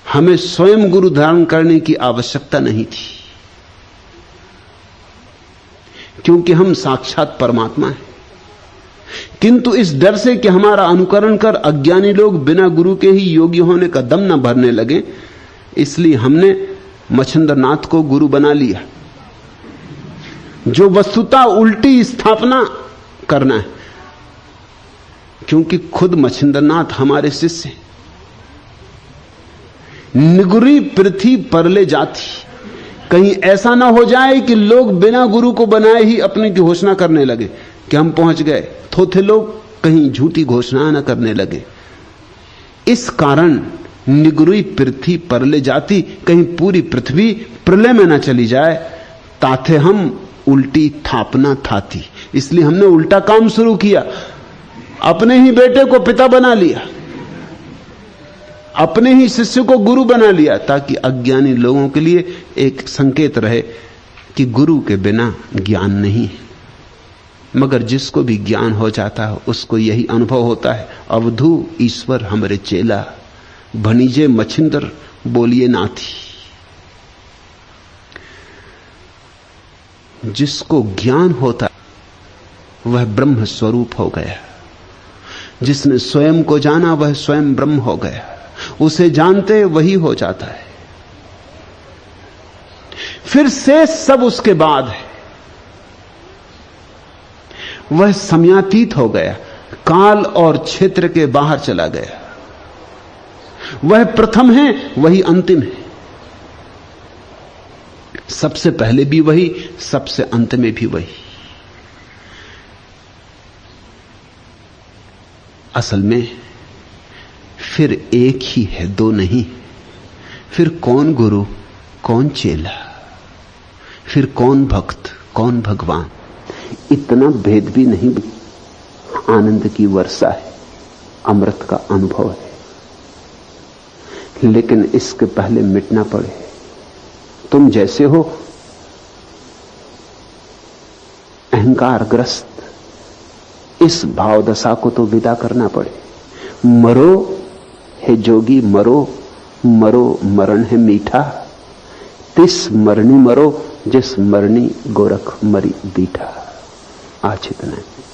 हमें स्वयं गुरु धारण करने की आवश्यकता नहीं थी, क्योंकि हम साक्षात परमात्मा हैं। किंतु इस डर से कि हमारा अनुकरण कर अज्ञानी लोग बिना गुरु के ही योगी होने का दम न भरने लगे, इसलिए हमने मच्छिंद्रनाथ को गुरु बना लिया, जो वस्तुतः उल्टी स्थापना करना है, क्योंकि खुद मच्छिंद्रनाथ हमारे शिष्य हैं। निगुरी पृथ्वी परले जाती, कहीं ऐसा ना हो जाए कि लोग बिना गुरु को बनाए ही अपने की घोषणा करने लगे कि हम पहुंच गए। थोथे लोग कहीं झूठी घोषणा न करने लगे। इस कारण निगुरी पृथ्वी परले जाती, कहीं पूरी पृथ्वी प्रलय में न चली जाए। ताथे हम उल्टी थापना थाती, इसलिए हमने उल्टा काम शुरू किया। अपने ही बेटे को पिता बना लिया, अपने ही शिष्य को गुरु बना लिया, ताकि अज्ञानी लोगों के लिए एक संकेत रहे कि गुरु के बिना ज्ञान नहीं है। मगर जिसको भी ज्ञान हो जाता है उसको यही अनुभव होता है, अवधू ईश्वर हमरे चेला, भणीजे मच्छिंदर बोलिए नाथी। जिसको ज्ञान होता वह ब्रह्म स्वरूप हो गया। जिसने स्वयं को जाना वह स्वयं ब्रह्म हो गया। उसे जानते वही हो जाता है। फिर शेष सब उसके बाद है। वह समयातीत हो गया, काल और क्षेत्र के बाहर चला गया। वह प्रथम है, वही अंतिम है। सबसे पहले भी वही, सबसे अंत में भी वही। असल में फिर एक ही है, दो नहीं। फिर कौन गुरु, कौन चेला, फिर कौन भक्त, कौन भगवान, इतना भेद भी नहीं। आनंद की वर्षा है, अमृत का अनुभव है, लेकिन इसके पहले मिटना पड़े। तुम जैसे हो अहंकारग्रस्त, इस भावदशा को तो विदा करना पड़े। मरो हे जोगी मरो, मरो मरण है मीठा, तिस मरणी मरो जिस मरणी गोरख मरी दीठा। आज इतना है।